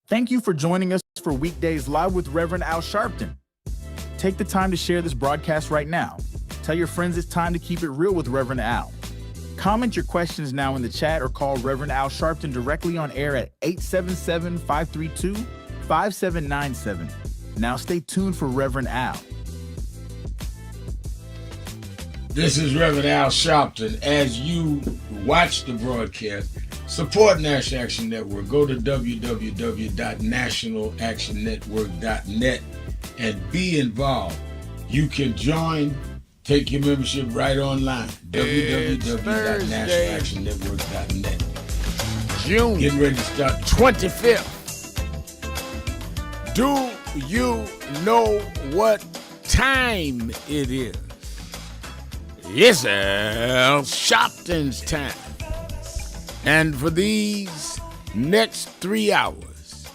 Thank you for joining us for Weekdays Live with Reverend Al Sharpton. Take the time to share this broadcast right now. Tell your friends it's time to keep it real with Reverend Al. Comment your questions now in the chat or call Reverend Al Sharpton directly on air at 877-532-5797. Now stay tuned for Reverend Al. This is Reverend Al Sharpton. As you watch the broadcast, support National Action Network. Go to www.nationalactionnetwork.net and be involved. You can join, take your membership right online. www.nationalactionnetwork.net. June Getting ready to start 25th. Do you know what time it is? It's Al Sharpton's time. And for these next 3 hours,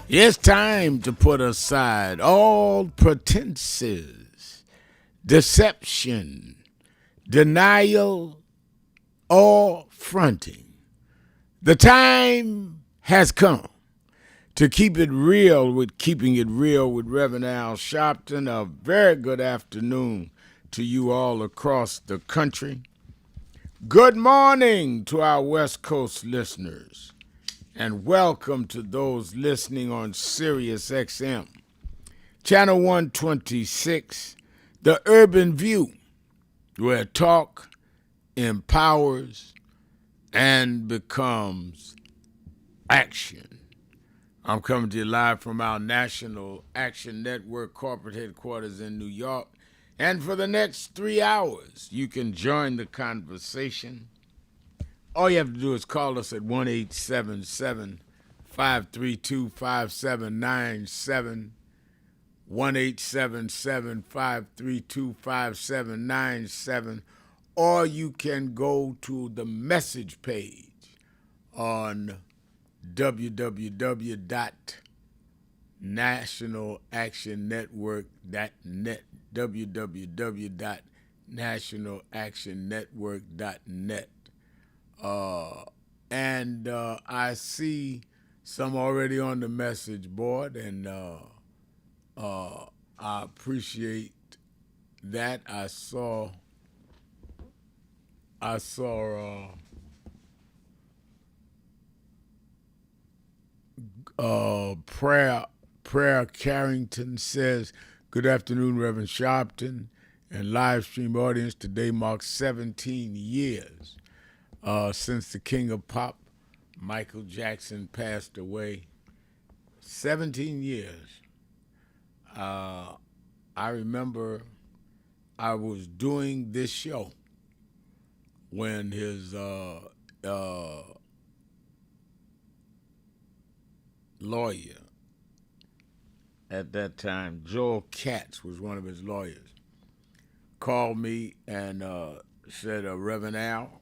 it's time to put aside all pretenses, deception, denial, or fronting. The time has come to keep it real with Keeping It Real with Reverend Al Sharpton. A very good afternoon to you all across the country. Good morning to our West Coast listeners, and welcome to those listening on Sirius XM, Channel 126, The Urban View, where talk empowers and becomes action. I'm coming to you live from our National Action Network corporate headquarters in New York. And for the next 3 hours, you can join the conversation. All you have to do is call us at 1-877-532-5797, 1-877-532-5797, or you can go to the message page on www.nationalactionnetwork.net, www.nationalactionnetwork.net. And I see some already on the message board, and I appreciate that. I saw Prayer Carrington says, good afternoon, Reverend Sharpton and live stream audience. Today marks 17 years since the king of pop, Michael Jackson, passed away. 17 years. I remember I was doing this show when his lawyer at that time, Joel Katz was one of his lawyers, called me and said, Reverend Al.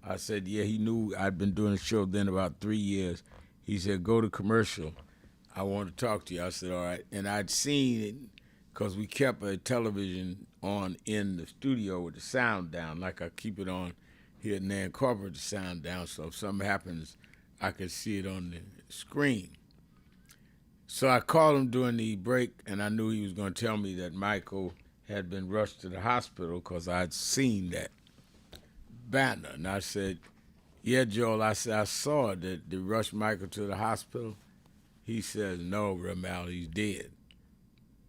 I said, yeah, he knew I'd been doing the show then about 3 years. He said, go to commercial. I want to talk to you. I said, all right. And I'd seen it because we kept a television on in the studio with the sound down, like I keep it on here and there, incorporate the sound down, so if something happens, I could see it on the screen. So I called him during the break, and I knew he was going to tell me that Michael had been rushed to the hospital because I'd seen that banner. And I said, yeah, Joel, I said, I saw it, that they rushed Michael to the hospital. He says, no, Ramal, he's dead.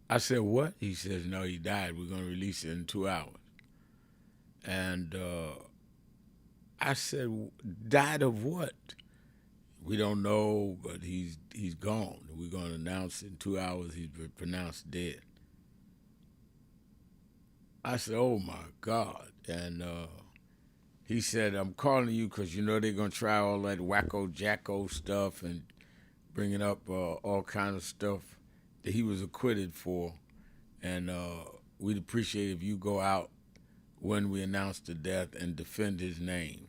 I said, what? He says, no, he died. We're going to release it in 2 hours. And I said, died of what? We don't know, but he's gone. We're going to announce in 2 hours he's been pronounced dead. I said, oh, my God. And he said, I'm calling you because you know they're going to try all that wacko-jacko stuff and bringing up all kind of stuff that he was acquitted for. And we'd appreciate if you go out when we announce the death and defend his name.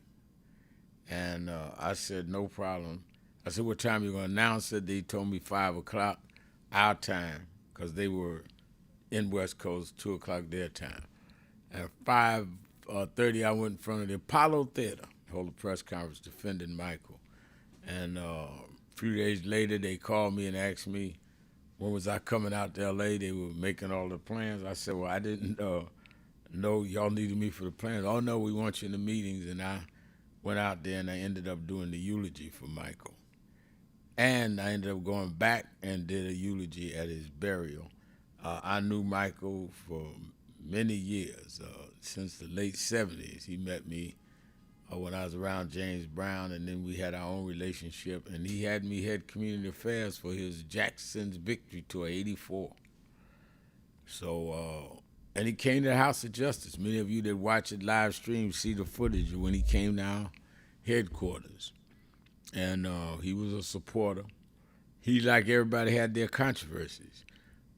And I said, no problem. I said, what time you going to announce it? They told me 5 o'clock our time because they were in West Coast, 2 o'clock their time. At 5:30, I went in front of the Apollo Theater, hold a press conference defending Michael. And few days later, they called me and asked me when was I coming out to L.A. They were making all the plans. I said, well, I didn't know y'all needed me for the plans. Oh, no, we want you in the meetings. And I went out there, and I ended up doing the eulogy for Michael. And I ended up going back and did a eulogy at his burial. I knew Michael for many years, since the late 70s. He met me when I was around James Brown, and then we had our own relationship. And he had me head community affairs for his Jackson's Victory Tour, 84. So, and he came to the House of Justice. Many of you that watch it live stream see the footage of when he came to our headquarters. And he was a supporter. He, like everybody, had their controversies.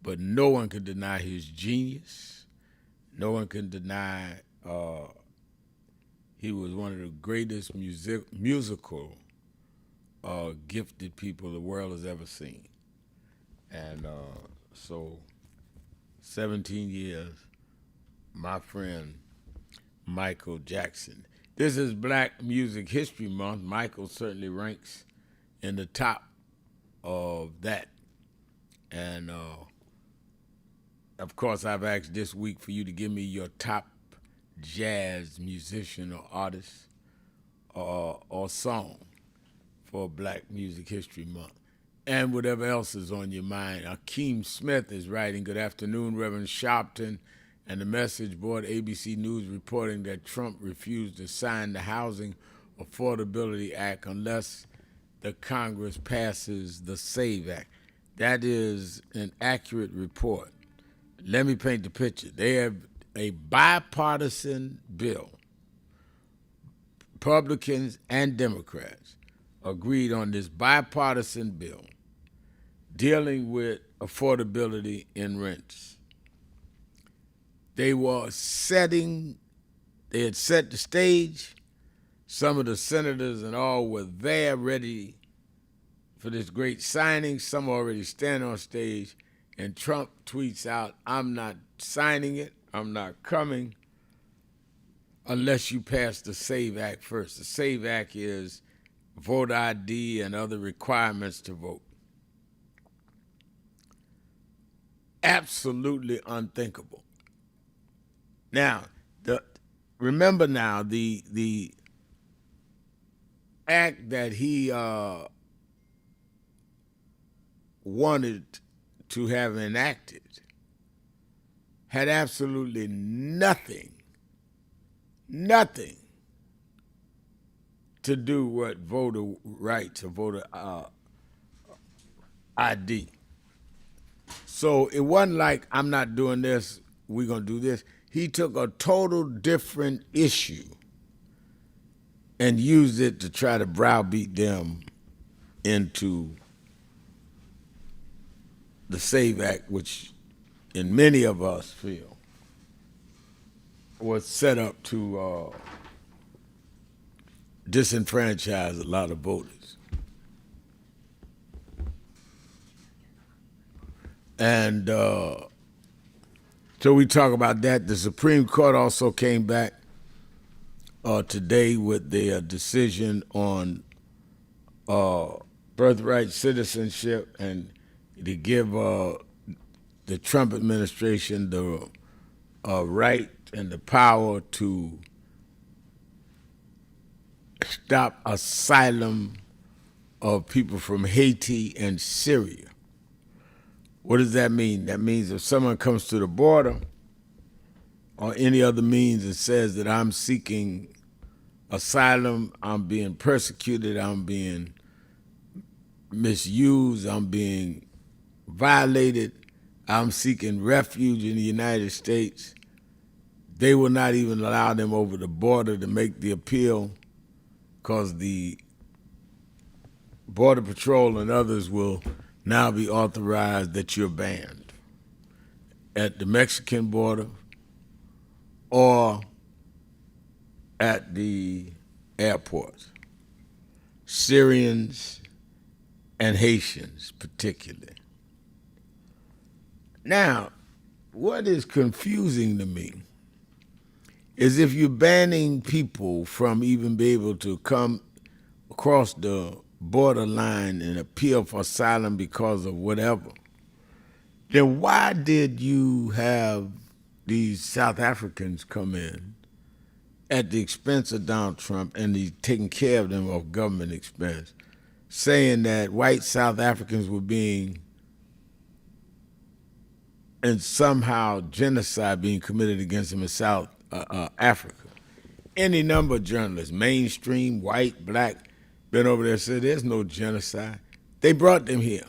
But no one could deny his genius. No one can deny he was one of the greatest musical gifted people the world has ever seen. And so 17 years, my friend Michael Jackson. This is Black Music History Month. Michael certainly ranks in the top of that. And of course, I've asked this week for you to give me your top jazz musician or artist or song for Black Music History Month. And whatever else is on your mind. Akeem Smith is writing, good afternoon, Reverend Sharpton, and the message board, ABC News, reporting that Trump refused to sign the Housing Affordability Act unless the Congress passes the SAVE Act. That is an accurate report. Let me paint the picture. They have a bipartisan bill. Republicans and Democrats agreed on this bipartisan bill dealing with affordability in rents. They had set the stage. Some of the senators and all were there ready for this great signing. Some already stand on stage, and Trump tweets out, I'm not signing it, I'm not coming unless you pass the SAVE Act first. The SAVE Act is voter ID and other requirements to vote. Absolutely unthinkable. Now, remember now, the act that he wanted to have enacted had absolutely nothing to do with voter rights or voter ID. So it wasn't like, I'm not doing this, we're going to do this. He took a total different issue and used it to try to browbeat them into the SAVE Act, which in many of us feel was set up to disenfranchise a lot of voters. And so we talk about that. The Supreme Court also came back today with their decision on birthright citizenship and to give the Trump administration the right and the power to stop asylum of people from Haiti and Syria. What does that mean? That means if someone comes to the border or any other means and says that I'm seeking asylum, I'm being persecuted, I'm being misused, I'm being violated, I'm seeking refuge in the United States, they will not even allow them over the border to make the appeal because the Border Patrol and others will now be authorized that you're banned at the Mexican border or at the airports. Syrians and Haitians particularly. Now, what is confusing to me is if you're banning people from even be able to come across the borderline and appeal for asylum because of whatever, then why did you have these South Africans come in at the expense of Donald Trump and he's taking care of them off government expense, saying that white South Africans were being, and somehow genocide being committed against them in South Africa? Any number of journalists, mainstream, white, black, been over there and said there's no genocide. They brought them here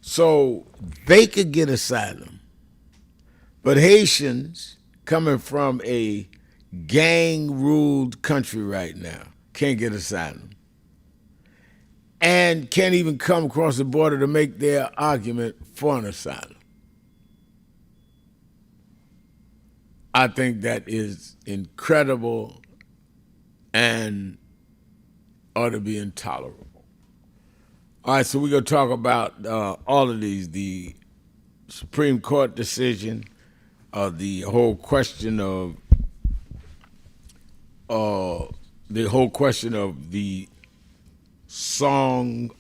so they could get asylum. But Haitians, coming from a gang-ruled country right now, can't get asylum and can't even come across the border to make their argument for an asylum. I think that is incredible and ought to be intolerable. All right, so we're going to talk about all of these, the Supreme Court decision, the whole question of the song,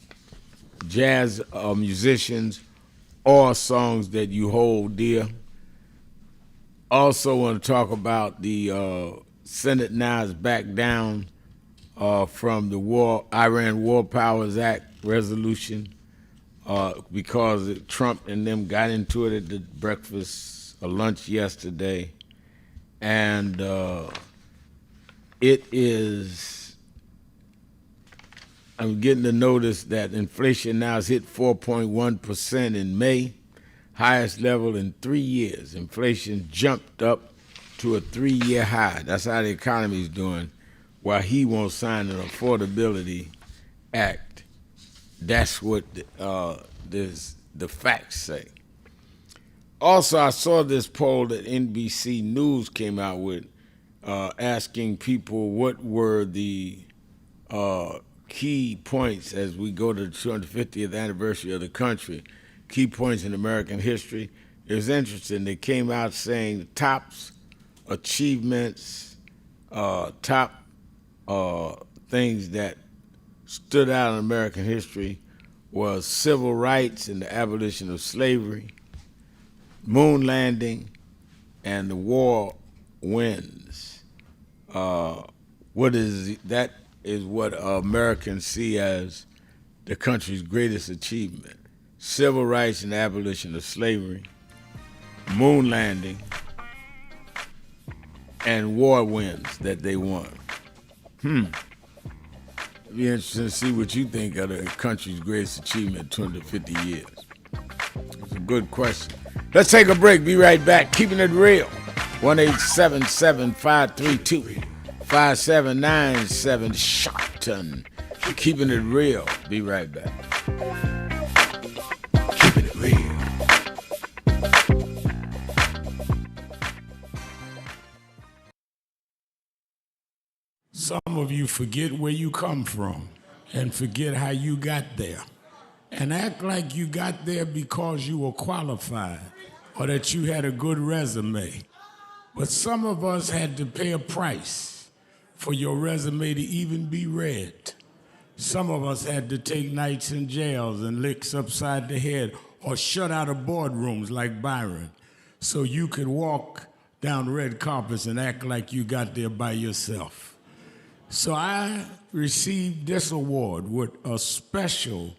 jazz musicians, or songs that you hold dear. Also want to talk about the Senate now is back down from the Iran War Powers Act resolution because Trump and them got into it at the breakfast or lunch yesterday. And I'm getting the notice that inflation now has hit 4.1% in May, highest level in 3 years. Inflation jumped up to a 3-year high. That's how the economy's doing, while he won't sign an Affordability Act. That's what the facts say. Also, I saw this poll that NBC News came out with asking people what were the key points as we go to the 250th anniversary of the country, key points in American history. It was interesting. They came out saying the top achievements, top things that stood out in American history was civil rights and the abolition of slavery, moon landing, and the war wins. That is what Americans see as the country's greatest achievement. Civil rights and abolition of slavery, moon landing, and war wins that they won. It'd be interesting to see what you think of the country's greatest achievement in 250 years. It's a good question. Let's take a break. Be right back. Keeping it real. 1-877-532-5797 Sharpton. Keeping it real. Be right back. Keeping it real. Some of you forget where you come from and forget how you got there and act like you got there because you were qualified or that you had a good resume. But some of us had to pay a price for your resume to even be read. Some of us had to take nights in jails and licks upside the head or shut out of boardrooms like Byron so you could walk down red carpets and act like you got there by yourself. So I received this award with a special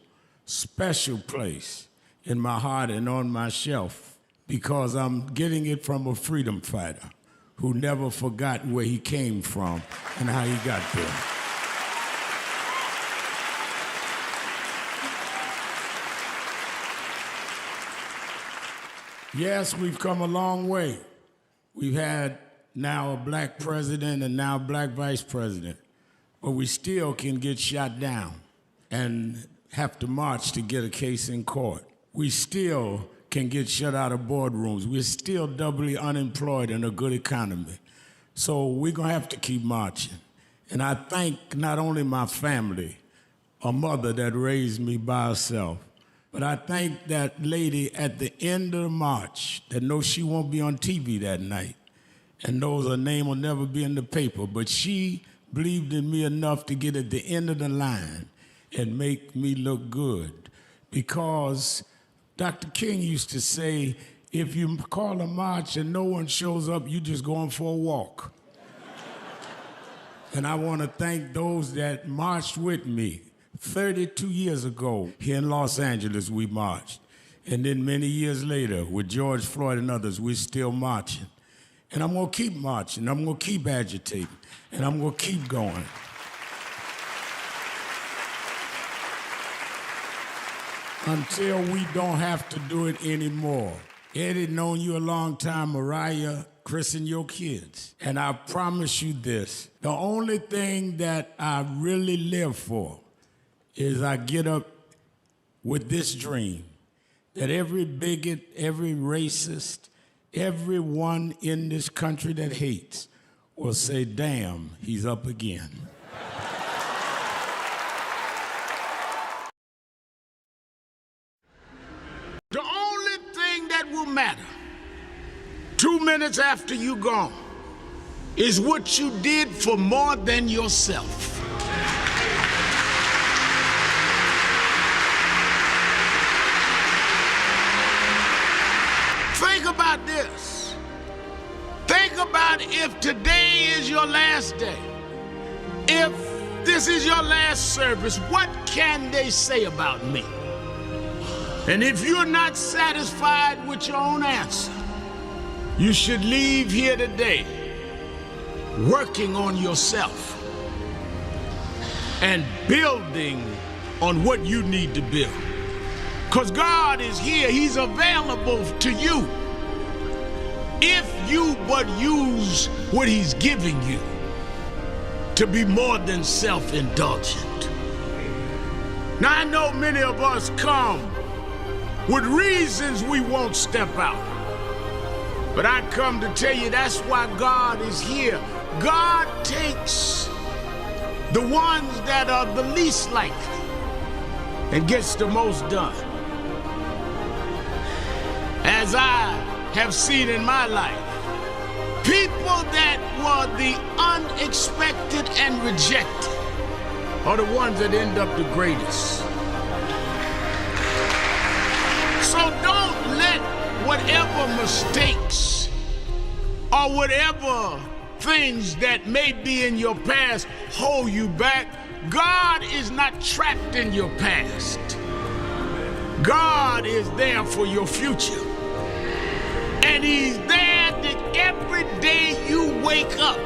place in my heart and on my shelf because I'm getting it from a freedom fighter who never forgot where he came from and how he got there. Yes, we've come a long way. We've had now a black president and now a black vice president, but we still can get shot down and have to march to get a case in court. We still can get shut out of boardrooms. We're still doubly unemployed in a good economy. So we're gonna have to keep marching. And I thank not only my family, a mother that raised me by herself, but I thank that lady at the end of the march that knows she won't be on TV that night and knows her name will never be in the paper, but she believed in me enough to get at the end of the line and make me look good. Because Dr. King used to say, if you call a march and no one shows up, you just going for a walk. And I want to thank those that marched with me. 32 years ago, here in Los Angeles, we marched. And then many years later, with George Floyd and others, we're still marching. And I'm going to keep marching. I'm going to keep agitating. And I'm going to keep going. Until we don't have to do it anymore. Eddie, known you a long time. Mariah, Chris, and your kids. And I promise you this, the only thing that I really live for is I get up with this dream that every bigot, every racist, everyone in this country that hates will say, damn, he's up again. The only thing that will matter 2 minutes after you're gone is what you did for more than yourself. Think about this. Think about if today is your last day. If this is your last service, what can they say about me? And if you're not satisfied with your own answer, you should leave here today working on yourself and building on what you need to build. Because God is here, He's available to you if you but use what He's giving you to be more than self-indulgent. Now I know many of us come with reasons we won't step out. But I come to tell you that's why God is here. God takes the ones that are the least likely and gets the most done. As I have seen in my life, people that were the unexpected and rejected are the ones that end up the greatest. So don't let whatever mistakes or whatever things that may be in your past hold you back. God is not trapped in your past. God is there for your future. And He's there that every day you wake up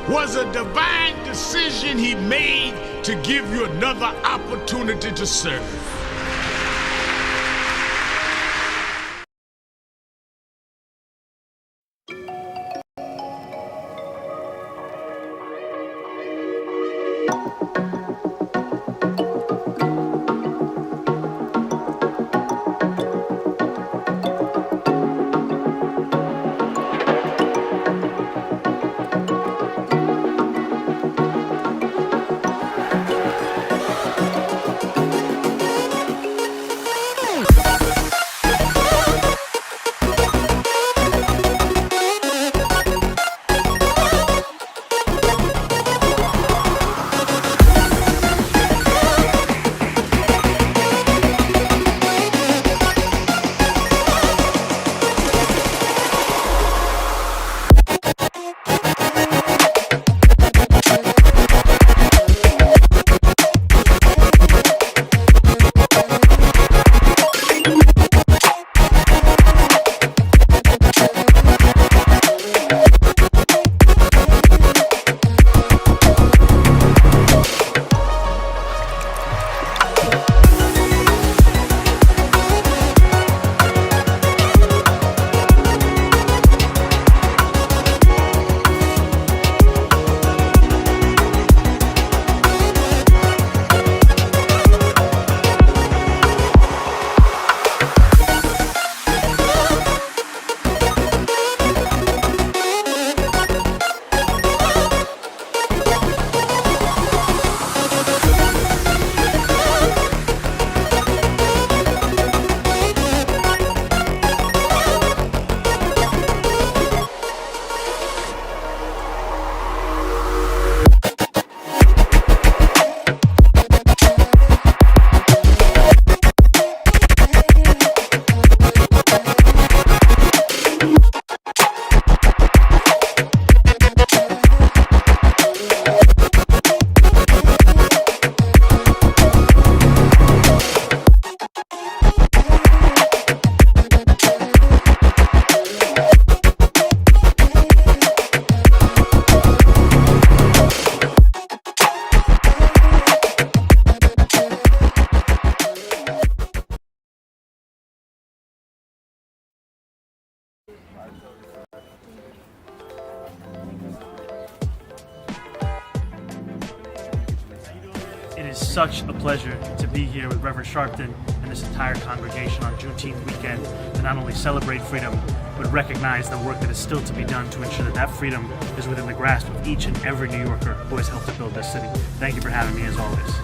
was a divine decision He made to give you another opportunity to serve. such a pleasure to be here with Reverend Sharpton and this entire congregation on Juneteenth weekend to not only celebrate freedom, but recognize the work that is still to be done to ensure that that freedom is within the grasp of each and every New Yorker who has helped to build this city. Thank you for having me, as always.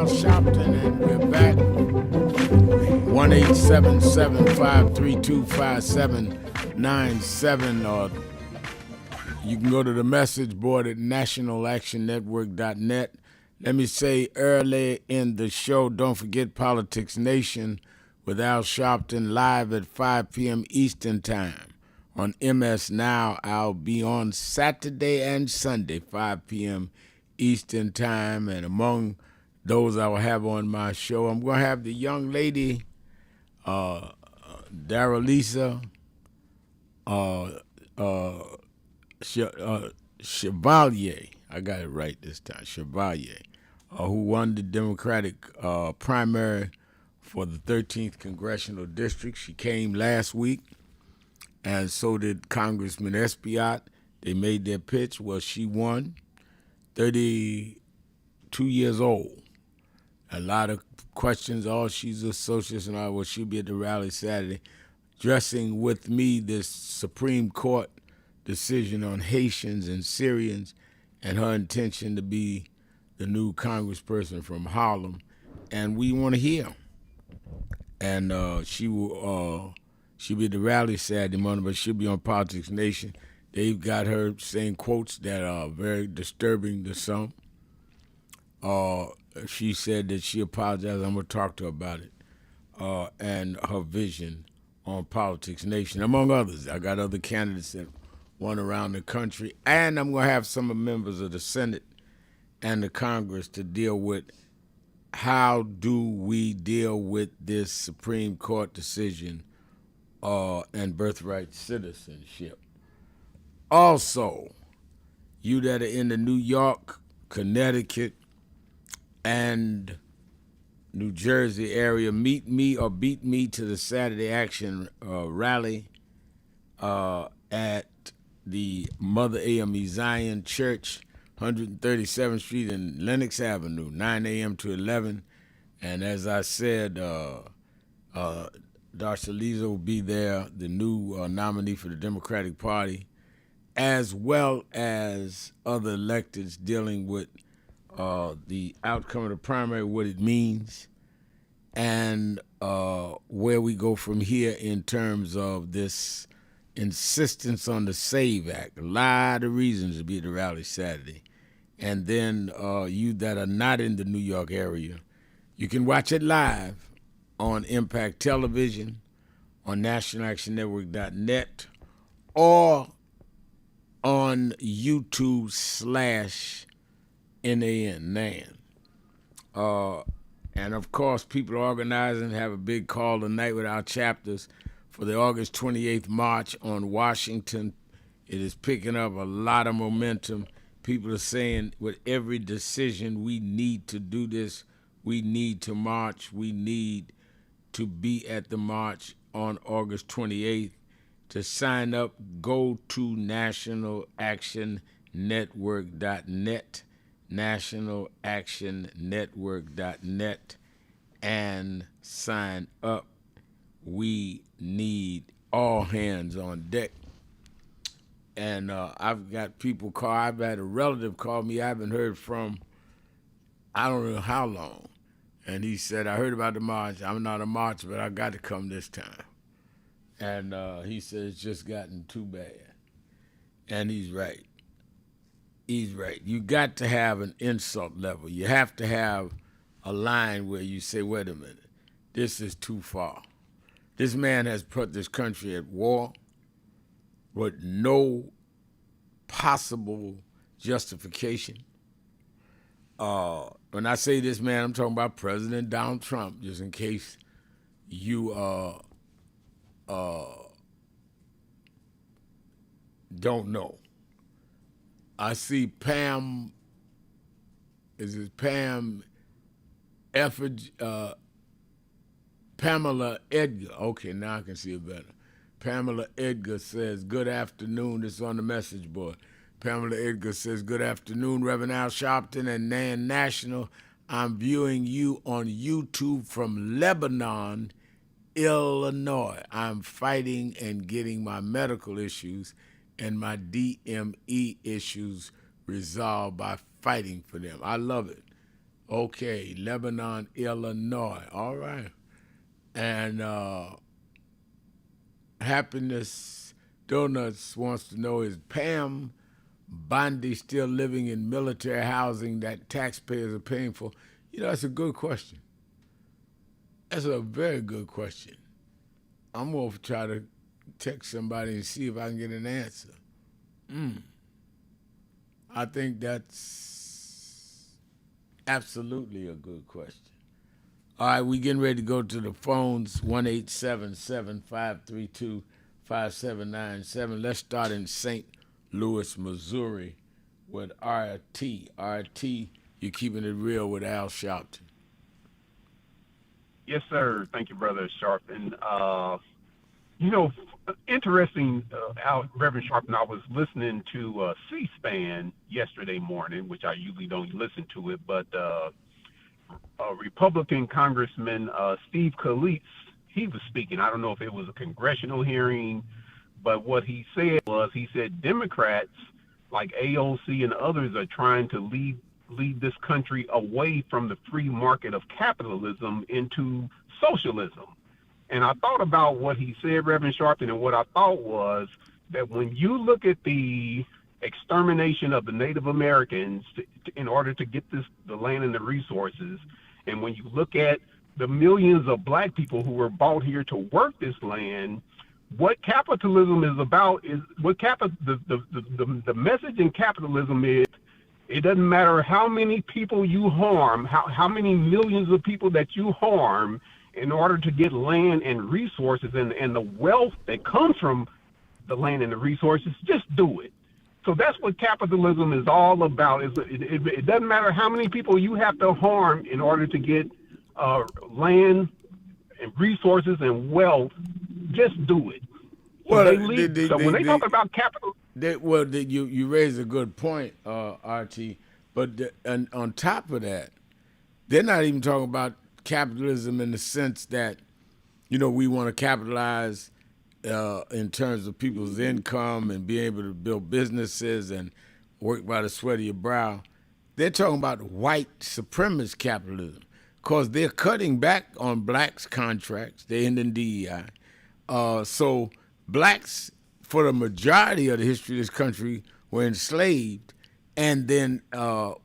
Sharpton, and we're back. 1-877-532-5797, or you can go to the message board at nationalactionnetwork.net. Let me say early in the show, don't forget Politics Nation with Al Sharpton live at 5 p.m. Eastern Time on MS Now. I'll be on Saturday and Sunday, 5 p.m. Eastern Time, and among those I will have on my show, I'm going to have the young lady, Daralisa Chevalier. I got it right this time, Chevalier, who won the Democratic primary for the 13th Congressional District. She came last week, and so did Congressman Espiat. They made their pitch. Well, she won, 32 years old. A lot of questions. Oh, she's a socialist and all. Well, she'll be at the rally Saturday, addressing with me this Supreme Court decision on Haitians and Syrians, and her intention to be the new congressperson from Harlem. And we want to hear. And she'll be at the rally Saturday morning, but she'll be on Politics Nation. They've got her saying quotes that are very disturbing to some. She said that she apologized. I'm going to talk to her about it, and her vision on Politics Nation, among others. I got other candidates that won around the country, and I'm going to have some members of the Senate and the Congress to deal with how do we deal with this Supreme Court decision and birthright citizenship. Also, you that are in the New York, Connecticut, and New Jersey area, meet me or beat me to the Saturday Action rally at the Mother AME Zion Church, 137th Street and Lenox Avenue, 9 a.m. to 11. And as I said, Darcy Lisa will be there, the new nominee for the Democratic Party, as well as other electeds dealing with the outcome of the primary, what it means, and where we go from here in terms of this insistence on the SAVE Act. A lot of reasons to be at the rally Saturday. And then you that are not in the New York area, you can watch it live on Impact Television, on nationalactionnetwork.net or on YouTube/NAN. And of course, people are organizing, have a big call tonight with our chapters for the August 28th march on Washington. It is picking up a lot of momentum. People are saying with every decision, we need to do this. We need to march. We need to be at the march on August 28th. To sign up, go to nationalactionnetwork.net, nationalactionnetwork.net, and sign up. We need all hands on deck. And I've got people call. I've had a relative call me I haven't heard from I don't know how long. And he said, I heard about the march. I'm not a marcher, but I got to come this time. And he said, it's just gotten too bad. And he's right. He's right. You got to have an insult level. You have to have a line where you say, wait a minute, this is too far. This man has put this country at war with no possible justification. When I say this man, I'm talking about President Donald Trump, just in case you don't know. I see Pam, is it Pam Pamela Edgar. Okay, now I can see it better. Pamela Edgar says, good afternoon. This is on the message board. Pamela Edgar says, good afternoon, Reverend Al Sharpton and Nan National. I'm viewing you on YouTube from Lebanon, Illinois. I'm fighting and getting my medical issues and my DME issues resolved by fighting for them. I love it. Okay, Lebanon, Illinois. All right. And Happiness Donuts wants to know, is Pam Bondi still living in military housing that taxpayers are paying for? You know, that's a good question. That's a very good question. I'm going to try to text somebody and see if I can get an answer. I think that's absolutely a good question. All right, we getting ready to go to the phones, 1-877-532-5797. Let's start in St. Louis, Missouri with RT. RT, you're keeping it real with Al Sharpton. Yes, sir. Thank you, Brother Sharpton. Interesting, Reverend Sharpton, I was listening to C-SPAN yesterday morning, which I usually don't listen to it, but Republican Congressman Steve Scalise, he was speaking. I don't know if it was a congressional hearing, but what he said was, he said Democrats like AOC and others are trying to lead this country away from the free market of capitalism into socialism. And I thought about what he said, Reverend Sharpton, and what I thought was that when you look at the extermination of the Native Americans in order to get the land and the resources, and when you look at the millions of black people who were brought here to work this land, what capitalism is about is the message in capitalism is, it doesn't matter how many people you harm, how many millions of people that you harm in order to get land and resources and the wealth that comes from the land and the resources, just do it. So that's what capitalism is all about. It doesn't matter how many people you have to harm in order to get land and resources and wealth, just do it. So Well, when they talk about capital... you raise a good point, RT, but on top of that, they're not even talking about capitalism in the sense that, we want to capitalize in terms of people's income and be able to build businesses and work by the sweat of your brow. They're talking about white supremacist capitalism because they're cutting back on blacks' contracts. They're ending DEI. So blacks, for the majority of the history of this country, were enslaved and then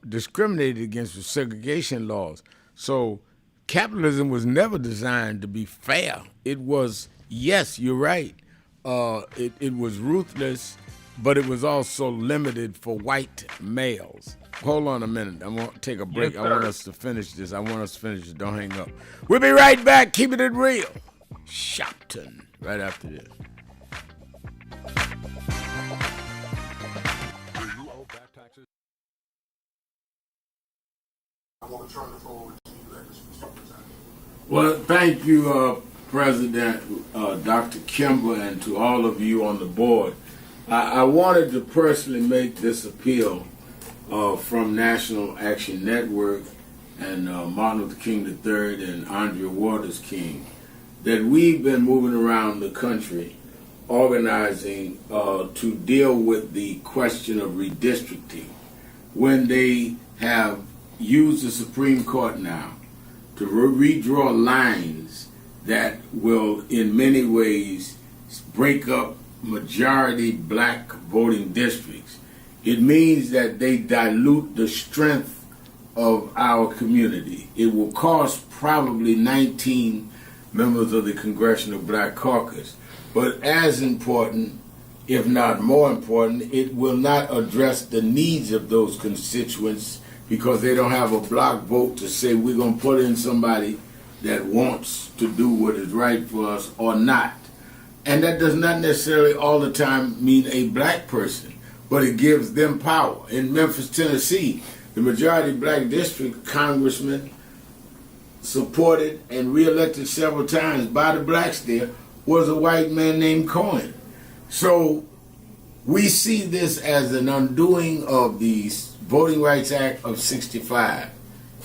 discriminated against with segregation laws. So capitalism was never designed to be fair. It was yes, you're right. It was ruthless, but it was also limited for white males. Hold on a minute. I want to take a break. Yes, I want sir. us to finish this. Don't hang up. We'll be right back. Keeping it real. Sharpton. Right after this. Well, thank you, President Dr. Kimber, and to all of you on the board. I wanted to personally make this appeal from National Action Network and Martin Luther King III and Andrea Waters King, that we've been moving around the country organizing to deal with the question of redistricting when they have used the Supreme Court now to redraw lines that will in many ways break up majority black voting districts. It means that they dilute the strength of our community. It will cost probably 19 members of the Congressional Black Caucus. But as important, if not more important, it will not address the needs of those constituents because they don't have a block vote to say we're going to put in somebody that wants to do what is right for us or not. And that does not necessarily all the time mean a black person, but it gives them power. In Memphis, Tennessee, the majority black district congressman supported and reelected several times by the blacks there was a white man named Cohen. So we see this as an undoing of the Voting Rights Act of 65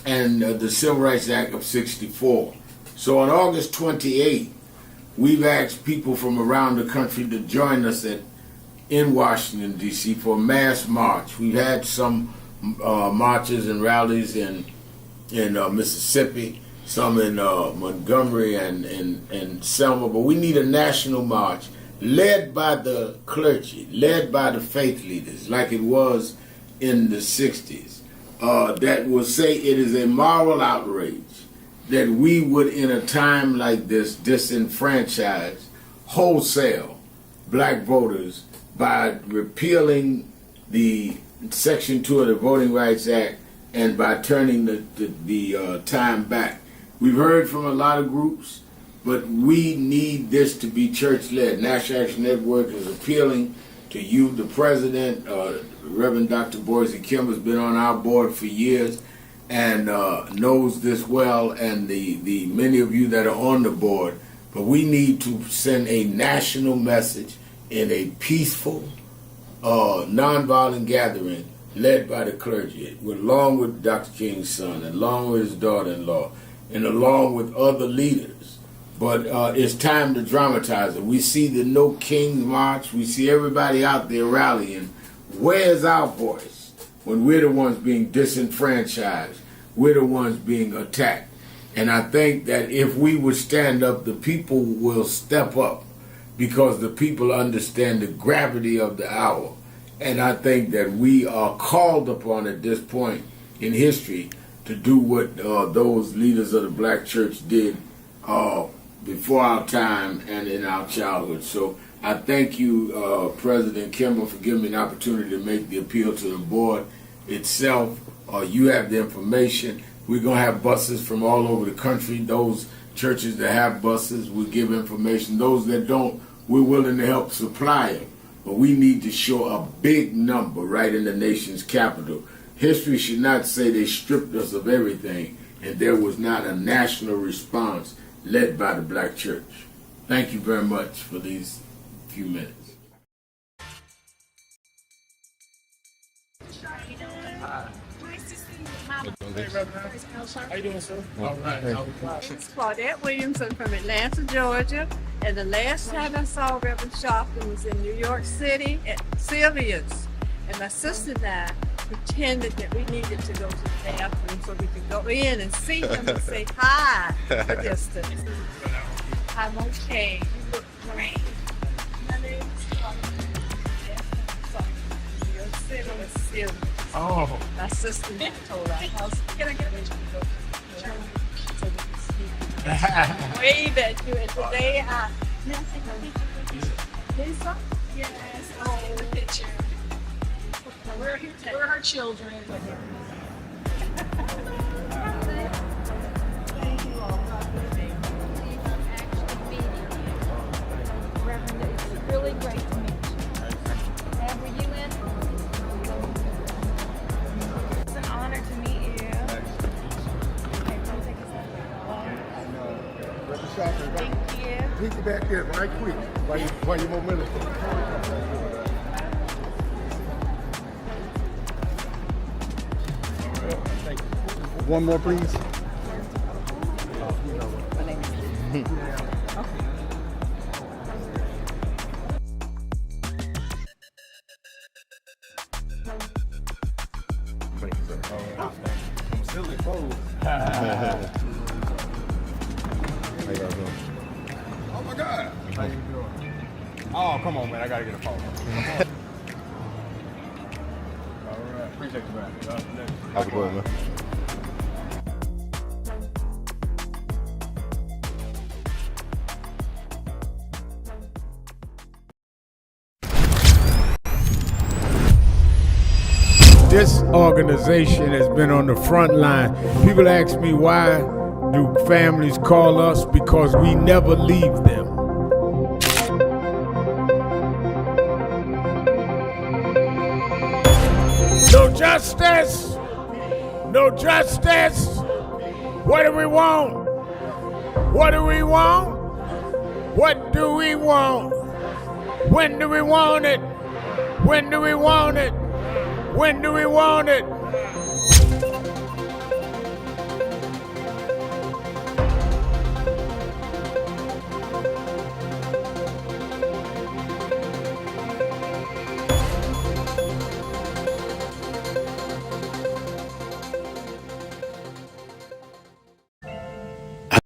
and the Civil Rights Act of 64. So on August 28th, we've asked people from around the country to join us in Washington, D.C. for a mass march. We've had some marches and rallies in Mississippi, some in Montgomery and Selma, but we need a national march led by the clergy, led by the faith leaders, like it was in the 60s, that will say it is a moral outrage that we would, in a time like this, disenfranchise wholesale black voters by repealing the Section 2 of the Voting Rights Act and by turning the time back. We've heard from a lot of groups, but we need this to be church-led. National Action Network is appealing to you, the president. Reverend Dr. Boise Kim has been on our board for years and knows this well, and the many of you that are on the board. But we need to send a national message in a peaceful, nonviolent gathering led by the clergy, along with Dr. King's son, along with his daughter-in-law, and along with other leaders. But it's time to dramatize it. We see the No Kings March. We see everybody out there rallying. Where's our voice when we're the ones being disenfranchised? We're the ones being attacked. And I think that if we would stand up, the people will step up because the people understand the gravity of the hour. And I think that we are called upon at this point in history to do what those leaders of the black church did before our time and in our childhood. So I thank you, President Kimber, for giving me an opportunity to make the appeal to the board itself. You have the information. We're going to have buses from all over the country. Those churches that have buses, we give information. Those that don't, we're willing to help supply them. But we need to show a big number right in the nation's capital. History should not say they stripped us of everything and there was not a national response led by the black church. Thank you very much for these few minutes. How you doing, sir? All right. It's Claudette Williamson from Atlanta, Georgia. And the last time I saw Reverend Sharpton was in New York City at Sylvia's. And my sister and I pretended that we needed to go to the bathroom so we could go in and see him and say hi for distance. I'm okay. You look great. My name is Claudette. New York City was Sylvia's. Oh. My sister told our house, can I get a picture? So we can see. Wave at you. And today Lisa? Yes. Oh, the picture. We're her children. Thank you all. Reverend, it's really great to meet you. Dad, were you in? It's an honor to meet you. Okay, come take a second. Thank you. Piggyback here right quick while you momentum. One more, please. I'm still exposed. How y'all doing? Oh my God! How you doing? Oh, come on, man! I gotta get a phone. All right, appreciate you, man. How's it going, man? This organization has been on the front line. People ask me, why do families call us? Because we never leave them. No justice! No justice! What do we want? What do we want? What do we want? When do we want it? When do we want it? When do we want it?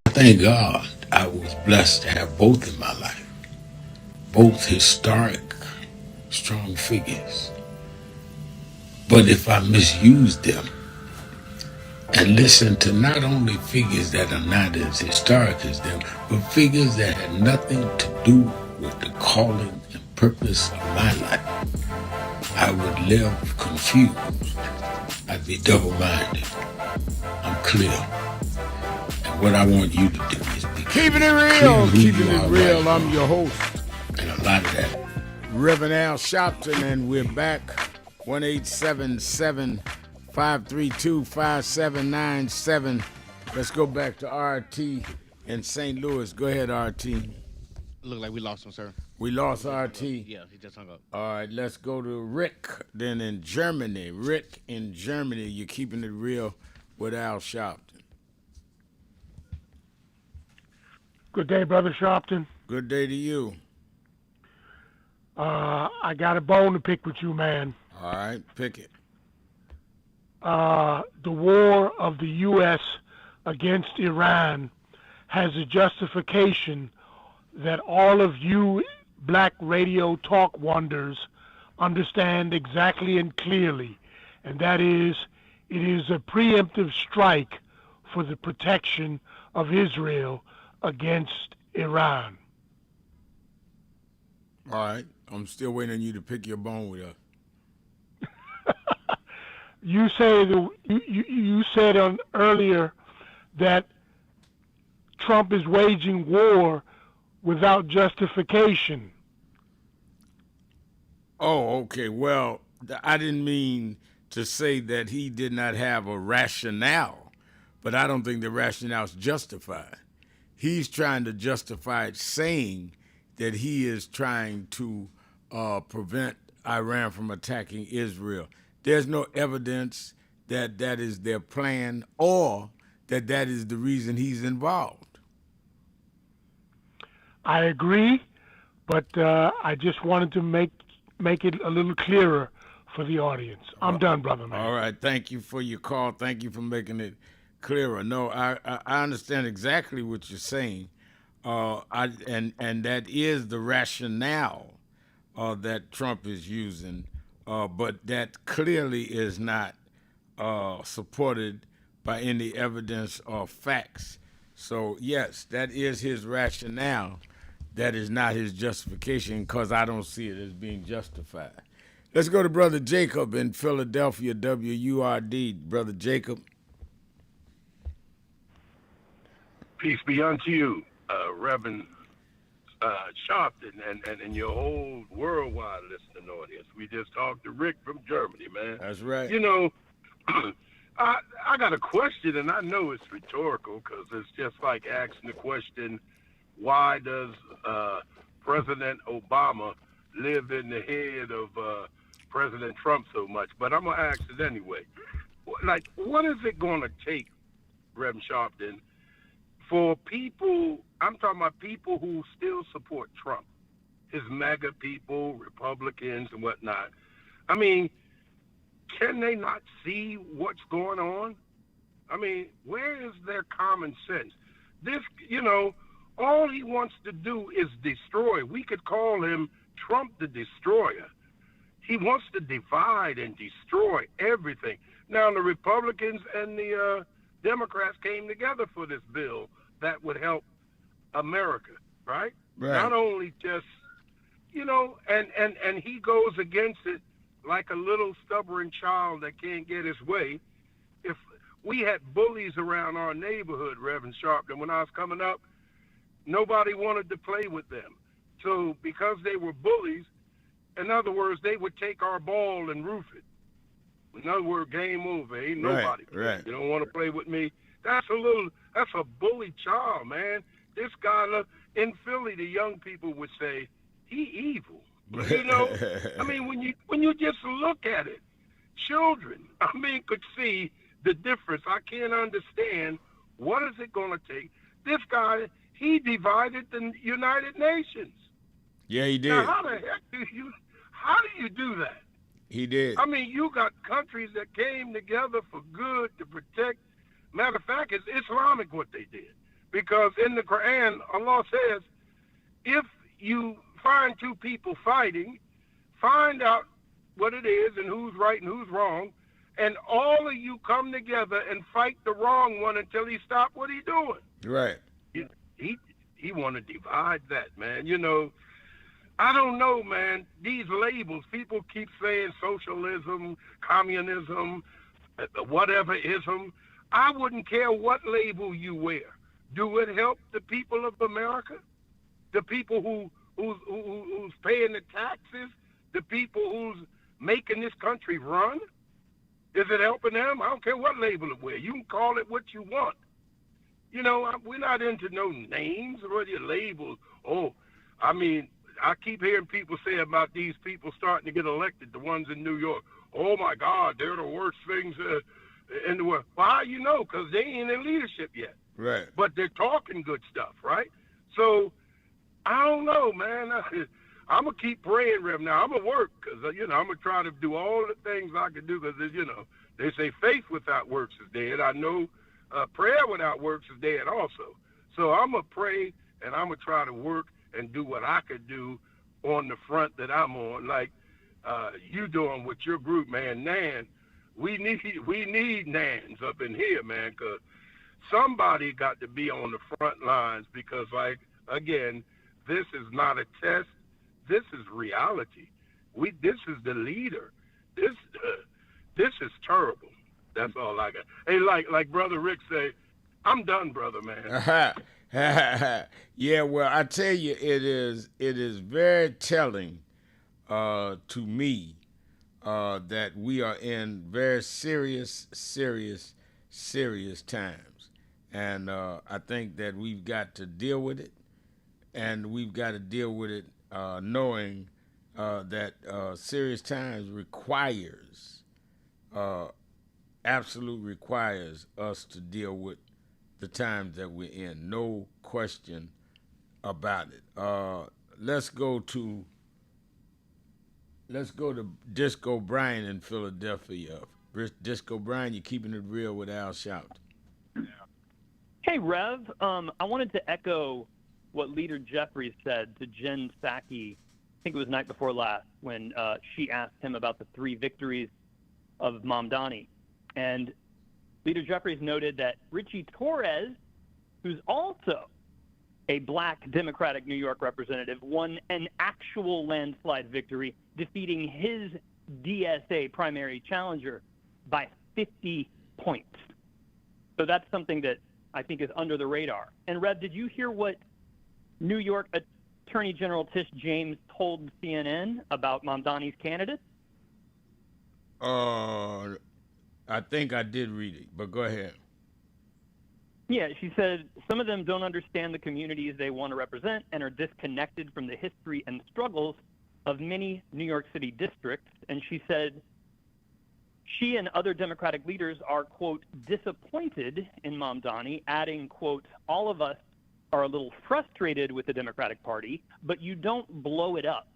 Thank God I was blessed to have both in my life. Both historic, strong figures. But if I misuse them and listen to not only figures that are not as historic as them, but figures that had nothing to do with the calling and purpose of my life, I would live confused. I'd be double-minded. I'm clear. And what I want you to do is be Keeping it real, keeping it real. Right, I'm your host, and a lot of that. Reverend Al Sharpton, and we're back. 1-877-532-5797. Let's go back to RT in St. Louis. Go ahead, RT. Look like we lost him, sir. We lost RT. Yeah, he just hung up. All right, let's go to Rick, then in Germany. Rick in Germany, you're keeping it real with Al Sharpton. Good day, Brother Sharpton. Good day to you. I got a bone to pick with you, man. All right, pick it. The war of the U.S. against Iran has a justification that all of you black radio talk wonders understand exactly and clearly, and that is, it is a preemptive strike for the protection of Israel against Iran. All right, I'm still waiting on you to pick your bone with us. You said on earlier that Trump is waging war without justification. Oh, okay. Well, I didn't mean to say that he did not have a rationale, but I don't think the rationale is justified. He's trying to justify it, saying that he is trying to prevent Iran from attacking Israel. There's no evidence that that is their plan or that that is the reason he's involved. I agree, but I just wanted to make it a little clearer for the audience. I'm done, brother man. All right, thank you for your call. Thank you for making it clearer. No, I understand exactly what you're saying, and that is the rationale that Trump is using, but that clearly is not supported by any evidence or facts. So yes, that is his rationale, that is not his justification, because I don't see it as being justified. Let's go to Brother Jacob in Philadelphia, WURD. Brother Jacob. Peace be unto you, Reverend Sharpton, and your whole worldwide listening audience. We just talked to Rick from Germany, man. That's right. You know, I got a question, and I know it's rhetorical, because it's just like asking the question, why does President Obama live in the head of President Trump so much? But I'm going to ask it anyway. Like, what is it going to take, Reverend Sharpton, for people, I'm talking about people who still support Trump, his MAGA people, Republicans and whatnot. I mean, can they not see what's going on? I mean, where is their common sense? This, you know, all he wants to do is destroy. We could call him Trump the Destroyer. He wants to divide and destroy everything. Now, the Republicans and the Democrats came together for this bill that would help America, right? Not only just, you know, and he goes against it like a little stubborn child that can't get his way. If we had bullies around our neighborhood, Reverend Sharpton, when I was coming up, nobody wanted to play with them. So because they were bullies, in other words, they would take our ball and roof it. In other words, game over. Ain't nobody. Right. You don't want to play with me. That's a bully child, man. This guy in Philly, the young people would say, he evil. You know, I mean, when you just look at it, children, I mean, could see the difference. I can't understand what is it going to take. This guy, he divided the United Nations. Yeah, he did. Now, how the heck do you do that? He did. I mean, you got countries that came together for good to protect. Matter of fact, it's Islamic what they did. Because in the Quran, Allah says, if you find two people fighting, find out what it is and who's right and who's wrong, and all of you come together and fight the wrong one until he stop what he's doing. Right. He want to divide that, man. You know, I don't know, man. These labels, people keep saying socialism, communism, whatever ism. I wouldn't care what label you wear. Do it help the people of America? The people who's paying the taxes? The people who's making this country run? Is it helping them? I don't care what label it wear. You can call it what you want. You know, we're not into no names or your labels. Oh, I mean, I keep hearing people say about these people starting to get elected, the ones in New York. Oh, my God, they're the worst things in the world. Well, how you know? Because they ain't in leadership yet. Right. But they're talking good stuff, right? So, I don't know, man. I'm going to keep praying, Rev. Now, I'm going to work because, you know, I'm going to try to do all the things I can do because, you know, they say faith without works is dead. I know prayer without works is dead also. So I'm going to pray and I'm going to try to work and do what I could do on the front that I'm on, like you doing with your group, man. Nan, we need Nans up in here, man, because somebody got to be on the front lines because, like, again, this is not a test. This is reality. This is the leader. This is terrible. That's all I got. Hey, like Brother Rick say, I'm done, brother, man. Yeah, well, I tell you, it is very telling to me that we are in very serious times. And I think that we've got to deal with it, and we've got to deal with it knowing that serious times absolutely requires us to deal with the times that we're in. No question about it. Let's go to Disco Brian in Philadelphia. Disco Brian, you're keeping it real with Al Sharpton. Hey, Rev. I wanted to echo what Leader Jeffries said to Jen Psaki, I think it was night before last, when she asked him about the 3 victories of Mamdani. And Leader Jeffries noted that Richie Torres, who's also a black Democratic New York representative won an actual landslide victory, defeating his DSA primary challenger by 50 points. So that's something that I think is under the radar. And Rev, did you hear what New York Attorney General Tish James told CNN about Mamdani's candidate? I think I did read it, but go ahead. Yeah, she said some of them don't understand the communities they want to represent and are disconnected from the history and struggles of many New York City districts. And she said she and other Democratic leaders are, quote, disappointed in Mamdani, adding, quote, all of us are a little frustrated with the Democratic Party, but you don't blow it up.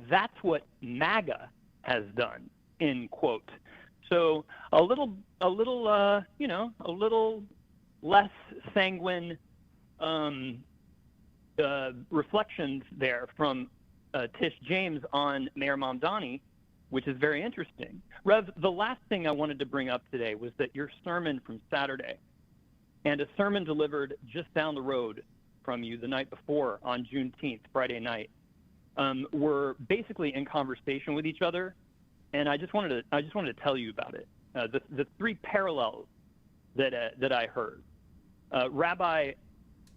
That's what MAGA has done, end quote. So a little less sanguine reflections there from Tish James on Mayor Mamdani, which is very interesting. Rev, the last thing I wanted to bring up today was that your sermon from Saturday and a sermon delivered just down the road from you the night before on Juneteenth, Friday night, were basically in conversation with each other, and I just wanted to tell you about it. The three parallels that I heard. Rabbi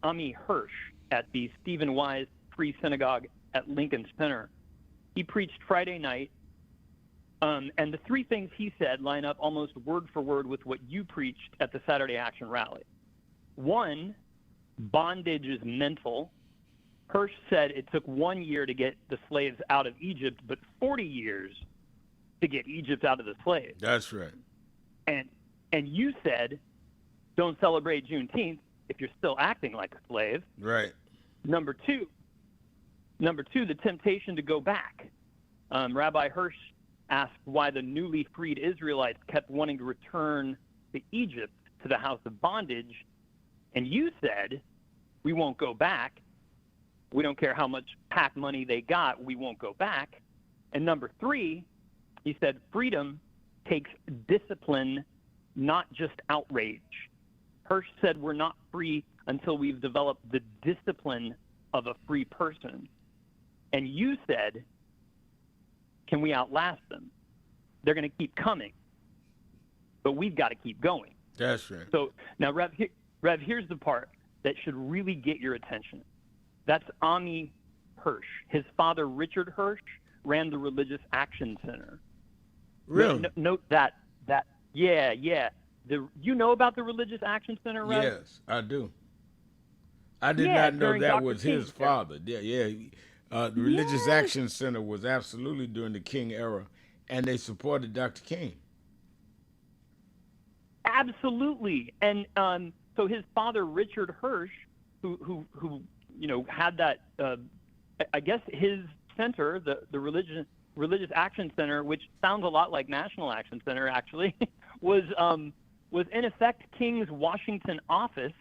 Ami Hirsch at the Stephen Wise Free Synagogue at Lincoln Center, he preached Friday night, and the three things he said line up almost word for word with what you preached at the Saturday Action Rally. One, bondage is mental. Hirsch said it took 1 year to get the slaves out of Egypt, but 40 years to get Egypt out of the slaves. That's right. And you said, don't celebrate Juneteenth if you're still acting like a slave. Right. Number two, the temptation to go back. Rabbi Hirsch asked why the newly freed Israelites kept wanting to return to Egypt, to the house of bondage. And you said, we won't go back. We don't care how much PAC money they got, we won't go back. And number three, he said, freedom takes discipline, not just outrage. Hirsch said we're not free until we've developed the discipline of a free person. And you said, can we outlast them? They're going to keep coming, but we've got to keep going. That's right. So now, Rev, here's the part that should really get your attention. That's Ami Hirsch. His father, Richard Hirsch, ran the Religious Action Center. Really? Note that. Yeah. You know about the Religious Action Center, Rev? Yes, I do. I did not know that Dr. was King's his father. Yeah. The Religious Action Center was absolutely during the King era, and they supported Dr. King. Absolutely. And so his father, Richard Hirsch, who had that, I guess his center, the Religious Action Center, which sounds a lot like National Action Center, actually, was in effect King's Washington office,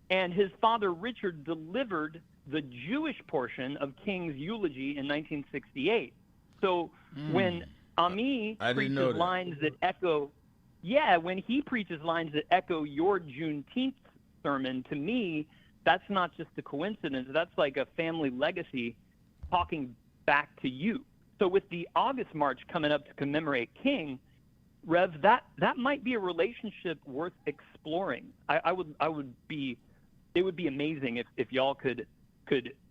and his father Richard delivered the Jewish portion of King's eulogy in 1968. So when Ami preaches lines that echo, when he preaches lines that echo your Juneteenth sermon, to me, that's not just a coincidence. That's like a family legacy talking back to you. So with the August March coming up to commemorate King, Rev, that might be a relationship worth exploring. It would be amazing if y'all could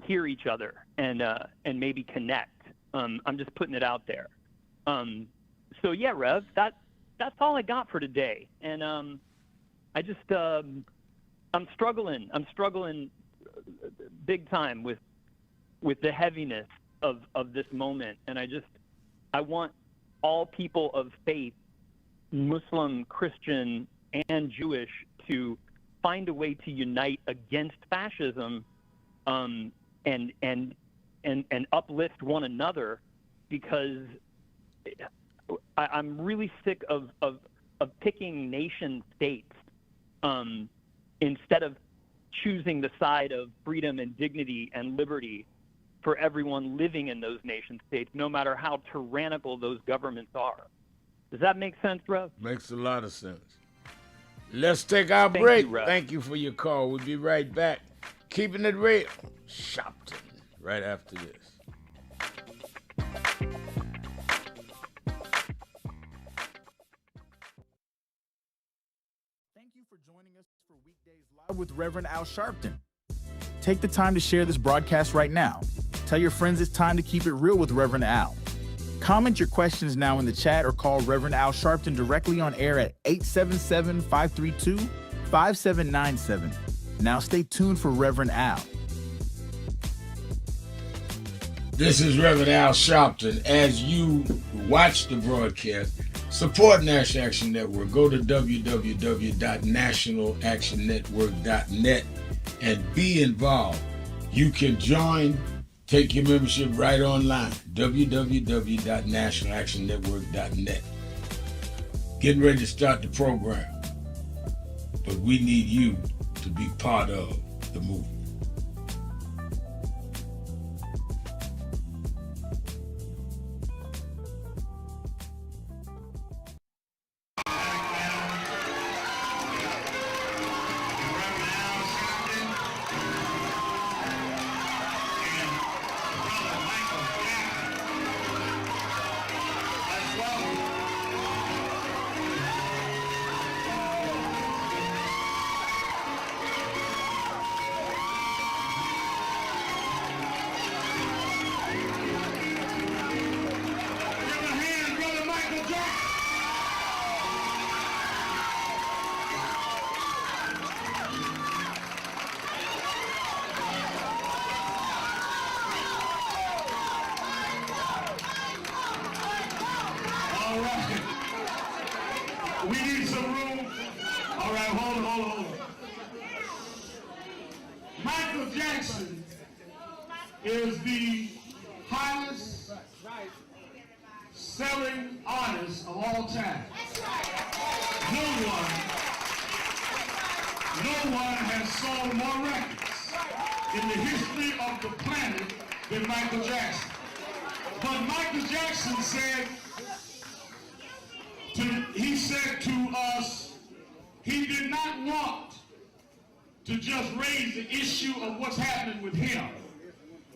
hear each other and maybe connect. I'm just putting it out there. So yeah, Rev, that's all I got for today. And I just I'm struggling big time with the heaviness of this moment, and I want all people of faith, Muslim, Christian, and Jewish, to find a way to unite against fascism, and uplift one another, because I'm really sick of picking nation states instead of choosing the side of freedom and dignity and liberty for everyone living in those nation states, no matter how tyrannical those governments are. Does that make sense, Rev? Makes a lot of sense. Let's take our break. Thank you for your call. We'll be right back. Keeping It Real, Sharpton, right after this. Thank you for joining us for Weekdays Live with Reverend Al Sharpton. Take the time to share this broadcast right now. Tell your friends it's time to keep it real with Reverend Al. Comment your questions now in the chat or call Reverend Al Sharpton directly on air at 877-532-5797. Now stay tuned for Reverend Al. This is Reverend Al Sharpton. As you watch the broadcast, support National Action Network. Go to www.nationalactionnetwork.net and be involved. You can join, take your membership right online, www.nationalactionnetwork.net. Getting ready to start the program, but we need you to be part of the movement. We need some room. All right, hold on. Michael Jackson is the highest selling artist of all time. No one has sold more records in the history of the planet than Michael Jackson. But Michael Jackson said to us, he did not want to just raise the issue of what's happening with him.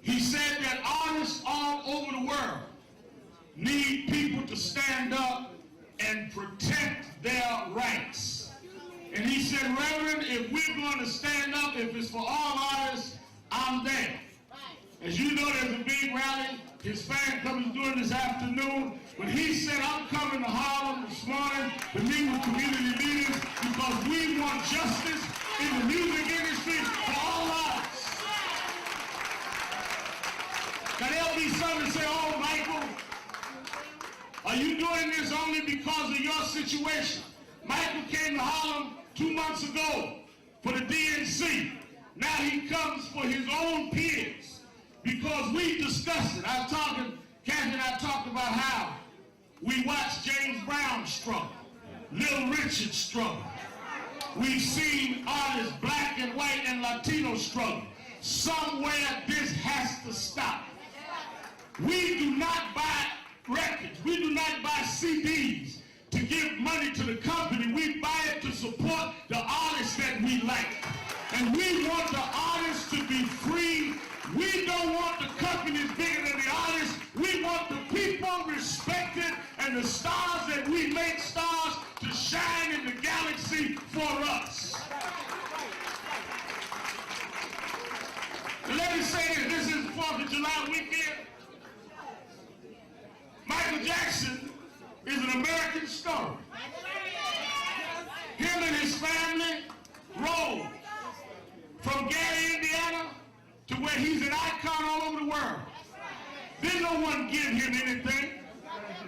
He said that artists all over the world need people to stand up and protect their rights. And he said, Reverend, if we're going to stand up, if it's for all artists, I'm there. As you know, there's a big rally his fan club is doing this afternoon, but he said, I'm coming to Harlem this morning to meet with community leaders because we want justice in the music industry for all artists. Now there'll be some that say, oh, Michael, are you doing this only because of your situation? Michael came to Harlem 2 months ago for the DNC. Now he comes for his own peers. Because we discussed it. Kathy and I talked about how we watched James Brown struggle, Little Richard struggle. We've seen artists, black and white and Latino struggle. Somewhere this has to stop. We do not buy records. We do not buy CDs to give money to the company. We buy it to support the artists that we like. And we want the artists to be free. We don't want the companies bigger than the artists. We want the people respected and the stars that we make stars to shine in the galaxy for us. Let me say this is the 4th of July weekend. Michael Jackson is an American story. Him and his family rode from Gary, Indiana, to where he's an icon all over the world. Didn't no one give him anything.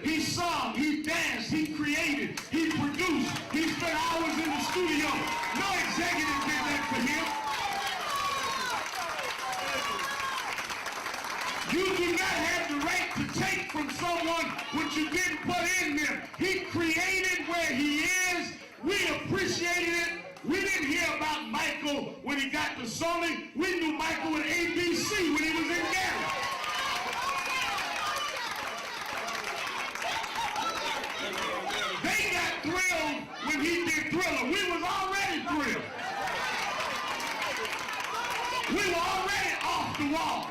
He sung, he danced, he created, he produced, he spent hours in the studio. No executive did that for him. You do not have the right to take from someone what you didn't put in them. He created where he is. We appreciated it. We didn't hear about Michael when he got to Sony. We knew Michael with ABC when he was in Gary. They got thrilled when he did Thriller. We was already thrilled. We the wall.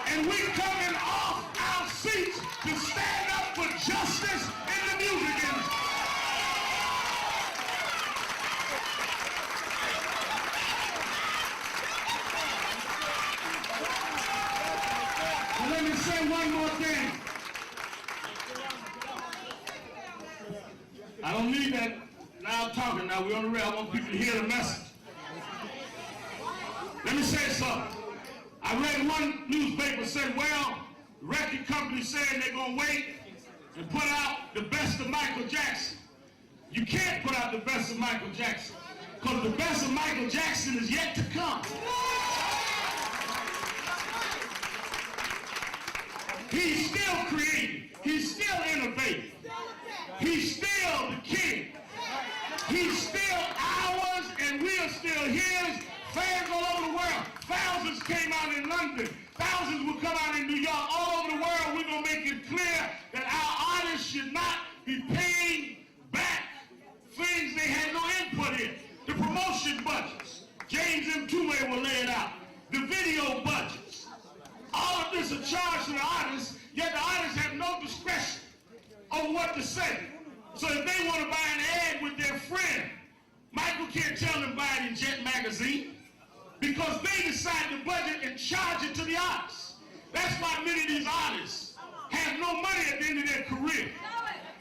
And we coming off our seats to stand up for justice in the music industry. Well, let me say one more thing. I don't need that loud talking now. We're on the rail. I want people to hear the message. Let me say something. I read one newspaper said, well, the record company saying they're going to wait and put out the best of Michael Jackson. You can't put out the best of Michael Jackson because the best of Michael Jackson is yet to come. He's still creating. He's still innovating. He's still the king. He's still ours, and we are still his. Fans all over the world. Thousands came out in London. Thousands will come out in New York. All over the world, we're going to make it clear that our artists should not be paying back things they had no input in. The promotion budgets. James M. Tume will lay it out. The video budgets. All of this is charged to the artists, yet the artists have no discretion on what to say. So if they want to buy an ad with their friend, Michael can't tell them buy it in Jet Magazine because they decide the budget and charge it to the artists. That's why many of these artists have no money at the end of their career.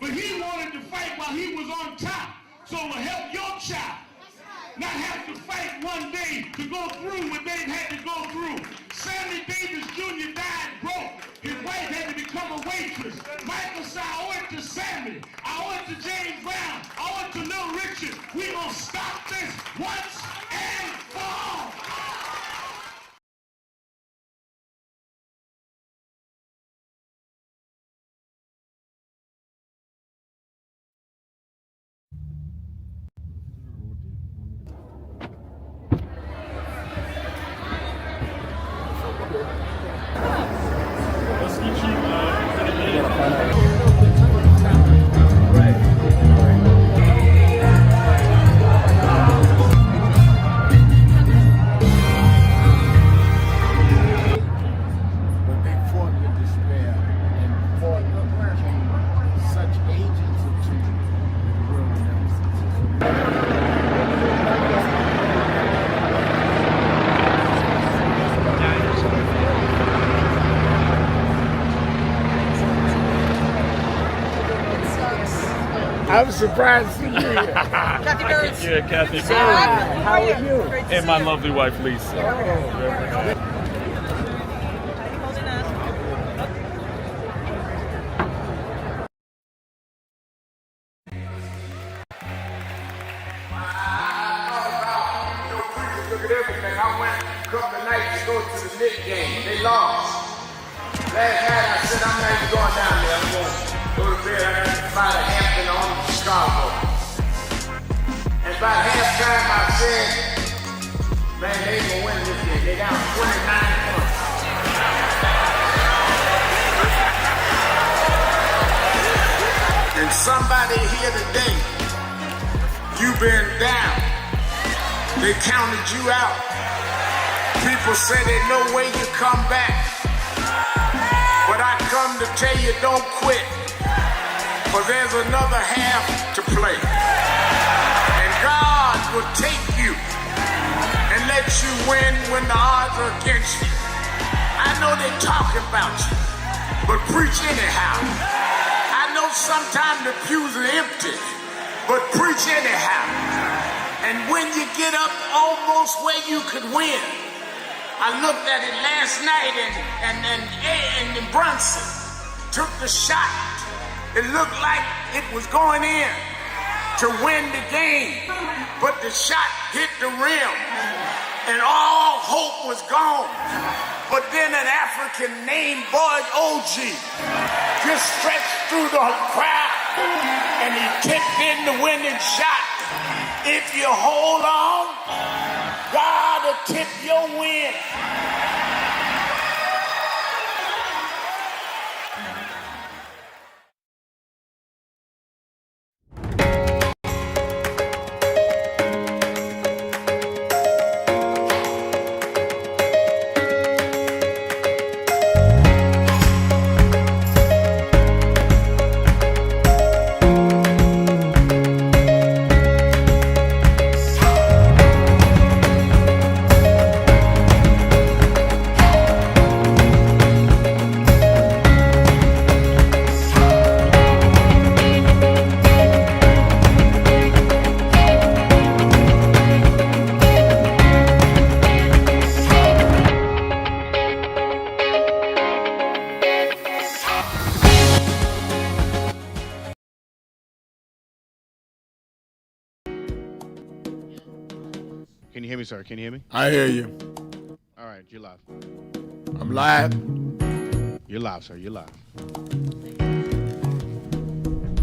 But he wanted to fight while he was on top, so it will help your child not have to fight one day to go through what they've had to go through. Sammy Davis Jr. died broke. His wife had to become a waitress. Michael said, I owe it to Sammy. I owe it to James Brown. I owe it to Little Richard. We're going to stop this once and for all. I'm surprised to see you here. Kathy Birds. Yeah, Kathy Birds. How are you? And my lovely wife, Lisa. Look at everything. I went a couple of nights to go to the Knicks game. They lost. Last night I said I'm not even going down there. I'm going to go to bed. I got to fly to Hampton on to Chicago. And by halftime I said, man, they ain't going to win this game. They down 29 points. And somebody here today, you've been down. They counted you out. People say there's no way you come back. But I come to tell you, don't quit. For there's another half to play. And God will take you and let you win when the odds are against you. I know they're talking about you, but preach anyhow. I know sometimes the pews are empty, but preach anyhow. And when you get up almost where you could win, I looked at it last night and Brunson took the shot. It looked like it was going in to win the game, but the shot hit the rim and all hope was gone. But then an African named Boyd OG just stretched through the crowd and he kicked in the winning shot. If you hold on, God will tip your win. Can you hear me, sir? Can you hear me? I hear you. All right, you're live. I'm live. You're live, sir. You're live.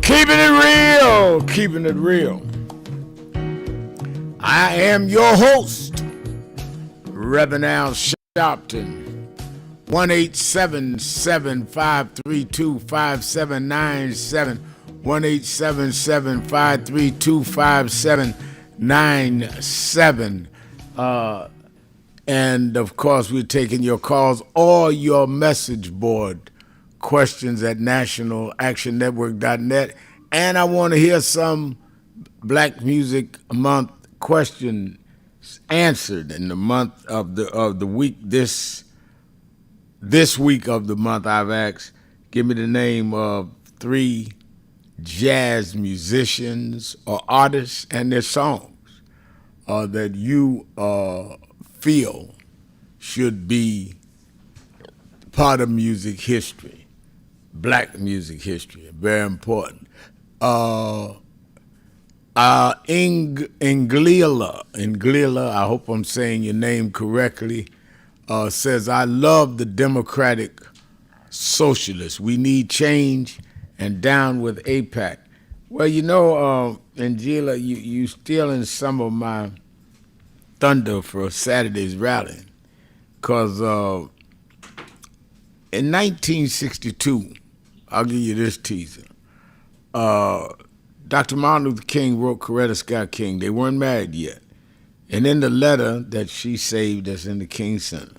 Keeping it real. Keeping it real. I am your host, Reverend Al Sharpton. 1-877-532-5797. 1-877-532-5797. And of course, we're taking your calls or your message board questions at nationalactionnetwork.net. And I want to hear some Black Music Month questions answered in the month of the week. This week of the month, I've asked, give me the name of 3 jazz musicians or artists and their songs that you feel should be part of music history, Black music history, very important. Inglila, I hope I'm saying your name correctly, says, I love the democratic socialists. We need change and down with AIPAC. Well, you know, Angela, you stealing some of my thunder for Saturday's rally, because in 1962, I'll give you this teaser, Dr. Martin Luther King wrote Coretta Scott King. They weren't married yet. And in the letter that she saved that's in the King Center,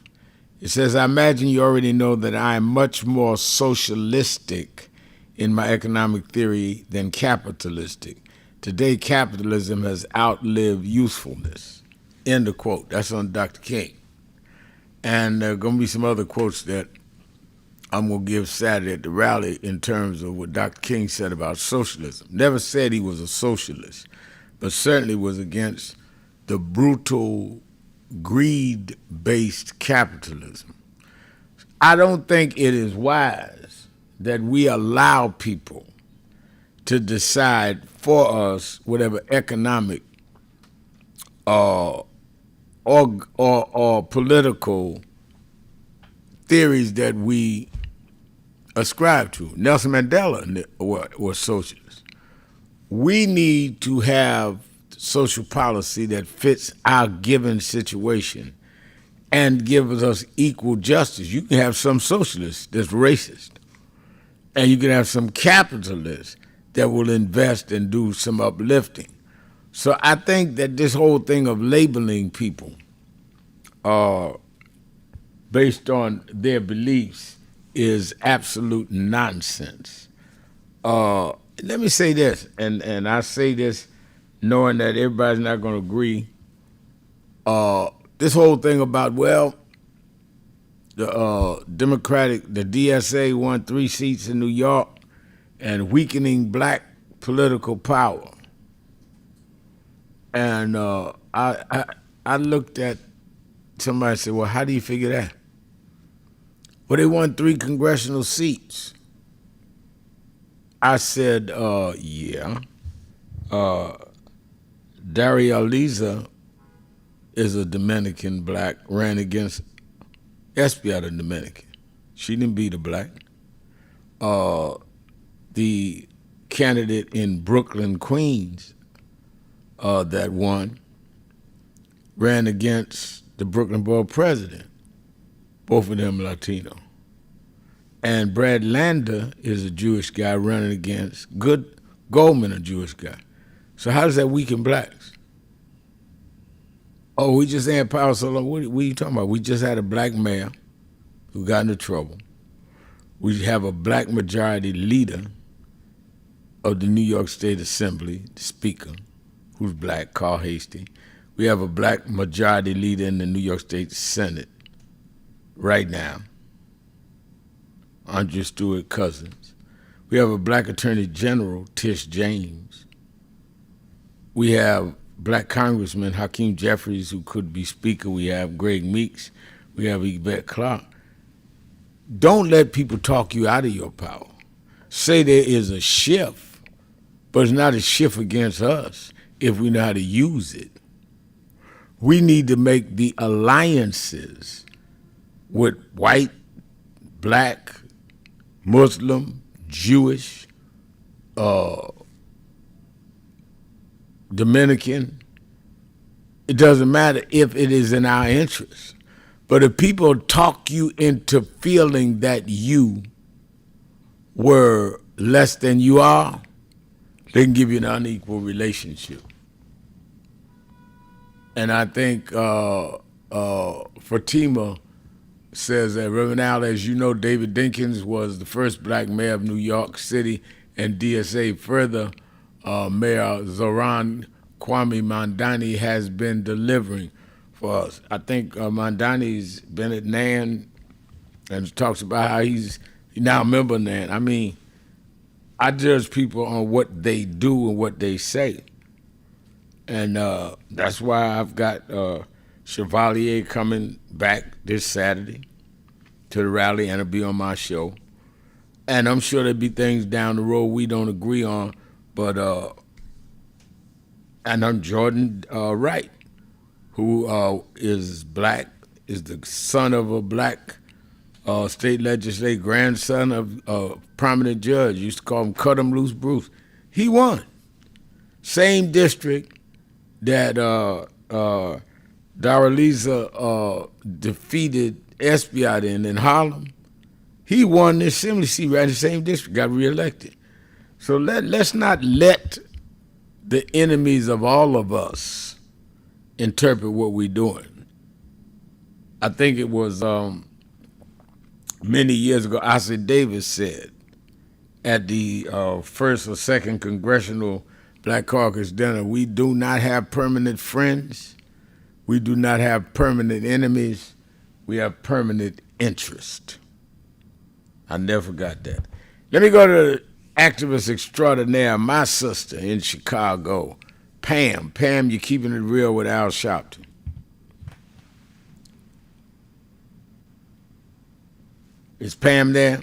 it says, I imagine you already know that I am much more socialistic in my economic theory than capitalistic. Today, capitalism has outlived usefulness. End of quote. That's on Dr. King. And there are going to be some other quotes that I'm going to give Saturday at the rally in terms of what Dr. King said about socialism. Never said he was a socialist, but certainly was against the brutal, greed-based capitalism. I don't think it is wise that we allow people to decide for us whatever economic or political theories that we ascribe to. Nelson Mandela was socialist. We need to have social policy that fits our given situation and gives us equal justice. You can have some socialists that's racist, and you can have some capitalists that will invest and do some uplifting. So I think that this whole thing of labeling people based on their beliefs is absolute nonsense. Let me say this, and I say this knowing that everybody's not going to agree. This whole thing about, well, the DSA won 3 seats in New York and weakening Black political power. And I looked at somebody and said, well, how do you figure that? Well, they won 3 congressional seats. I said, yeah. Daria Aliza is a Dominican Black, ran against Espiata Dominican. She didn't beat a Black. The candidate in Brooklyn, Queens, that won, ran against the Brooklyn Borough president. Both of them Latino. And Brad Lander is a Jewish guy running against Good Goldman, a Jewish guy. So how does that weaken Blacks? Oh, we just had power so long. What are you talking about? We just had a Black mayor who got into trouble. We have a Black majority leader of the New York State Assembly, the Speaker, who's Black, Carl Hastie. We have a Black majority leader in the New York State Senate right now, Andrew Stewart Cousins. We have a Black Attorney General, Tish James. We have Black Congressman Hakeem Jeffries, who could be Speaker. We have Greg Meeks. We have Yvette Clarke. Don't let people talk you out of your power. Say there is a shift, but it's not a shift against us if we know how to use it. we need to make the alliances with white, black, Muslim, Jewish, Dominican. It doesn't matter if it is in our interest. But if people talk you into feeling that you were less than you are, they can give you an unequal relationship. And I think Fatima says that, Reverend Al, as you know, David Dinkins was the first black mayor of New York City, and DSA further, Mayor Zoran Kwame Mandani has been delivering for us. I think Mandani's been at NAN and talks about how he's now a member of NAN. I mean, I judge people on what they do and what they say. And that's why I've got Chevalier coming back this Saturday to the rally, and it'll be on my show. And I'm sure there'll be things down the road we don't agree on, but and I'm Jordan Wright, who is black, is the son of a black state legislator, grandson of a prominent judge. Used to call him Cut 'em Loose Bruce. He won. Same district that Daraliza defeated Espiat in Harlem. He won the assembly seat right in the same district, got reelected. So let's not let the enemies of all of us interpret what we're doing. I think it was many years ago, Ossie Davis said at the first or second Congressional Black Caucus dinner, we do not have permanent friends. We do not have permanent enemies. We have permanent interest. I never forgot that. Let me go to activist extraordinaire, my sister in Chicago, Pam. Pam, you're keeping it real with Al Sharpton. Is Pam there?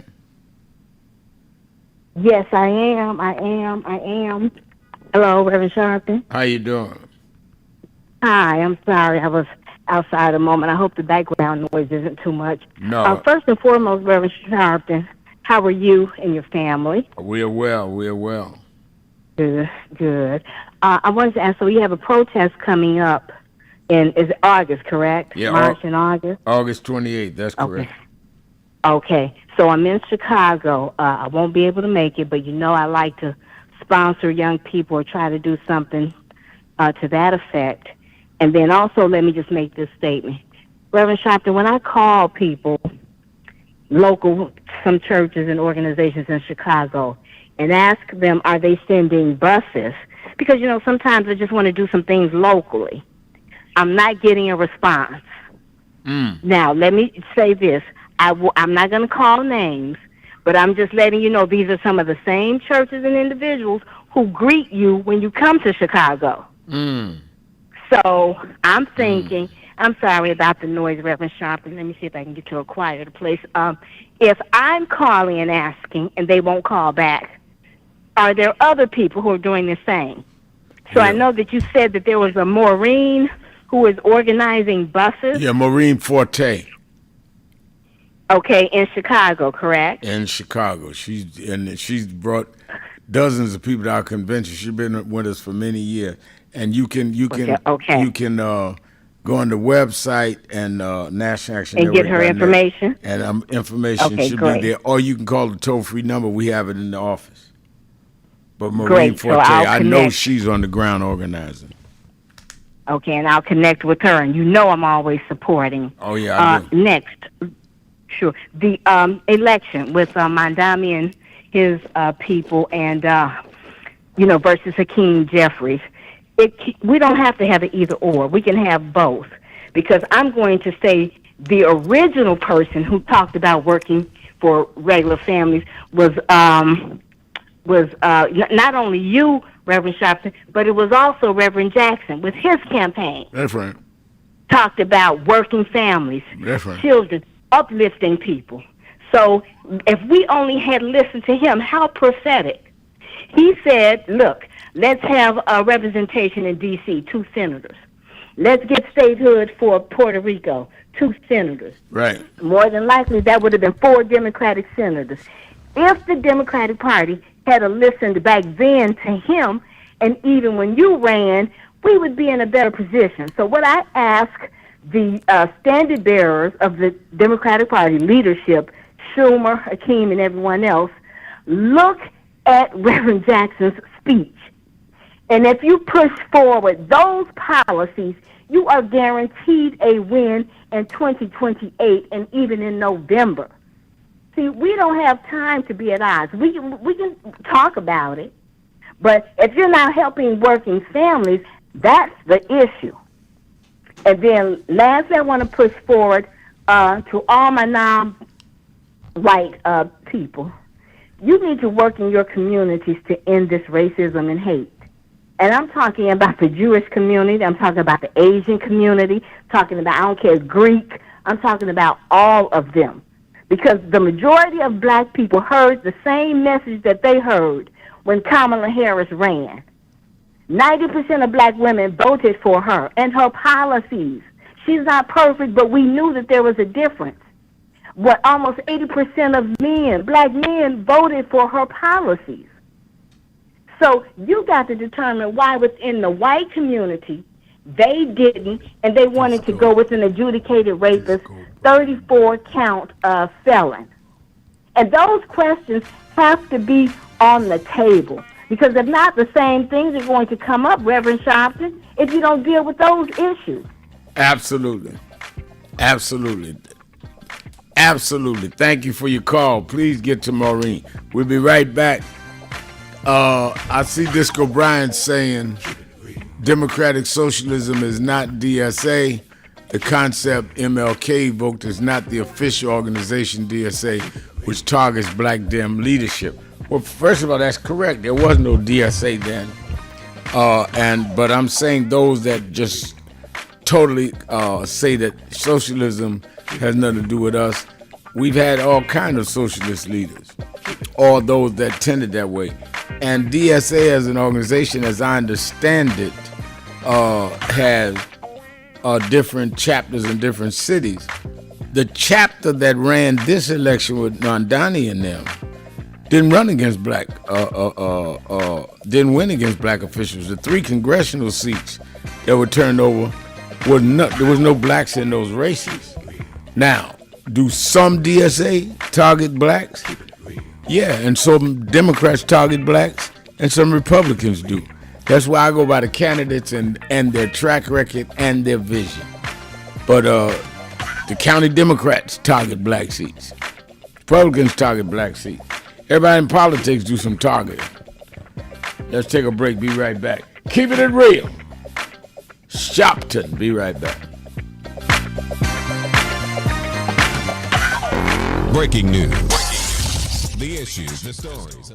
Yes, I am. Hello, Reverend Sharpton. How you doing? Hi, I'm sorry. I was outside a moment. I hope the background noise isn't too much. No. First and foremost, Reverend Sharpton, how are you and your family? We're well. Good. I wanted to ask, so you have a protest coming up is it August, correct? Yeah, March and August? August 28th, that's correct. Okay, so I'm in Chicago. I won't be able to make it, but you know I like to sponsor young people or try to do something to that effect. And then also, let me just make this statement. Reverend Sharpton, when I call people, local, some churches and organizations in Chicago, and ask them, are they sending buses? Because, you know, sometimes I just want to do some things locally. I'm not getting a response. Now, let me say this. I'm not going to call names, but I'm just letting you know these are some of the same churches and individuals who greet you when you come to Chicago. So I'm thinking, I'm sorry about the noise, Reverend Sharpton. Let me see if I can get to a quieter place. If I'm calling and asking and they won't call back, are there other people who are doing the same? So I know that you said that there was a Maureen who is organizing buses. Yeah, Maureen Forte. Okay, in Chicago, correct? In Chicago. She's brought dozens of people to our convention. She's been with us for many years. And you can go on the website and National Action and get her information. And information should be there. Or you can call the toll-free number. We have it in the office. But Maureen Forte, I know she's on the ground organizing. Okay, and I'll connect with her. And you know I'm always supporting. Oh, yeah, I do. Next, sure. The election with Mandami and his people and, versus Hakeem Jeffries. We don't have to have it either or. We can have both. Because I'm going to say the original person who talked about working for regular families was not only you, Reverend Sharpton, but it was also Reverend Jackson with his campaign. That's right. Talked about working families, That's right. children, uplifting people. So if we only had listened to him, how prophetic. He said, look, let's have a representation in D.C., 2 senators. let's get statehood for Puerto Rico, 2 senators. Right. More than likely, that would have been 4 Democratic senators. If the Democratic Party had listened back then to him, and even when you ran, we would be in a better position. So what I ask the standard bearers of the Democratic Party leadership, Schumer, Hakeem, and everyone else, look at Reverend Jackson's speech. And if you push forward those policies, you are guaranteed a win in 2028 and even in November. See, we don't have time to be at odds. We can talk about it, but if you're not helping working families, that's the issue. And then lastly, I want to push forward to all my non-white people. You need to work in your communities to end this racism and hate. And I'm talking about the Jewish community. I'm talking about the Asian community. Talking about, I don't care, Greek. I'm talking about all of them. Because the majority of black people heard the same message that they heard when Kamala Harris ran. 90% of black women voted for her and her policies. She's not perfect, but we knew that there was a difference. What almost 80% of men, black men, voted for her policies. So you got to determine why within the white community they didn't, and they wanted to go with an adjudicated rapist, 34-count felon. And those questions have to be on the table. Because if not, the same things are going to come up, Reverend Sharpton, if you don't deal with those issues. Absolutely. Absolutely. Absolutely. Thank you for your call. Please get to Maureen. We'll be right back. I see Disco Bryant saying democratic socialism is not DSA. The concept MLK evoked is not the official organization DSA, which targets black Dem leadership. Well, first of all, that's correct. There was no DSA then. But I'm saying those that just totally say that socialism has nothing to do with us. We've had all kinds of socialist leaders, all those that tended that way. And DSA as an organization, as I understand it, has different chapters in different cities. The chapter that ran this election with Nandani and them didn't run against black, didn't win against black officials. The 3 congressional seats that were turned over, there was no blacks in those races. Now, do some DSA target blacks? Yeah, and some Democrats target blacks, and some Republicans do. That's why I go by the candidates and their track record and their vision. But the county Democrats target black seats. Republicans target black seats. Everybody in politics do some targeting. Let's take a break. Be right back. Keeping it real. Sharpton. Be right back. Breaking news. The issues, the stories.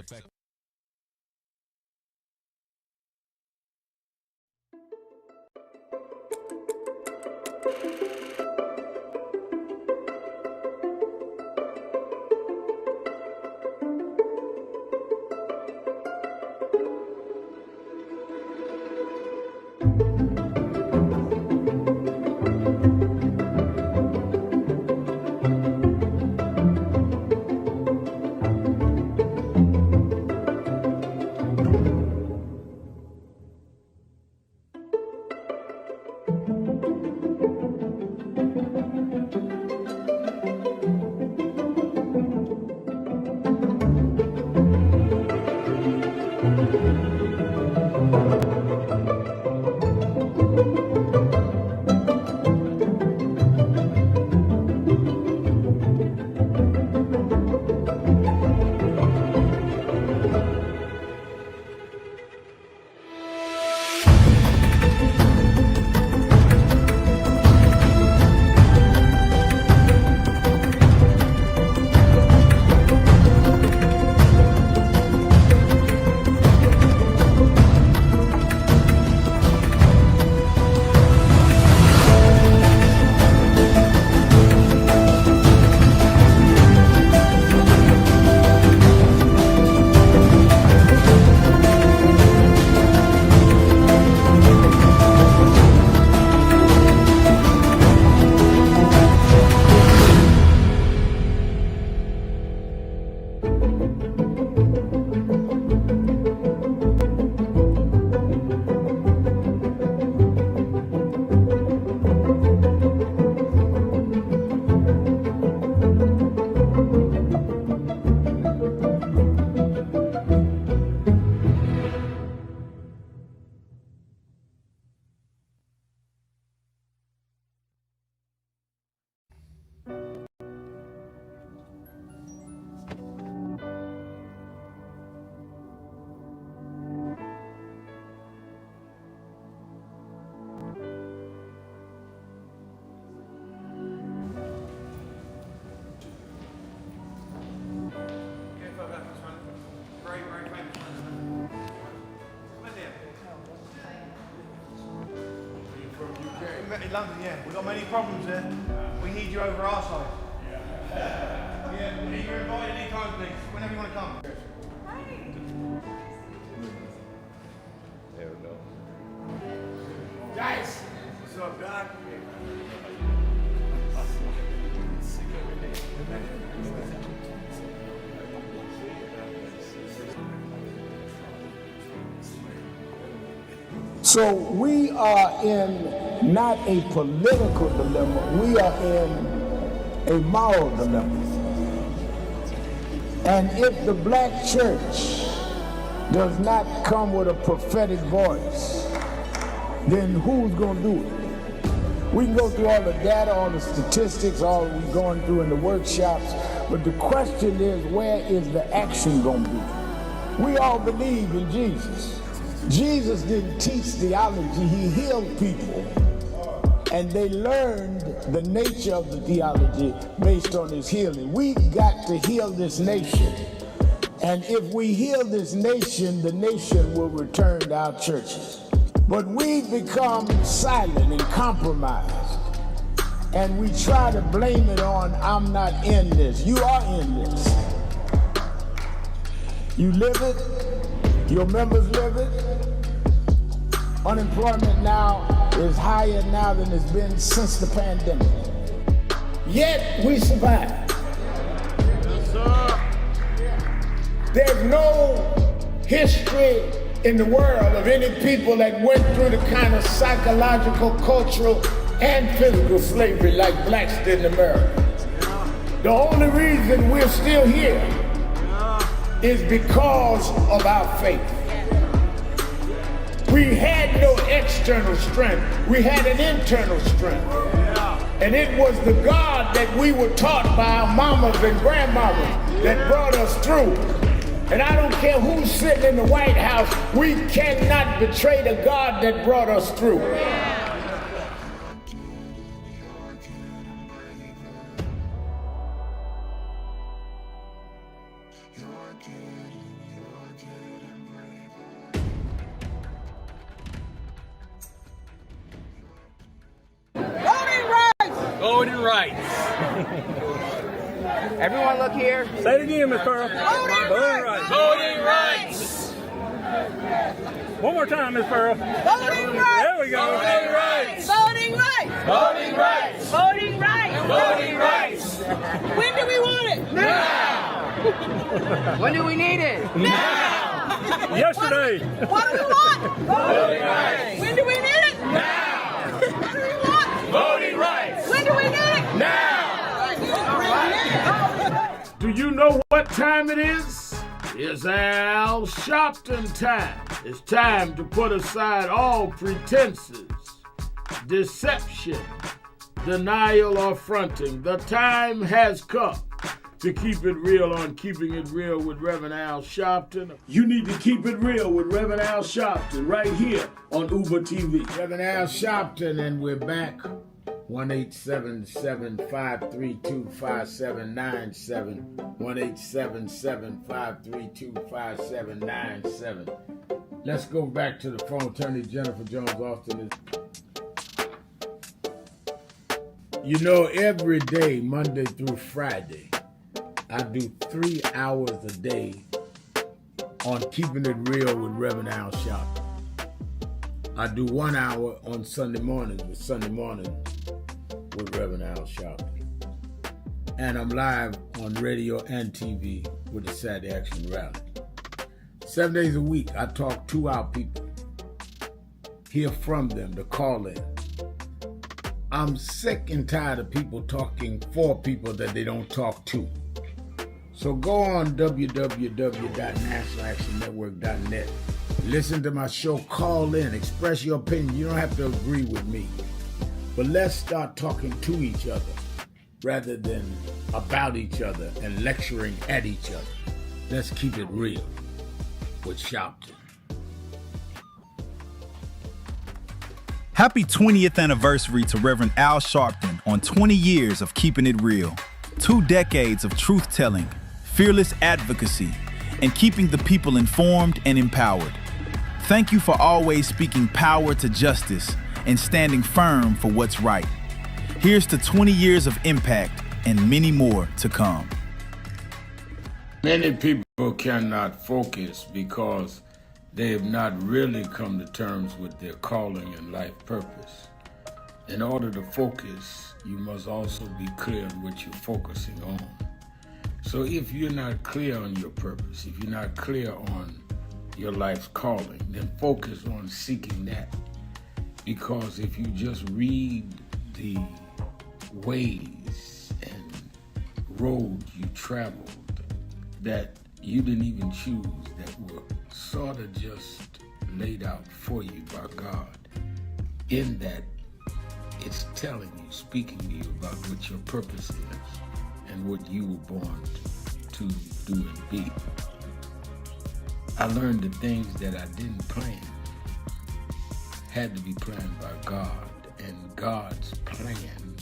In London, yeah. We've got many problems there. We need you over our side. Yeah, you're invited anytime, please. Whenever you want to come. There we go. Guys! What's up, Doc? So we are in not a political dilemma, we are in a moral dilemma. And if the black church does not come with a prophetic voice, then who's going to do it? We can go through all the data, all the statistics, all we're going through in the workshops, but the question is, where is the action going to be? We all believe in Jesus. Jesus didn't teach theology, he healed people. And they learned the nature of the theology based on his healing. We've got to heal this nation. And if we heal this nation, the nation will return to our churches. But we've become silent and compromised. And we try to blame it on, I'm not in this. You are in this. You live it, your members live it. Unemployment now is higher now than it's been since the pandemic. Yet we survive. Yes, sir. There's no history in the world of any people that went through the kind of psychological, cultural, and physical slavery like blacks did in America. The only reason we're still here is because of our faith. We had no external strength. We had an internal strength. And it was the God that we were taught by our mamas and grandmamas that brought us through. And I don't care who's sitting in the White House, we cannot betray the God that brought us through. Voting rights. Everyone look here. Say it again, Ms. Pearl. Voting rights. Voting rights. One more time, Ms. Pearl. Voting rights. There we go. Voting rights. Voting rights. Voting rights. Voting rights. Voting rights. When do we want it? Now. When do we need it? Now. Yesterday. What do we want? Voting rights. When do we need it? Now. What do we want? Voting rights. When do we need it? Now. Do you know what time it is? It's Al Sharpton time. It's time to put aside all pretenses, deception, denial, or fronting. The time has come to keep it real on Keeping It Real with Reverend Al Sharpton. You need to keep it real with Reverend Al Sharpton right here on Uber TV. Reverend Al Sharpton, and we're back. 1-877-532-5797. 1-877-532-5797. Let's go back to the phone. Attorney Jennifer Jones-Austin is... You know, every day, Monday through Friday, I do 3 hours a day on Keeping It Real with Reverend Al Sharpton. I do 1 hour on Sunday mornings with Reverend Al Sharpton. And I'm live on radio and TV with the Saturday Action Rally. 7 days a week, I talk to our people, hear from them, to call in. I'm sick and tired of people talking for people that they don't talk to. So go on www.nationalactionnetwork.net. Listen to my show, call in, express your opinion. You don't have to agree with me. But let's start talking to each other rather than about each other and lecturing at each other. Let's keep it real with Sharpton. Happy 20th anniversary to Reverend Al Sharpton on 20 years of Keeping It Real. 2 decades of truth-telling, fearless advocacy, and keeping the people informed and empowered. Thank you for always speaking power to justice and standing firm for what's right. Here's to 20 years of impact and many more to come. Many people cannot focus because they have not really come to terms with their calling and life purpose. In order to focus, you must also be clear on what you're focusing on. So if you're not clear on your purpose, if you're not clear on your life's calling, then focus on seeking that. Because if you just read the ways and roads you traveled that you didn't even choose, that were sort of just laid out for you by God, in that it's telling you, speaking to you about what your purpose is and what you were born to do and be. I learned the things that I didn't plan had to be planned by God, and God's plan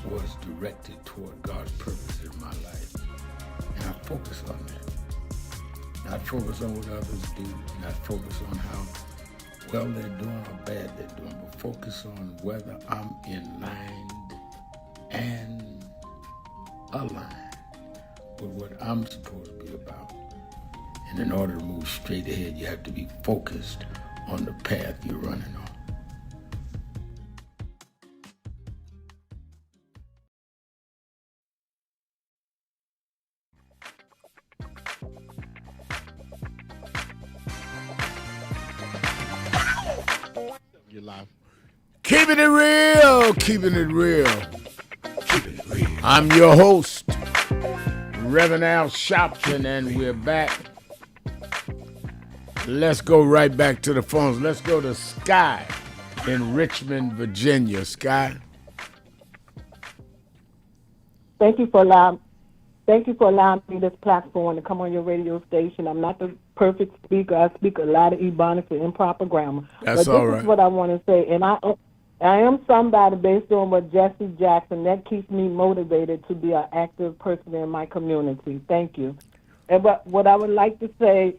was directed toward God's purpose in my life. And I focus on that. Not focus on what others do, not focus on how well they're doing or bad they're doing, but focus on whether I'm in line and aligned with what I'm supposed to be about. And in order to move straight ahead, you have to be focused on the path you're running on. You're live. Keeping it real, keeping it real. I'm your host, Reverend Al Sharpton, and we're back. Let's go right back to the phones. Let's go to Sky in Richmond, Virginia. Sky. Thank you for allowing me this platform to come on your radio station. I'm not the perfect speaker. I speak a lot of Ebonics and improper grammar. That's but all this right. is what I want to say. And I am somebody based on what Jesse Jackson, that keeps me motivated to be an active person in my community. Thank you. And but what I would like to say,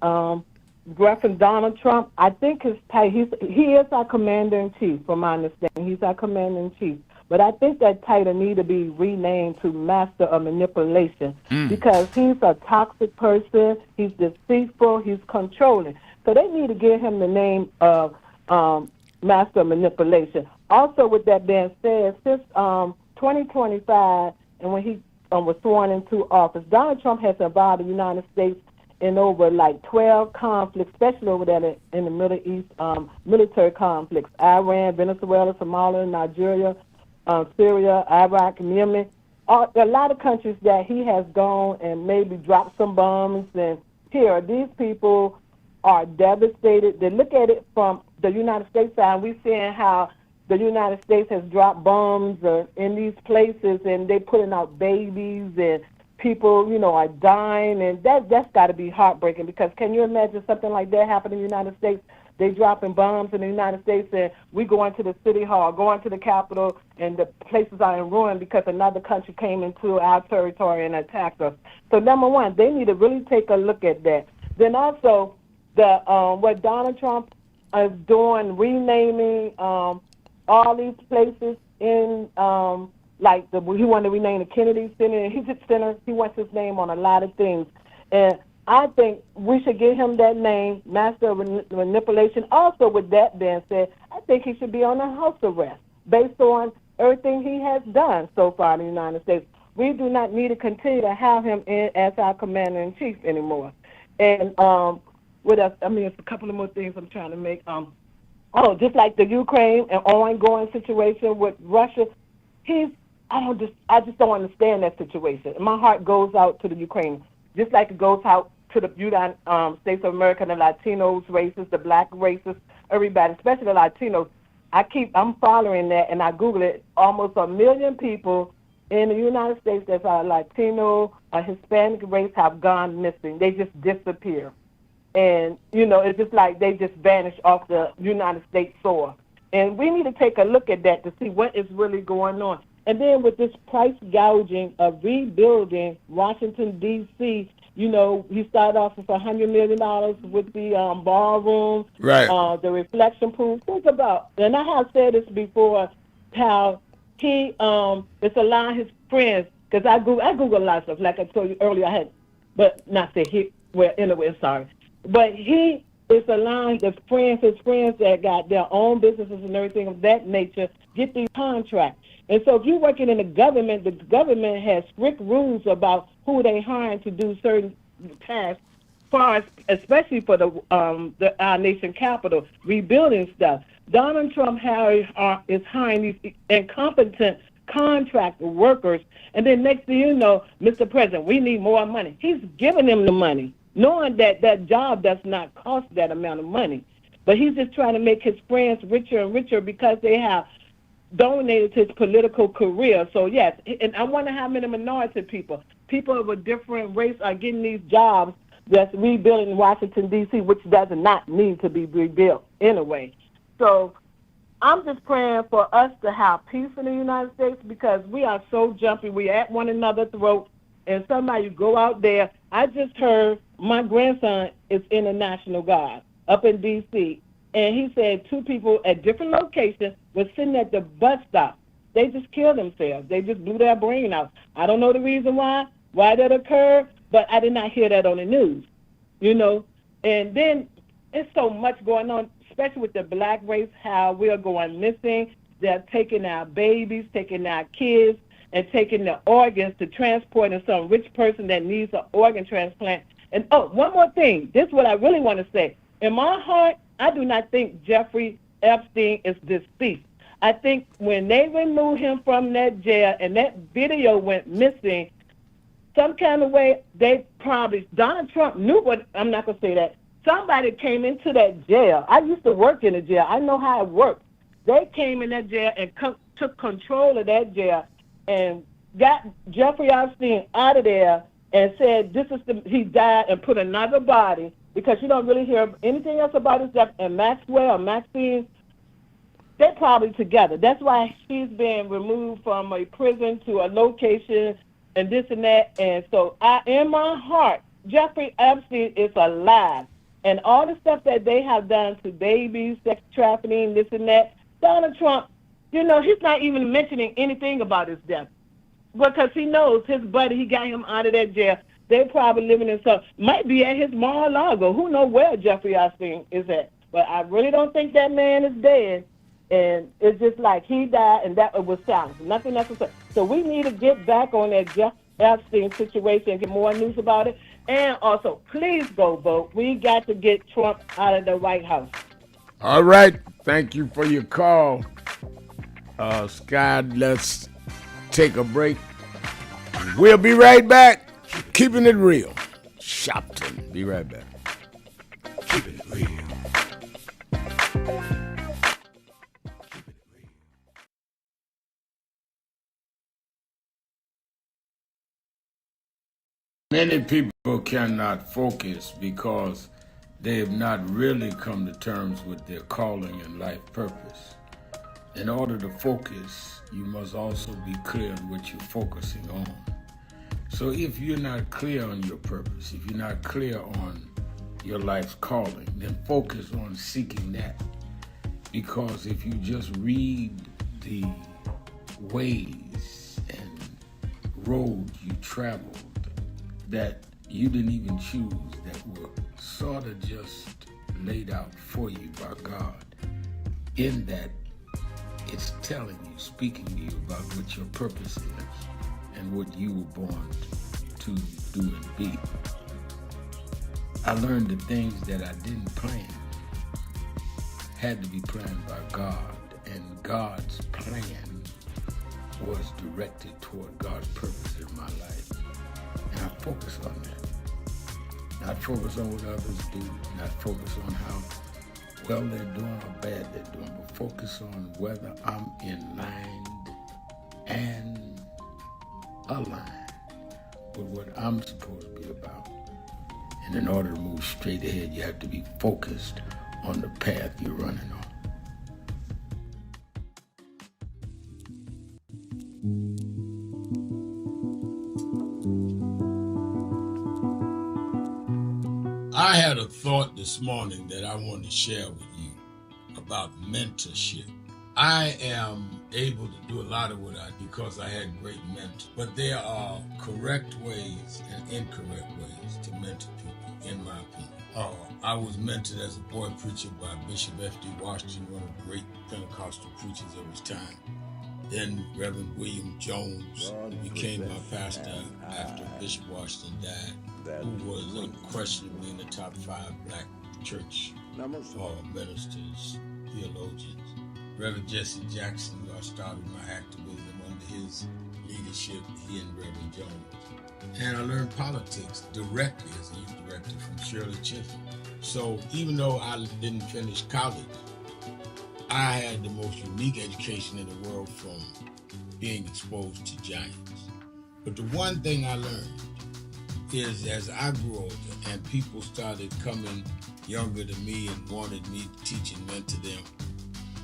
reference Donald Trump, I think his title, he is our commander-in-chief, from my understanding. He's our commander-in-chief. But I think that title need to be renamed to Master of Manipulation because he's a toxic person, he's deceitful, he's controlling. So they need to give him the name of Master of Manipulation. Also, with that being said, since 2025 and when he was sworn into office, Donald Trump has involved the United States in over like 12 conflicts, especially over there in the Middle East, military conflicts, Iran, Venezuela, Somalia, Nigeria, Syria, Iraq, and Yemen. A lot of countries that he has gone and maybe dropped some bombs. And here, these people are devastated. They look at it from the United States side. We're seeing how the United States has dropped bombs in these places, and they putting out babies, and people, are dying. And that's got to be heartbreaking, because can you imagine something like that happen in the United States? They dropping bombs in the United States, and we go into the city hall, go into the Capitol, and the places are in ruin because another country came into our territory and attacked us. So number one, they need to really take a look at that. Then also, the what Donald Trump is doing, renaming all these places in he wanted to rename the Kennedy Center. He wants his name on a lot of things, and I think we should give him that name, Master of Manipulation. Also, with that being said, I think he should be on a house arrest based on everything he has done so far in the United States. We do not need to continue to have him in as our commander-in-chief anymore. And what else? I mean, it's a couple of more things I'm trying to make. Just like the Ukraine and ongoing situation with Russia, I just don't understand that situation. My heart goes out to the Ukraine, just like it goes out to the United States of America, the Latinos races, the black races, everybody, especially the Latinos. I'm following that, and I Google it. Almost 1 million people in the United States that are Latino or Hispanic race have gone missing. They just disappear. And, it's just like they just vanish off the United States soil. And we need to take a look at that to see what is really going on. And then with this price gouging of rebuilding Washington, D.C., You know, he started off with $100 million with the ballroom, Right. the reflection pool. Think about, and I have said this before, how he is allowing his friends, because I Google a lot of stuff, like I told you earlier, but not say he, well, anyway, sorry. But he is allowing his friends that got their own businesses and everything of that nature, get these contracts. And so if you're working in the government has strict rules about who they hiring to do certain tasks, far as, especially for our nation capital, rebuilding stuff. Donald Trump is hiring these incompetent contract workers, and then next thing you know, Mr. President, we need more money. He's giving them the money, knowing that that job does not cost that amount of money. But he's just trying to make his friends richer and richer because they have donated to his political career. So yes, and I wonder how many minority people of a different race are getting these jobs that's rebuilding Washington, D.C., which does not need to be rebuilt anyway. So I'm just praying for us to have peace in the United States because we are so jumpy. We're at one another's throat, and somebody go out there. I just heard my grandson is in the National Guard up in D.C., and he said two people at different locations were sitting at the bus stop. They just killed themselves. They just blew their brain out. I don't know the reason why that occurred, but I did not hear that on the news, you know. And then it's so much going on, especially with the black race, how we are going missing. They're taking our babies, taking our kids, and taking the organs to transport in some rich person that needs an organ transplant. And, oh, one more thing. This is what I really want to say. In my heart, I do not think Jeffrey Epstein is deceased. I think when they removed him from that jail and that video went missing, some kind of way, they probably, Donald Trump knew what, I'm not going to say that. Somebody came into that jail. I used to work in a jail. I know how it works. They came in that jail and took control of that jail and got Jeffrey Epstein out of there and said he died and put another body, because you don't really hear anything else about his death. And Maxine, they're probably together. That's why she's being removed from a prison to a location and this and that. And so in my heart, Jeffrey Epstein is alive. And all the stuff that they have done to babies, sex trafficking, this and that, Donald Trump, you know, he's not even mentioning anything about his death because he knows his buddy, he got him out of that jail. They're probably living in might be at his Mar-a-Lago. Who knows where Jeffrey Epstein is at? But I really don't think that man is dead. And it's just like he died and that was silence. Nothing else to say. So we need to get back on that Jeff Epstein situation and get more news about it. And also, please go vote. We got to get Trump out of the White House. All right. Thank you for your call. Scott, let's take a break. We'll be right back. Keeping it real. Sharpton. Be right back. Keep it real. Many people cannot focus because they have not really come to terms with their calling and life purpose. In order to focus, you must also be clear on what you're focusing on. So if you're not clear on your purpose, if you're not clear on your life's calling, then focus on seeking that. Because if you just read the ways and roads you traveled that you didn't even choose, that were sort of just laid out for you by God, in that it's telling you, speaking to you about what your purpose is and what you were born to do and be. I learned the things that I didn't plan had to be planned by God, and God's plan was directed toward God's purpose in my life. And I focus on that. Not focus on what others do, not focus on how well they're doing or bad they're doing, but focus on whether I'm in line and aligned with what I'm supposed to be about. And in order to move straight ahead, you have to be focused on the path you're running on. had a thought this morning that I want to share with you about mentorship. I am able to do a lot of what I do because I had great mentors, but there are correct ways and incorrect ways to mentor people, in my opinion. I was mentored as a boy preacher by Bishop F.D. Washington, one of the great Pentecostal preachers of his time. Then Reverend William Jones became my pastor after Bishop Washington died, who was unquestionably in the top 5 black church ministers, theologians. Reverend Jesse Jackson, who I started my activism under his leadership, he and Reverend Jones. And I learned politics directly as a youth director from Shirley Chisholm. So even though I didn't finish college, I had the most unique education in the world from being exposed to giants. But the one thing I learned is as I grew older and people started coming younger than me and wanted me to teach and mentor them,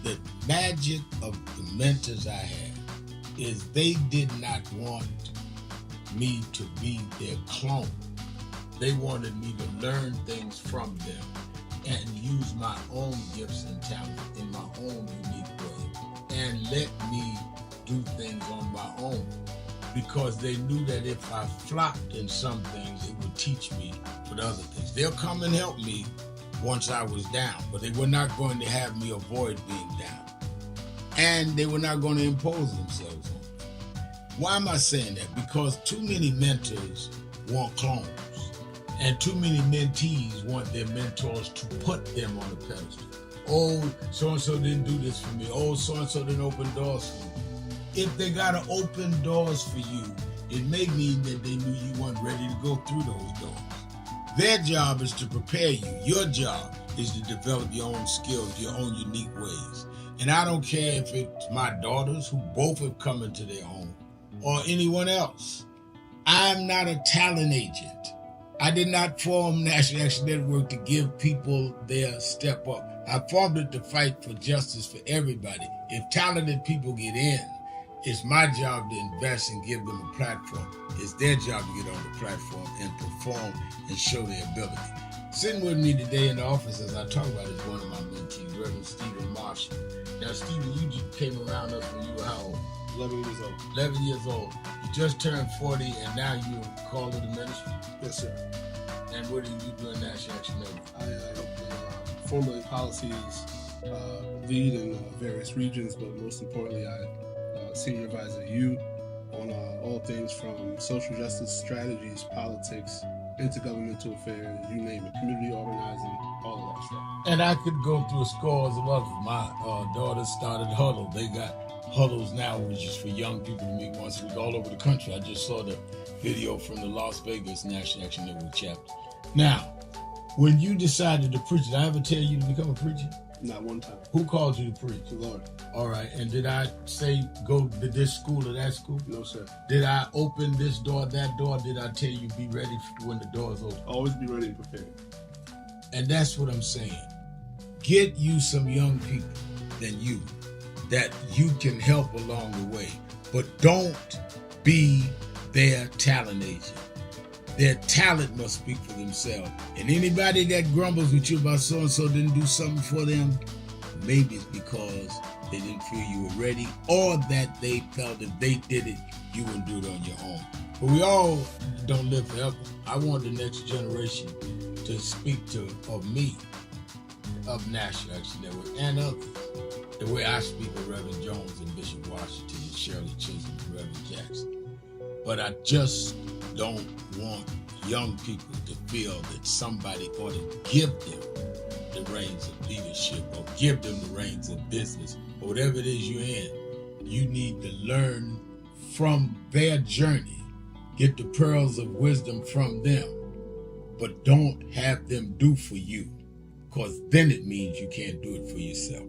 the magic of the mentors I had is they did not want me to be their clone. They wanted me to learn things from them and use my own gifts and talent in my own unique way and let me do things on my own, because they knew that if I flopped in some things, it would teach me for the other things. They'll come and help me once I was down, but they were not going to have me avoid being down. And they were not going to impose themselves on me. Why am I saying that? Because too many mentors want clones. And too many mentees want their mentors to put them on a pedestal. Oh, so-and-so didn't do this for me. Oh, so-and-so didn't open doors for me. If they got to open doors for you, it may mean that they knew you weren't ready to go through those doors. Their job is to prepare you. Your job is to develop your own skills, your own unique ways. And I don't care if it's my daughters, who both have come into their own, or anyone else. I'm not a talent agent. I did not form National Action Network to give people their step up. I formed it to fight for justice for everybody. If talented people get in, it's my job to invest and give them a platform. It's their job to get on the platform and perform and show their ability. Sitting with me today in the office as I talk about it is one of my mentees, Reverend Stephen Marshall. Now, Stephen, you just came around us when you were how old? 11 years old. 11 years old. You just turned 40 and now you're called to the ministry? Yes, sir. And what do you do in National Action Network? I formulate policies, lead in various regions, but most importantly, I senior advise you on all things from social justice strategies, politics, intergovernmental affairs, you name it, community organizing, all of that stuff. And I could go through scores of others. My daughter started Huddle. They got Huddles now, which is for young people to meet once a week all over the country. I just saw the video from the Las Vegas National Action Network chapter. Now, when you decided to preach, did I ever tell you to become a preacher? Not one time. Who called you to preach? The Lord. All right. And did I say go to this school or that school? No, sir. Did I open this door, that door? Did I tell you be ready when the doors open? Always be ready and prepared. And that's what I'm saying. Get you some young people than you that you can help along the way. But don't be their talent agent. Their talent must speak for themselves. And anybody that grumbles with you about so-and-so didn't do something for them, maybe it's because they didn't feel you were ready, or that they felt if they did it, you wouldn't do it on your own. But we all don't live forever. I want the next generation to speak of me, of National Action Network, and others, the way I speak of Reverend Jones and Bishop Washington and Shirley Chisholm and Reverend Jackson. But I just don't want young people to feel that somebody ought to give them the reins of leadership or give them the reins of business or whatever it is you're in. You need to learn from their journey, get the pearls of wisdom from them, but don't have them do for you, because then it means you can't do it for yourself.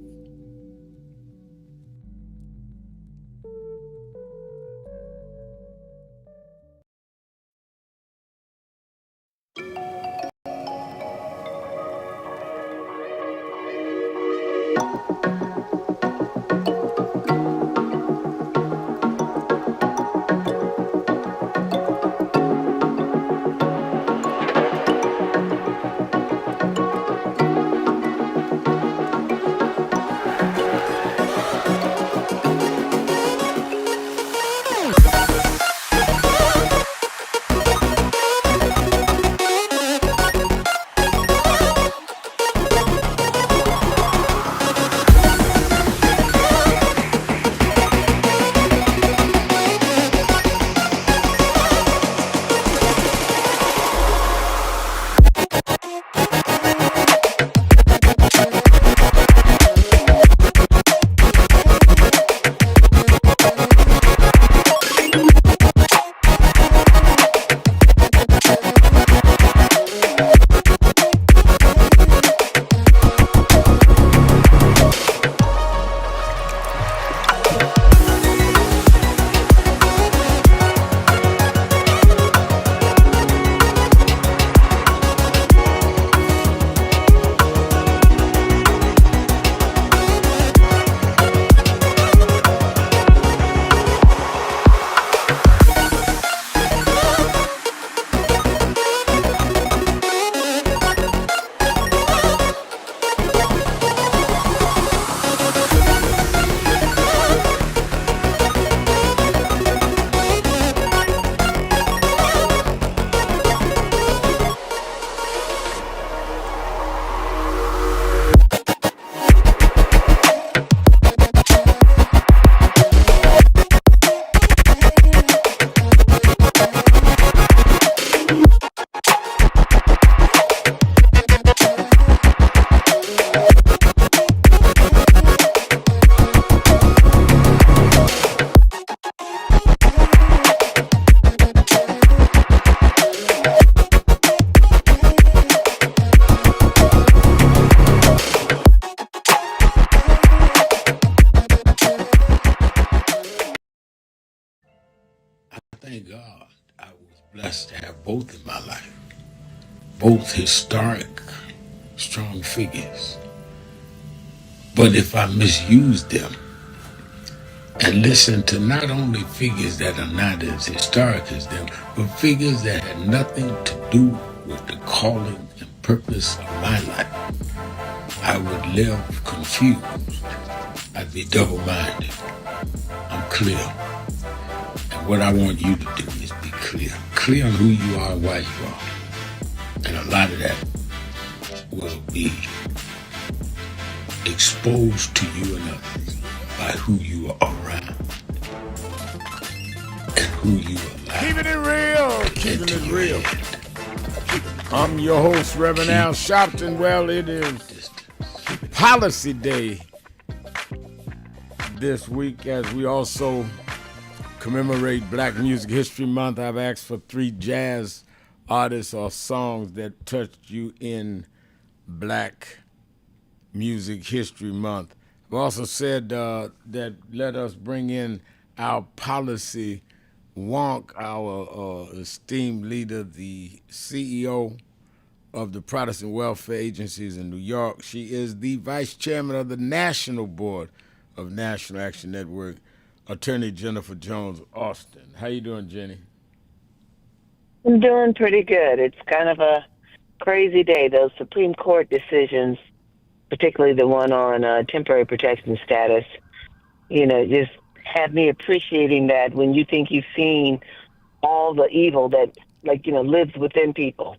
blessed to have both in my life. Both historic, strong figures. But if I misuse them and listen to not only figures that are not as historic as them, but figures that had nothing to do with the calling and purpose of my life, I would live confused. I'd be double-minded. I'm clear. And what I want you to do is be clear. Clear on who you are and why you are. And a lot of that will be exposed to you and others by who you are around and who you allow. Keeping it real. Keeping it real. I'm your host, Reverend Al Sharpton. Well, it is Policy Day this week as we also commemorate Black Music History Month. I've asked for 3 jazz artists or songs that touched you in Black Music History Month. I've also said that let us bring in our policy wonk, our esteemed leader, the CEO of the Protestant Welfare Agencies in New York. She is the vice chairman of the National Board of National Action Network, Attorney Jennifer Jones Austin. How you doing, Jenny? I'm doing pretty good. It's kind of a crazy day. Those Supreme Court decisions, particularly the one on temporary protection status, just have me appreciating that when you think you've seen all the evil that, lives within people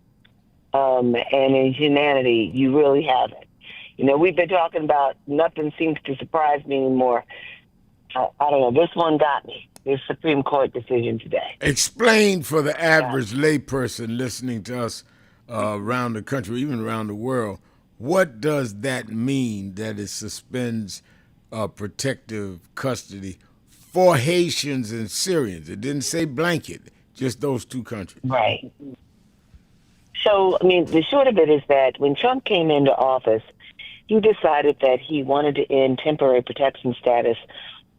and in humanity, you really haven't. We've been talking about nothing seems to surprise me anymore. I don't know. This one got me. This Supreme Court decision today. Explain for the average layperson listening to us around the country, even around the world, what does that mean that it suspends protective custody for Haitians and Syrians? It didn't say blanket, just those 2 countries. Right. So, the short of it is that when Trump came into office, he decided that he wanted to end temporary protection status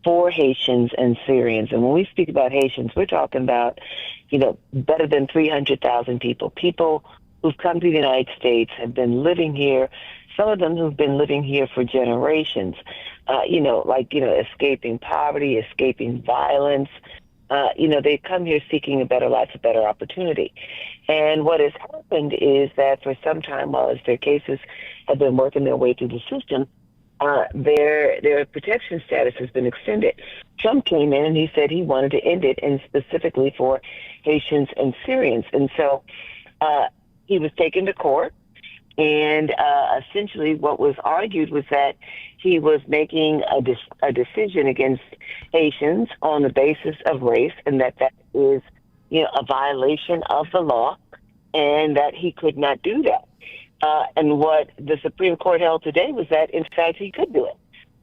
for Haitians and Syrians. And when we speak about Haitians, we're talking about, better than 300,000 people who've come to the United States, have been living here, some of them who've been living here for generations, escaping poverty, escaping violence. They come here seeking a better life, a better opportunity. And what has happened is that for some time, while as their cases have been working their way through the system, their protection status has been extended. Trump came in and he said he wanted to end it, and specifically for Haitians and Syrians. And so he was taken to court, and essentially what was argued was that he was making a decision against Haitians on the basis of race, and that is, a violation of the law, and that he could not do that. And what the Supreme Court held today was that, in fact, he could do it.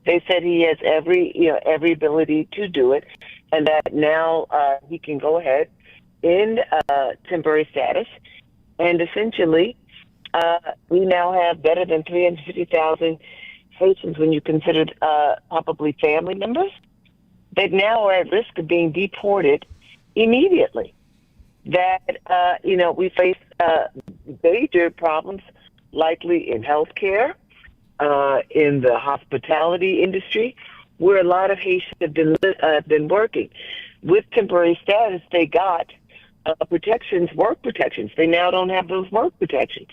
They said he has every ability to do it, and that now he can go ahead in temporary status, and essentially we now have better than 350,000 Haitians, when you consider probably family members, that now are at risk of being deported immediately. That, we face major problems likely in healthcare, in the hospitality industry, where a lot of Haitians have been working. With temporary status, they got work protections. They now don't have those work protections.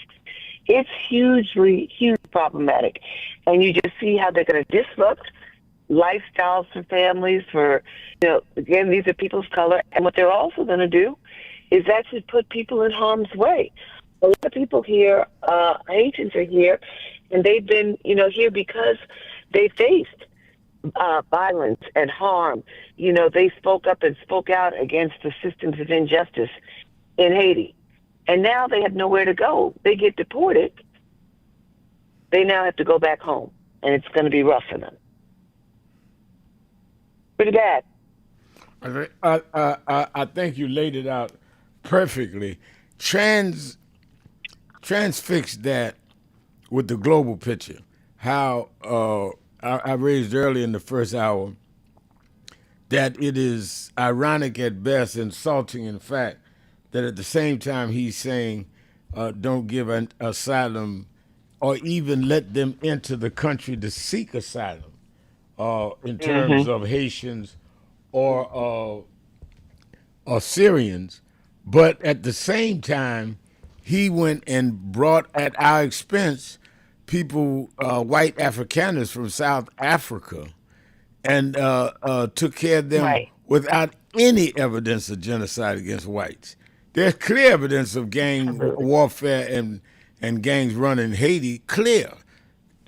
It's hugely problematic. And you just see how they're going to disrupt lifestyles for families, again, these are people of color. And what they're also going to do is actually put people in harm's way. A lot of people here, Haitians are here, and they've been, here because they faced violence and harm. They spoke up and spoke out against the systems of injustice in Haiti. And now they have nowhere to go. They get deported. They now have to go back home, and it's going to be rough for them. Pretty bad. I think you laid it out perfectly. Transfix that with the global picture. How I raised early in the first hour that it is ironic at best, insulting in fact, that at the same time he's saying don't give an asylum or even let them into the country to seek asylum in terms of Haitians or Syrians. But at the same time, he went and brought at our expense people, white Afrikaners from South Africa, and took care of them Right. without any evidence of genocide against whites. There's clear evidence of gang warfare and gangs running Haiti, clear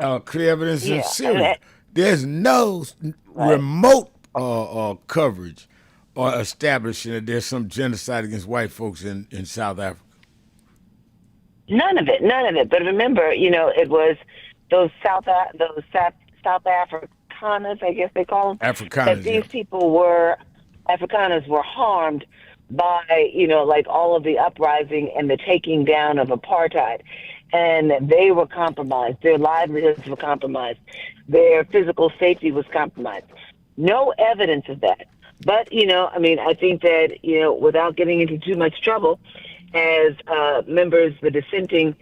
evidence in Yeah. Syria. There's no remote coverage or establishing that there's some genocide against white folks in South Africa. None of it. But remember, it was those South Afrikaners, I guess they call them, Afrikaners, that these Afrikaners were harmed by, like all of the uprising and the taking down of apartheid. And they were compromised. Their livelihoods were compromised. Their physical safety was compromised. No evidence of that. But, I think that, without getting into too much trouble, as the dissenting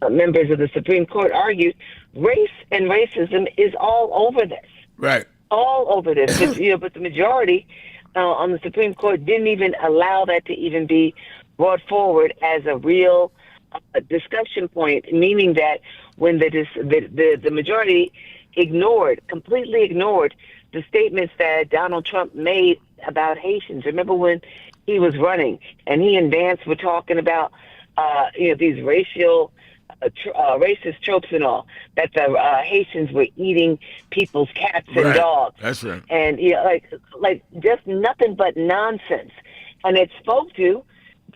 members of the Supreme Court argued, race and racism is all over this. Right. All over this. But the majority on the Supreme Court didn't even allow that to even be brought forward as a real discussion point, meaning that when the majority completely ignored the statements that Donald Trump made about Haitians. Remember when he was running and he and Vance were talking about these racist tropes and all, that the Haitians were eating people's cats and dogs. That's right. And like just nothing but nonsense. And it spoke to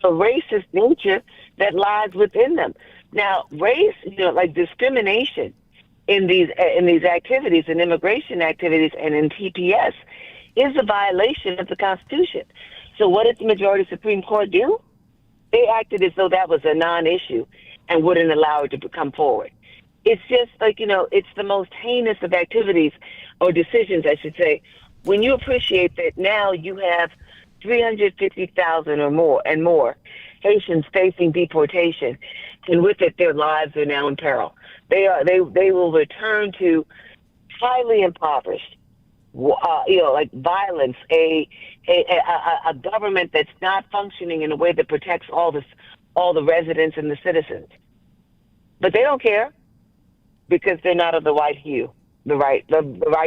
the racist nature that lies within them. Now, race, like discrimination in these activities, in immigration activities, and in TPS, is a violation of the Constitution. So what did the majority Supreme Court do? They acted as though that was a non-issue and wouldn't allow it to come forward. It's just like, it's the most heinous of activities, or decisions, I should say, when you appreciate that now you have 350,000 or more Haitians facing deportation, and with it, their lives are now in peril. They will return to highly impoverished, like violence, a government that's not functioning in a way that protects all the residents and the citizens. But they don't care because they're not of the white hue, the right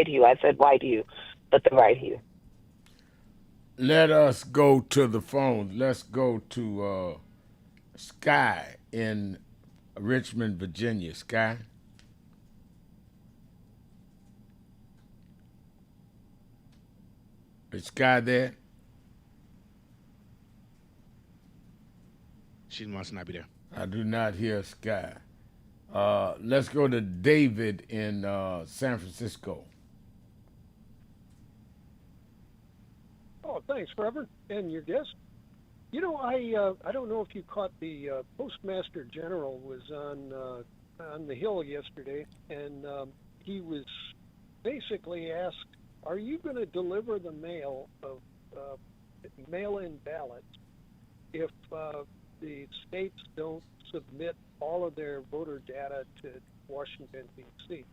hue. I said white hue, but the right hue. Let us go to the phone. Let's go to Sky in Richmond, Virginia. Sky? Is Sky there? She must not be there. I do not hear Sky. Let's go to David in San Francisco. Oh, thanks, Reverend, and your guest. I don't know if you caught the Postmaster General was on the Hill yesterday, and he was basically asked, "Are you going to deliver the mail of mail-in ballots if the states don't submit all of their voter data to Washington, D.C.?"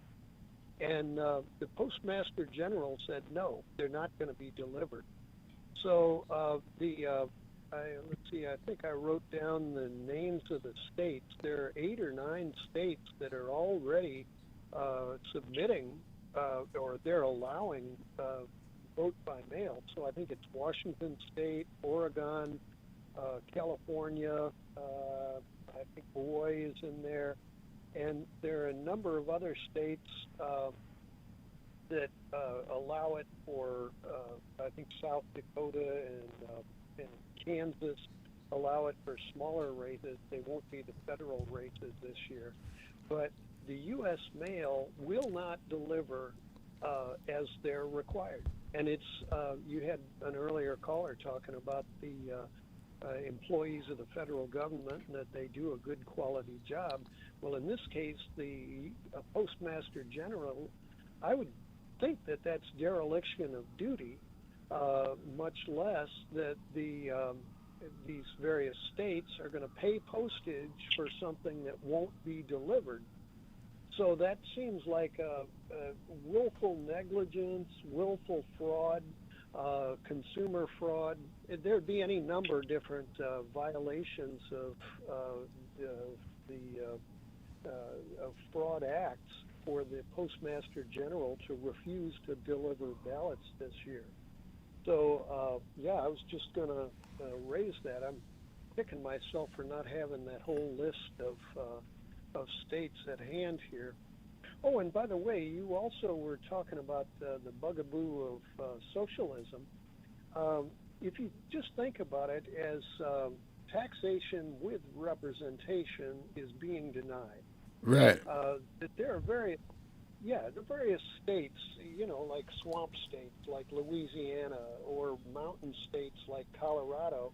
And the Postmaster General said, no, they're not going to be delivered. So let's see, I think I wrote down the names of the states. There are 8 or 9 states that are already submitting or they're allowing vote by mail. So I think it's Washington State, Oregon, California, I think Hawaii is in there, and there are a number of other states that allow it for, I think South Dakota and Kansas allow it for smaller races. They won't be the federal races this year. But the U.S. mail will not deliver as they're required. And it's, you had an earlier caller talking about the employees of the federal government and that they do a good quality job. Well, in this case, the Postmaster General, I would think that that's dereliction of duty, much less that the these various states are going to pay postage for something that won't be delivered. So that seems like a willful negligence, willful fraud, consumer fraud. There'd be any number of different violations of fraud acts for the Postmaster General to refuse to deliver ballots this year. So, I was just going to raise that. I'm kicking myself for not having that whole list of states at hand here. Oh, and by the way, you also were talking about the bugaboo of socialism. If you just think about it as taxation with representation is being denied. Right. That there are various states, like swamp states like Louisiana or mountain states like Colorado,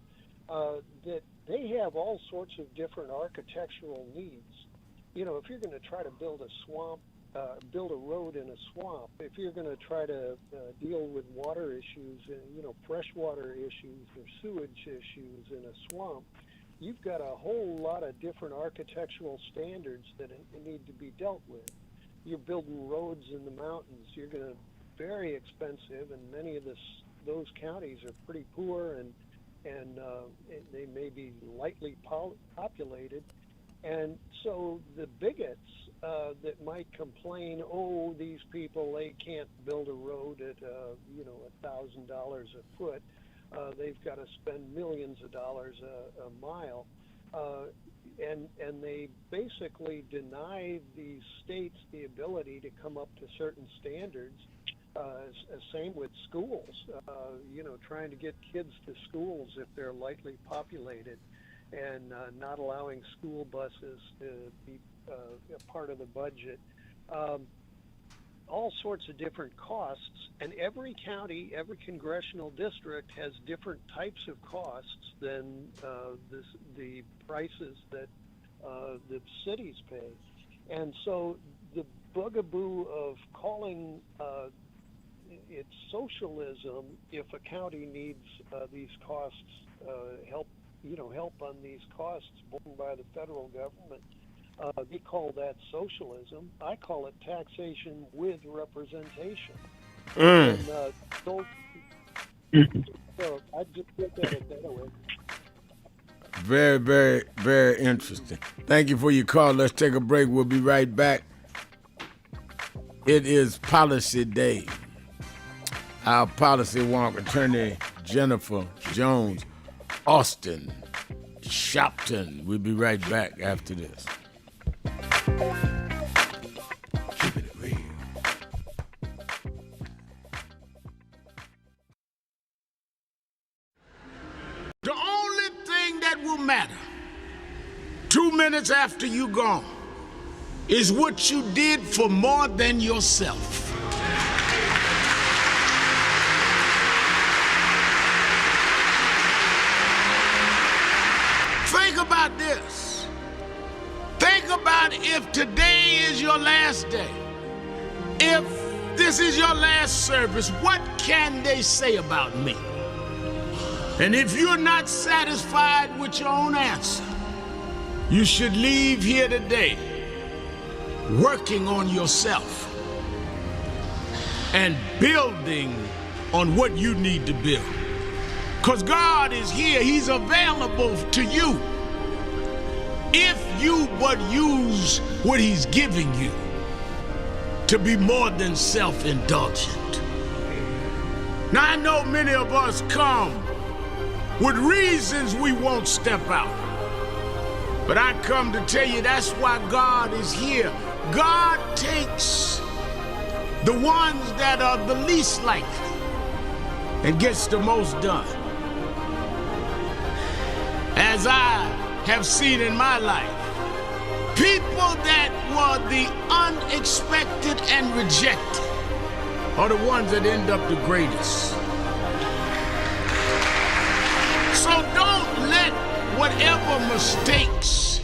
that they have all sorts of different architectural needs. If you're going to try to build a road in a swamp, if you're going to try to deal with water issues, freshwater issues or sewage issues in a swamp, you've got a whole lot of different architectural standards that need to be dealt with. You're building roads in the mountains. You're going to very expensive, and many of those counties are pretty poor, and they may be lightly populated. And so the bigots that might complain, oh, these people, they can't build a road at $1,000 a foot. They've got to spend millions of dollars a mile. And they basically deny these states the ability to come up to certain standards. Same with schools, trying to get kids to schools if they're lightly populated, and not allowing school buses to be a part of the budget. All sorts of different costs, and every county, every congressional district has different types of costs than the prices that the cities pay. And so the bugaboo of calling it socialism if a county needs these costs, help on these costs borne by the federal government, they call that socialism. I call it taxation with representation. And, so I just look at it that way. Very, very, very interesting. Thank you for your call. Let's take a break. We'll be right back. It is Policy Day. Our policy wonk attorney, Jennifer Jones, Austin, Sharpton. We'll be right back after this. Keeping it real. The only thing that will matter 2 minutes after you're gone is what you did for more than yourself. Think about this. Think about if today is your last day. If this is your last service, what can they say about me? And if you're not satisfied with your own answer, you should leave here today working on yourself and building on what you need to build. Because God is here. He's available to you if you but use what he's giving you to be more than self-indulgent. Now, I know many of us come with reasons we won't step out. But I come to tell you that's why God is here. God takes the ones that are the least likely and gets the most done. As I have seen in my life, people that were the unexpected and rejected are the ones that end up the greatest. So don't let whatever mistakes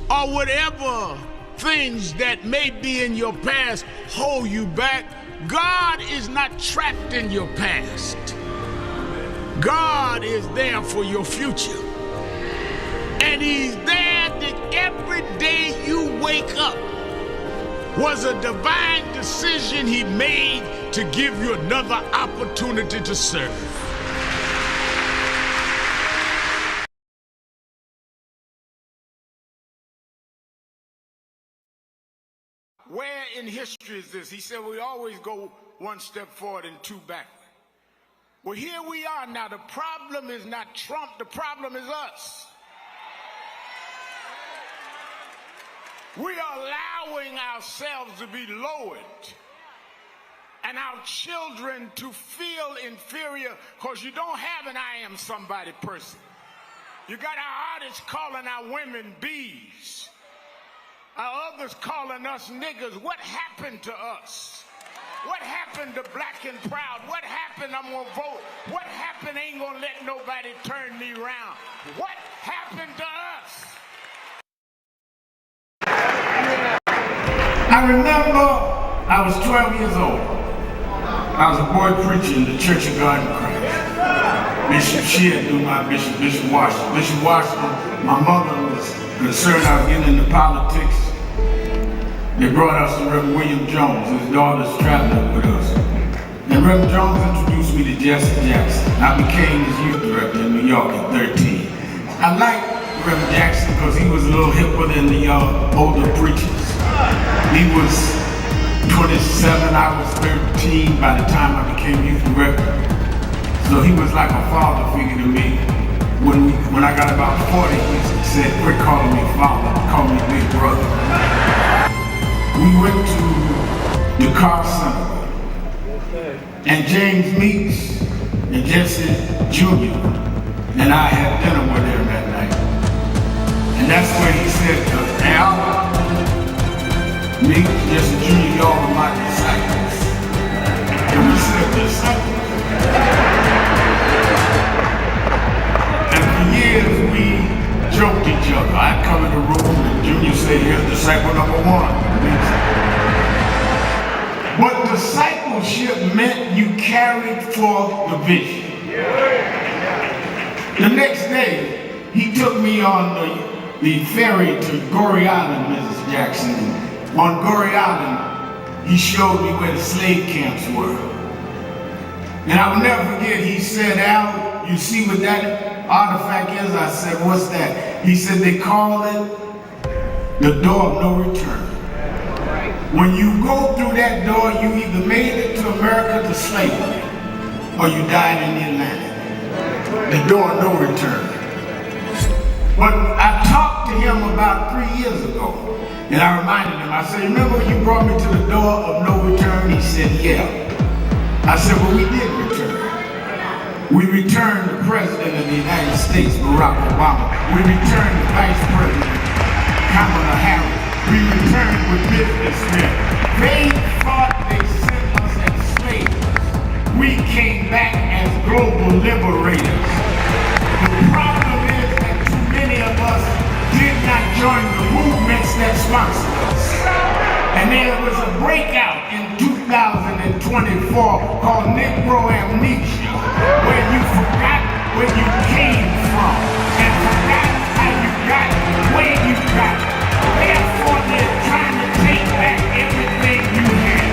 or whatever things that may be in your past hold you back. God is not trapped in your past. God is there for your future. And he's there that every day you wake up was a divine decision he made to give you another opportunity to serve. Where in history is this? He said we always go one step forward and two backward. Well, here we are now. The problem is not Trump. The problem is us. We are allowing ourselves to be lowered and our children to feel inferior because you don't have an I am somebody person. You got our artists calling our women bees. Our others calling us niggas. What happened to us? What happened to black and proud? What happened? I'm gonna vote. What happened? Ain't gonna let nobody turn me around. What happened to us? I remember I was 12 years old. I was a boy preacher in the Church of God in Christ. Bishop Shear knew my bishop, Bishop Washington. Bishop Washington, my mother was concerned I was getting into politics. They brought us to Reverend William Jones. His daughter's traveling with us. And Reverend Jones introduced me to Jesse Jackson. I became his youth director in New York at 13. I liked Reverend Jackson because he was a little hipper than the older preachers. He was 27, I was 13 by the time I became youth director. So he was like a father figure to me. When I got about 40, he said, quit calling me father, call me big brother. We went to the car center, and James Meeks and Jesse Jr. and I had dinner with him that night. And that's where he said to Al, Meeks, Jesse Jr., y'all are my disciples. And we said, disciples? And for years we joked each other. I'd come in the room and Junior said, here's disciple number one. But discipleship meant you carried forth the vision. The next day, he took me on the ferry to Goree Island, Mrs. Jackson. On Goree Island, he showed me where the slave camps were. And I will never forget, he said, Al, you see what that artifact is? I said, what's that? He said, they call it the door of no return. When you go through that door, you either made it to America to slavery, or you died in the Atlantic. The door of no return. But I talked to him about 3 years ago, and I reminded him, I said, remember when you brought me to the door of no return? He said, yeah. I said, well, we did return. We returned the President of the United States, Barack Obama. We returned the Vice President, Kamala Harris. We returned with businessmen. They thought they sent us as slaves. We came back as global liberators. The problem is that too many of us did not join the movements that sponsored us. And there was a breakout in 2024 called Negro Amnesia, where you forgot where you came from and forgot how you got where you got. Therefore, they're trying to take back everything you had.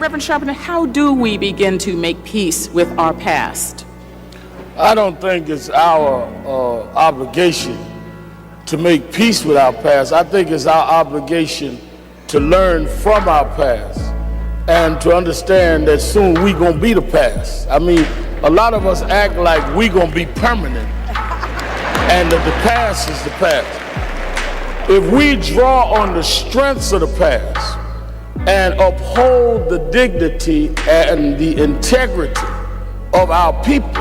Reverend Sharpton, how do we begin to make peace with our past? I don't think it's our obligation to make peace with our past. I think it's our obligation to learn from our past and to understand that soon we gonna be the past. I mean, a lot of us act like we gonna be permanent and that the past is the past. If we draw on the strengths of the past and uphold the dignity and the integrity of our people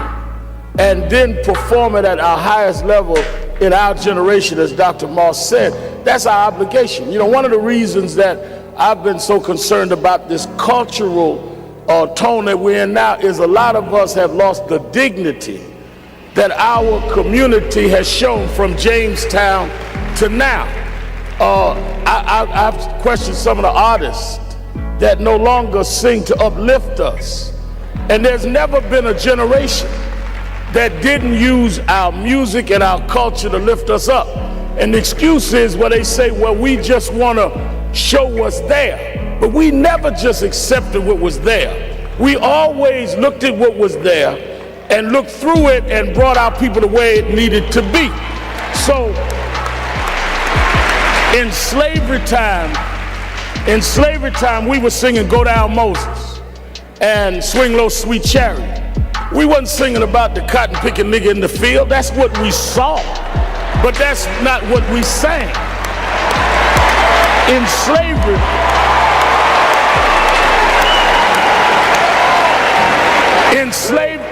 and then perform it at our highest level in our generation, as Dr. Moss said, that's our obligation. You know, one of the reasons that I've been so concerned about this cultural tone that we're in now is a lot of us have lost the dignity that our community has shown from Jamestown to now. I've questioned some of the artists that no longer sing to uplift us. And there's never been a generation that didn't use our music and our culture to lift us up. And the excuse is where they say, well, we just want to show what's there. But we never just accepted what was there. We always looked at what was there and looked through it and brought our people the way it needed to be. So in slavery time, we were singing Go Down Moses and Swing Low Sweet Chariot. We wasn't singing about the cotton picking nigga in the field. That's what we saw, but that's not what we sang. In slavery,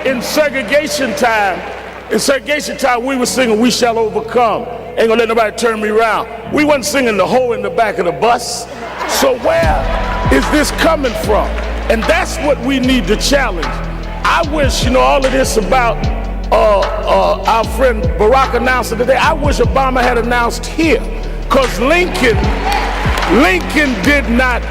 in segregation time, we were singing We Shall Overcome. Ain't gonna let nobody turn me around. We wasn't singing the hoe in the back of the bus. So where is this coming from? And that's what we need to challenge. I wish, all of this about our friend Barack announcing today, I wish Obama had announced here. Because Lincoln did not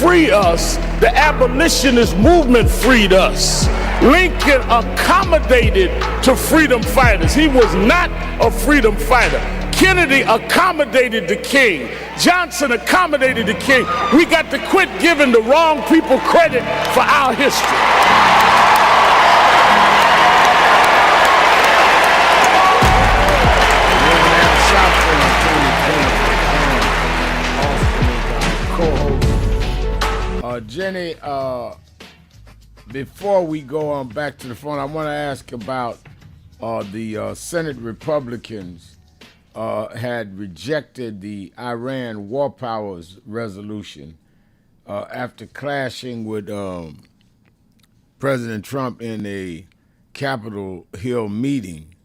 free us. The abolitionist movement freed us. Lincoln accommodated to freedom fighters. He was not a freedom fighter. Kennedy accommodated the king. Johnson accommodated the king. We got to quit giving the wrong people credit for our history. Jenny, before we go on back to the phone, I want to ask about the Senate Republicans had rejected the Iran War Powers resolution after clashing with President Trump in a Capitol Hill meeting.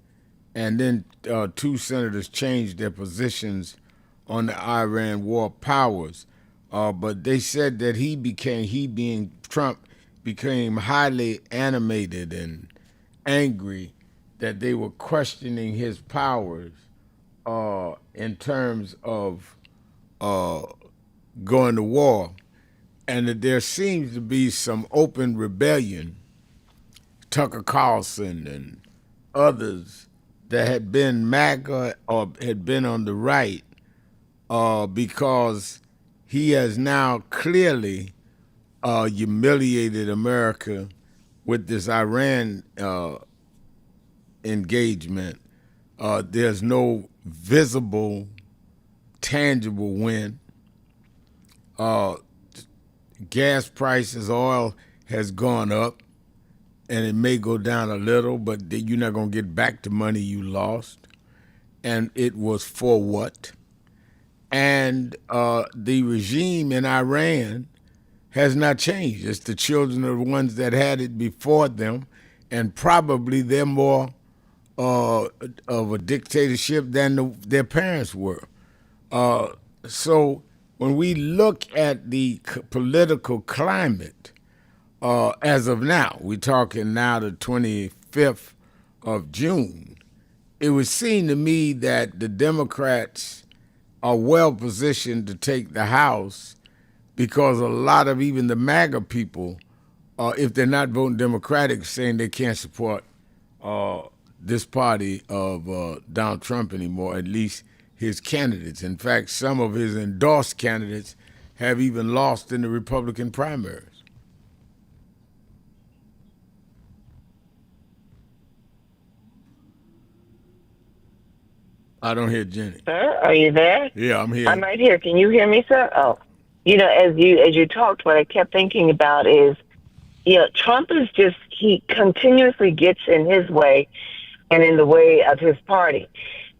And then two senators changed their positions on the Iran War Powers. But they said that he being Trump, became highly animated and angry that they were questioning his powers in terms of going to war, and that there seems to be some open rebellion. Tucker Carlson and others that had been MAGA or had been on the right because he has now clearly humiliated America with this Iran engagement. There's no visible, tangible win. Gas prices, oil has gone up, and it may go down a little, but you're not going to get back the money you lost. And it was for what? And the regime in Iran has not changed. It's the children of the ones that had it before them, and probably they're more of a dictatorship than their parents were. So when we look at the political climate, as of now, we're talking now the 25th of June, it would seem to me that the Democrats are well positioned to take the House because a lot of even the MAGA people, if they're not voting Democratic, saying they can't support this party of Donald Trump anymore, at least his candidates. In fact, some of his endorsed candidates have even lost in the Republican primaries. I don't hear Jenny. Sir, are you there? Yeah, I'm here. I'm right here. Can you hear me, sir? Oh, as you talked, what I kept thinking about is, Trump is he continuously gets in his way and in the way of his party.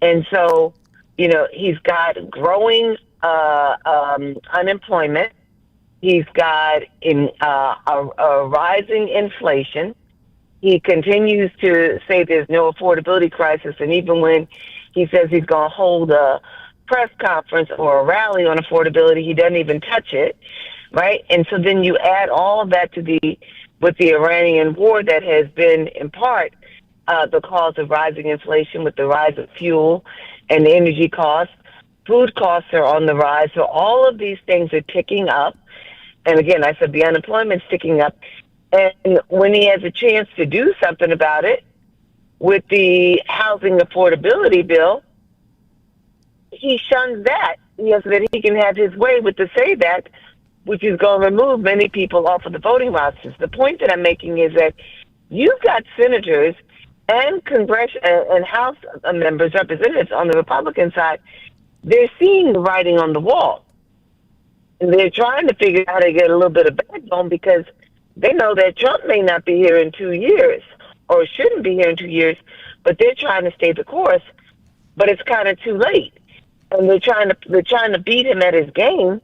And so, he's got growing unemployment. He's got a rising inflation. He continues to say there's no affordability crisis. And even when he says he's going to hold a press conference or a rally on affordability, he doesn't even touch it, right? And so then you add all of that with the Iranian war that has been, in part, the cause of rising inflation with the rise of fuel and energy costs. Food costs are on the rise. So all of these things are ticking up. And again, I said the unemployment's ticking up. And when he has a chance to do something about it with the housing affordability bill, he shuns that. So that he can have his way with the Save Act, which is going to remove many people off of the voting rosters. The point that I'm making is that you've got senators and and House members, representatives on the Republican side. They're seeing the writing on the wall. And they're trying to figure out how to get a little bit of backbone because they know that Trump may not be here in 2 years or shouldn't be here in 2 years, but they're trying to stay the course. But it's kind of too late. And they're trying to beat him at his game,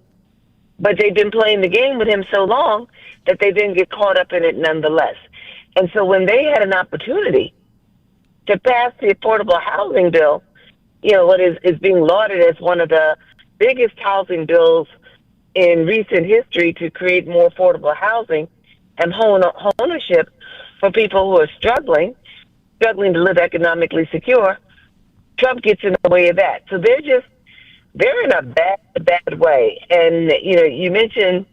but they've been playing the game with him so long that they didn't get caught up in it nonetheless. And so when they had an opportunity to pass the affordable housing bill, what is being lauded as one of the biggest housing bills in recent history to create more affordable housing and home ownership for people who are struggling to live economically secure, Trump gets in the way of that. So they're in a bad way. And, you mentioned,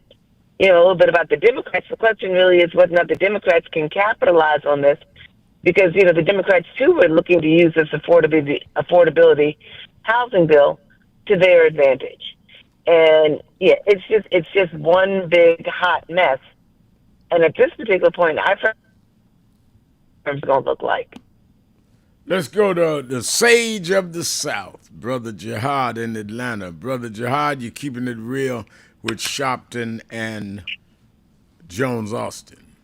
a little bit about the Democrats. The question really is whether or not the Democrats can capitalize on this because, the Democrats, too, were looking to use this affordability housing bill to their advantage. And, it's just one big hot mess. And at this particular point, I think it's going to look like. Let's go to the sage of the South, Brother Jihad in Atlanta. Brother Jihad, you're keeping it real with Sharpton and Jones Austin.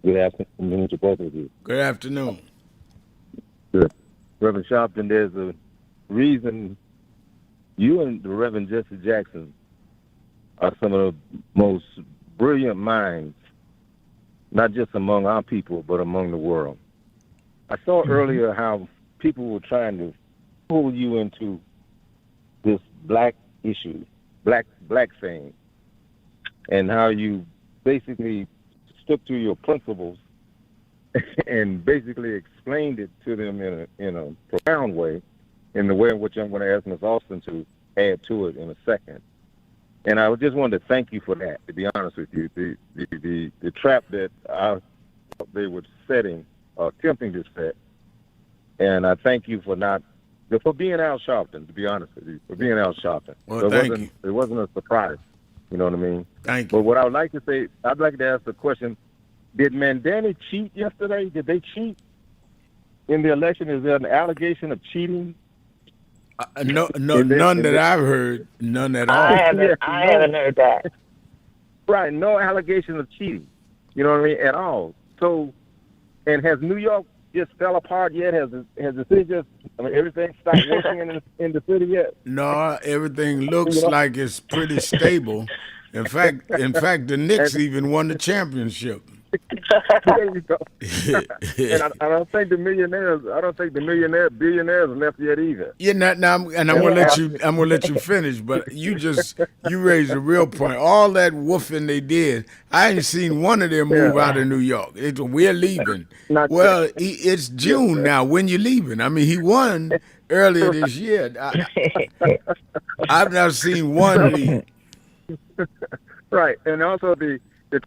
Good afternoon to both of you. Good afternoon. Good. Reverend Sharpton, there's a reason you and the Reverend Jesse Jackson are some of the most brilliant minds, not just among our people, but among the world. I saw earlier how people were trying to pull you into this black issue, black thing, and how you basically stuck to your principles and basically explained it to them in a profound way, in the way in which I'm going to ask Ms. Austin to add to it in a second. And I just wanted to thank you for that, to be honest with you. The trap that they were setting, attempting to set, and I thank you for being Al Sharpton, to be honest with you, for being Al Sharpton. Well, thank you. It wasn't a surprise, you know what I mean? Thank you. But what I would like to say, I'd like to ask the question, did Mandani cheat yesterday? Did they cheat in the election? Is there an allegation of cheating? No, none that I've heard, none at all. I haven't heard that. Right, no allegation of cheating. You know what I mean? At all. So, and has New York just fell apart yet? Has the city everything stopped working in the city yet? No, everything looks like it's pretty stable. In fact, the Knicks even won the championship. There you go. And I don't think the billionaires left yet either. Yeah, now I'm gonna let you finish, but you raised a real point. All that woofing they did, I ain't seen one of them move out of New York. We're leaving. It's June now. When you leaving? I mean, he won earlier this year. I've not seen one leave. Right, and also the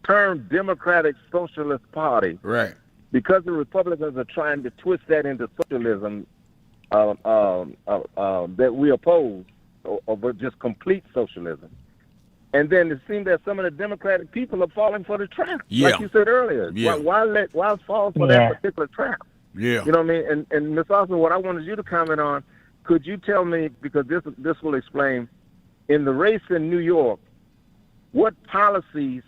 term Democratic Socialist Party, right? Because the Republicans are trying to twist that into socialism that we oppose, or just complete socialism. And then it seems that some of the Democratic people are falling for the trap, like you said earlier. Yeah. Why fall for that particular trap? Yeah. You know what I mean? And Ms. Austin, what I wanted you to comment on, could you tell me, because this will explain, in the race in New York, what policies,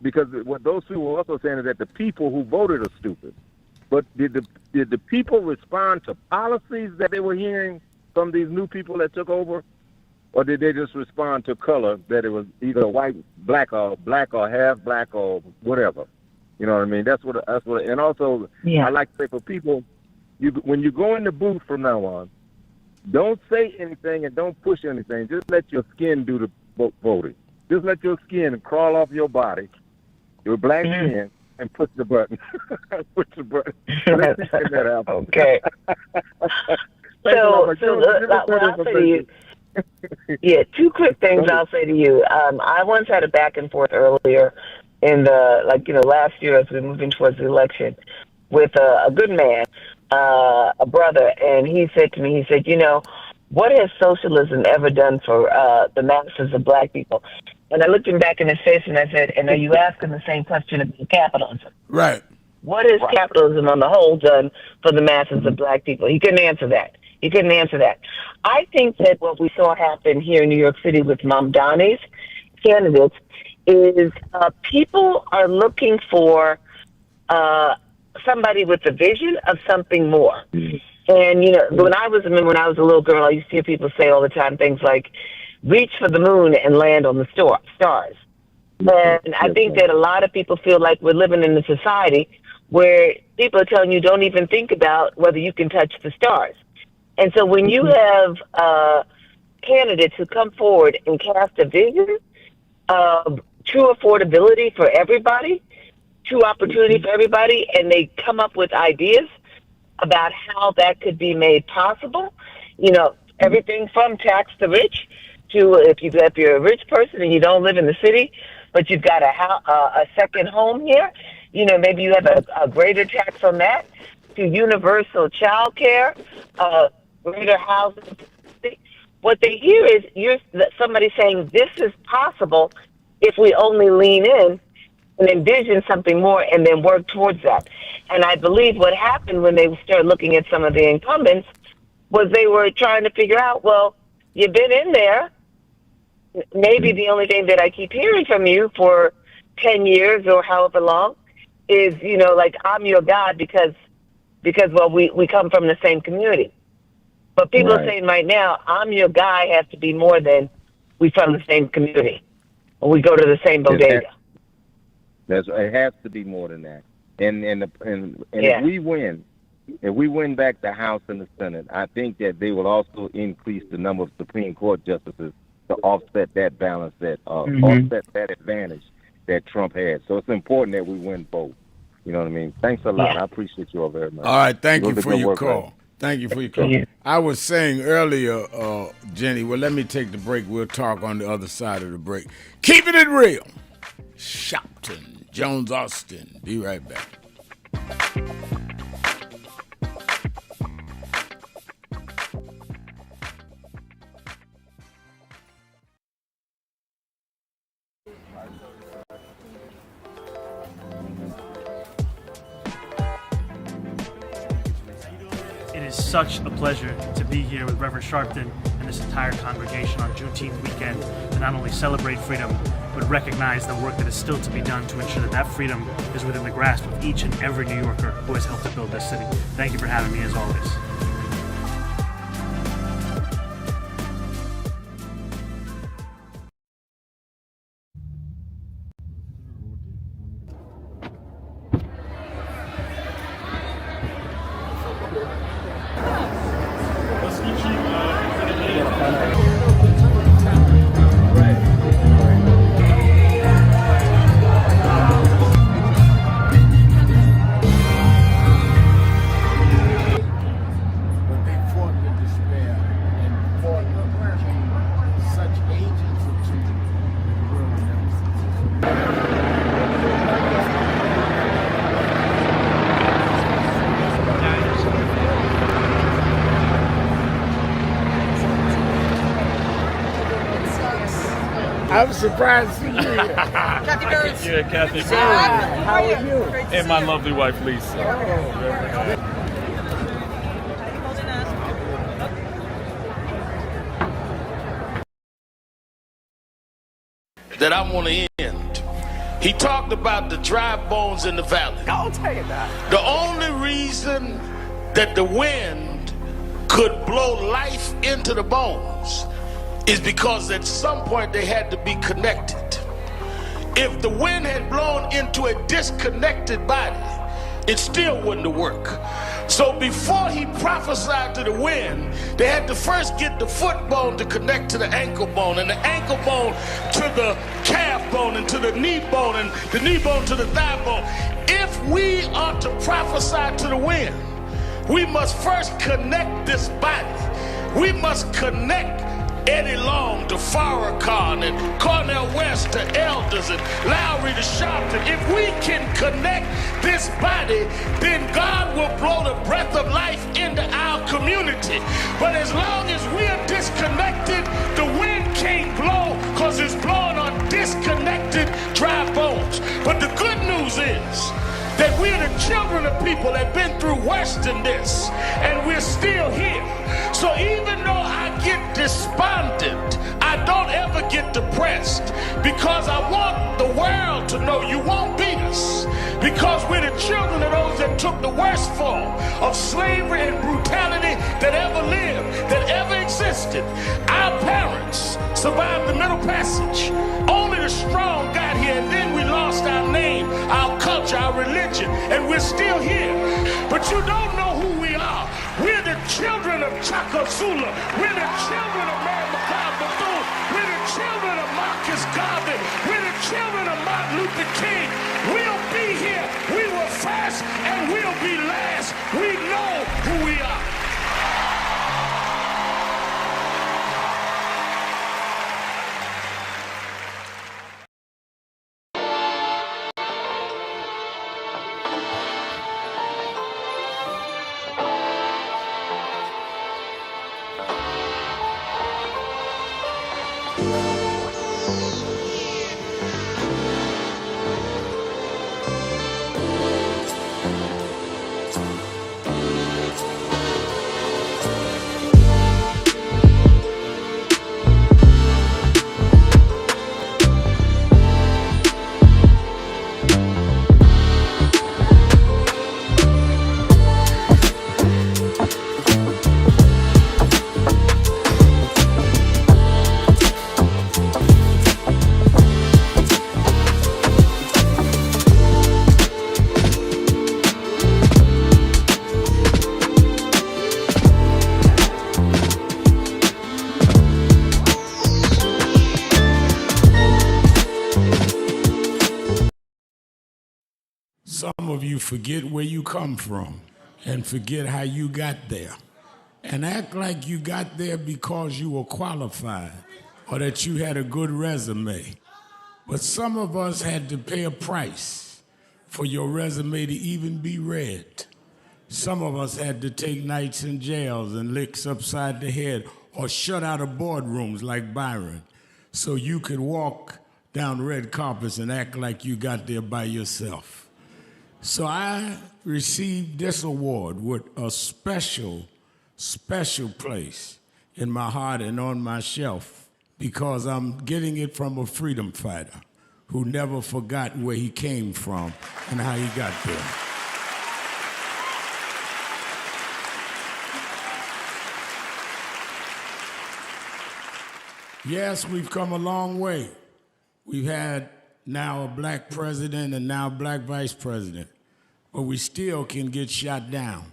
because what those people were also saying is that the people who voted are stupid. But did the people respond to policies that they were hearing from these new people that took over? Or did they just respond to color, that it was either white, black or half black or whatever? You know what I mean? That's what, and also, I like to say for people, when you go in the booth from now on, don't say anything and don't push anything. Just let your skin do the voting. Just let your skin crawl off your body, your black skin, and push the button. Push the button. Let's see if that happens. Okay. So what I'll say to you, two quick things I'll say to you. I once had a back and forth earlier in the, last year as we were moving towards the election with a good man, a brother, and he said to me, what has socialism ever done for the masses of black people? And I looked him back in his face and I said, and are you asking the same question about capitalism? Right. What has capitalism on the whole done for the masses of black people? He couldn't answer that. I think that what we saw happen here in New York City with Mamdani's candidates is people are looking for somebody with a vision of something more. And, when I was a little girl, I used to hear people say all the time things like, reach for the moon and land on the stars. And I think that a lot of people feel like we're living in a society where people are telling you don't even think about whether you can touch the stars. And so when you have candidates who come forward and cast a vision of true affordability for everybody, true opportunity for everybody, and they come up with ideas about how that could be made possible, everything from tax the rich to if you're a rich person and you don't live in the city, but you've got a second home here, maybe you have a greater tax on that, to universal child care, greater housing. What they hear is somebody saying this is possible if we only lean in and envision something more and then work towards that. And I believe what happened when they started looking at some of the incumbents was they were trying to figure out, well, you've been in there. Maybe the only thing that I keep hearing from you for 10 years or however long is, I'm your God because we come from the same community. But people are saying right now, I'm your guy has to be more than we from the same community or we go to the same bodega. It has to be more than that. And if we win back the House and the Senate, I think that they will also increase the number of Supreme Court justices to offset that balance, offset that advantage that Trump had. So it's important that we win both. You know what I mean? Thanks a lot. I appreciate you all very much. All right, thank you for your call. Thank you for your call. I was saying earlier, Jenny, well, let me take the break. We'll talk on the other side of the break. Keeping it real. Sharpton, Jones, Austin. Be right back. It is such a pleasure to be here with Reverend Sharpton and this entire congregation on Juneteenth weekend to not only celebrate freedom, but recognize the work that is still to be done to ensure that that freedom is within the grasp of each and every New Yorker who has helped to build this city. Thank you for having me as always. I'm surprised to see you here. Kathy Burns. Yeah, Kathy Burns. How are you? And my lovely wife, Lisa. that I want to end. He talked about the dry bones in the valley. I'll tell you that. The only reason that the wind could blow life into the bones is because at some point they had to be connected. If the wind had blown into a disconnected body, it still wouldn't have worked. So before he prophesied to the wind, they had to first get the foot bone to connect to the ankle bone, and the ankle bone to the calf bone, and to the knee bone, and the knee bone to the thigh bone. If we are to prophesy to the wind, we must first connect this body. We must connect Eddie Long to Farrakhan and Cornel West to Elders and Lowry to Sharpton. If we can connect this body, then God will blow the breath of life into our community. But as long as we are disconnected, the wind can't blow because it's blowing on disconnected dry bones. But the good news is that we're the children of people that have been through worse than this, and we're still here. So even though I get despondent, I don't ever get depressed, because I want the world to know you won't beat us, because we're the children of those that took the worst form of slavery and brutality that ever lived, that ever existed. Our parents survived the Middle Passage. Only the strong got here, and then we lost our name, our culture, our religion, and we're still here. But you don't know who we are. We're the children of Chaka Zulu. We're the children of Mary McLeod Bethune. We're the children of Marcus Garvey. We're the children of Martin Luther King. We'll be here. We were first and we'll be last. We know who we are. Some of you forget where you come from and forget how you got there, and act like you got there because you were qualified or that you had a good resume. But some of us had to pay a price for your resume to even be read. Some of us had to take nights in jails and licks upside the head or shut out of boardrooms like Byron so you could walk down red carpets and act like you got there by yourself. So I received this award with a special place in my heart and on my shelf, because I'm getting it from a freedom fighter who never forgot where he came from and how he got there. Yes, we've come a long way. We've had now a black president and now a black vice president. But we still can get shot down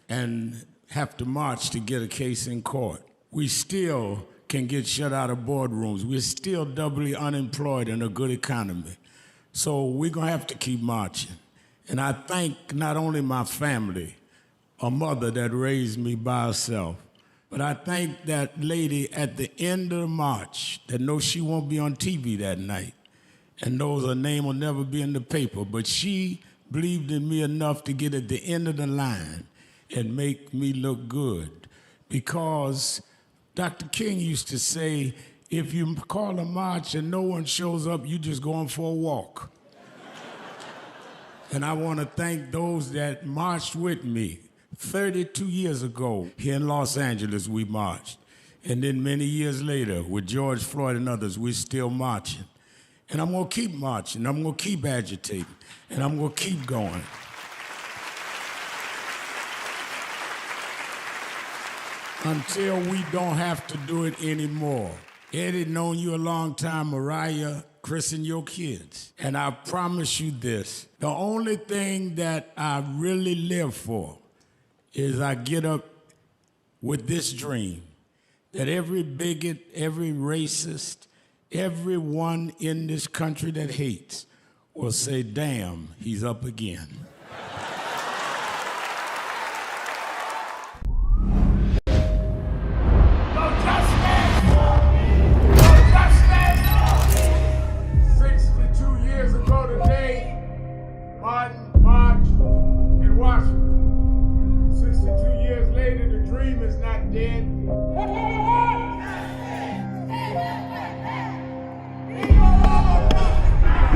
and have to march to get a case in court. We still can get shut out of boardrooms. We're still doubly unemployed in a good economy. So we're gonna have to keep marching. And I thank not only my family, a mother that raised me by herself, but I thank that lady at the end of the march that knows she won't be on TV that night and knows her name will never be in the paper, but she believed in me enough to get at the end of the line and make me look good. Because Dr. King used to say, if you call a march and no one shows up, you just going for a walk. And I want to thank those that marched with me. 32 years ago, here in Los Angeles, we marched. And then many years later, with George Floyd and others, we're still marching. And I'm going to keep marching. I'm going to keep agitating. And I'm going to keep going. Until we don't have to do it anymore. Eddie, known you a long time. Mariah, Chris, and your kids. And I promise you this. The only thing that I really live for is I get up with this dream that every bigot, every racist, everyone in this country that hates will say, damn, he's up again. No justice! No justice! 62 years ago today, Martin marched in Washington. 62 years later, the dream is not dead.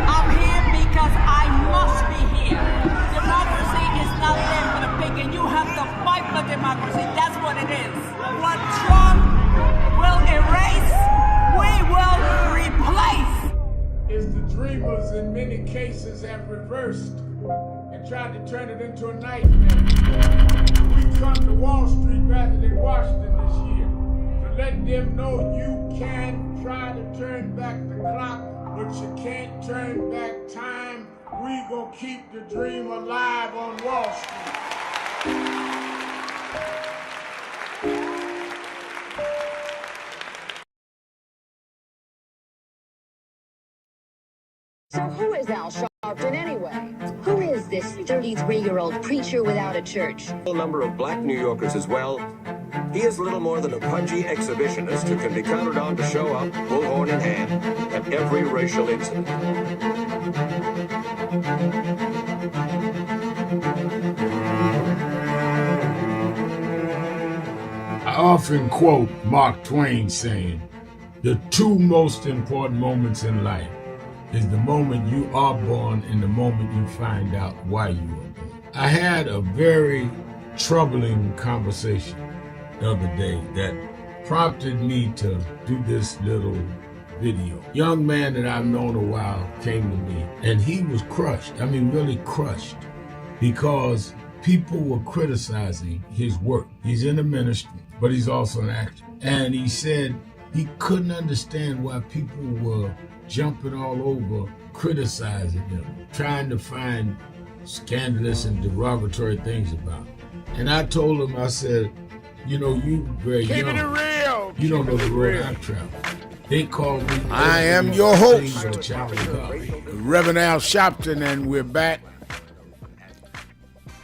I'm here because I must be here. Democracy is not there for the pig, and you have to fight for democracy. That's what it is. What Trump will erase, we will replace. It's the dreamers in many cases have reversed and tried to turn it into a nightmare. We come to Wall Street rather than Washington this year to let them know you can try to turn back the clock, but you can't turn back time. We gonna keep the dream alive on Wall Street. So who is Al Sharpton anyway? Who is this 33-year-old preacher without a church? A number of black New Yorkers as well. He is little more than a pudgy exhibitionist who can be counted on to show up, bullhorn in hand, at every racial incident. I often quote Mark Twain saying, the two most important moments in life is the moment you are born and the moment you find out why you were born. I had a very troubling conversation the other day that prompted me to do this little video. Young man that I've known a while came to me and he was crushed. I mean, really crushed, because people were criticizing his work. He's in the ministry, but he's also an actor. And he said he couldn't understand why people were jumping all over, criticizing him, trying to find scandalous and derogatory things about him. And I told him, I said, you know, you very young. Keeping it real. You don't know the road I've traveled. They call me. I am your host, Reverend Al Sharpton, and we're back.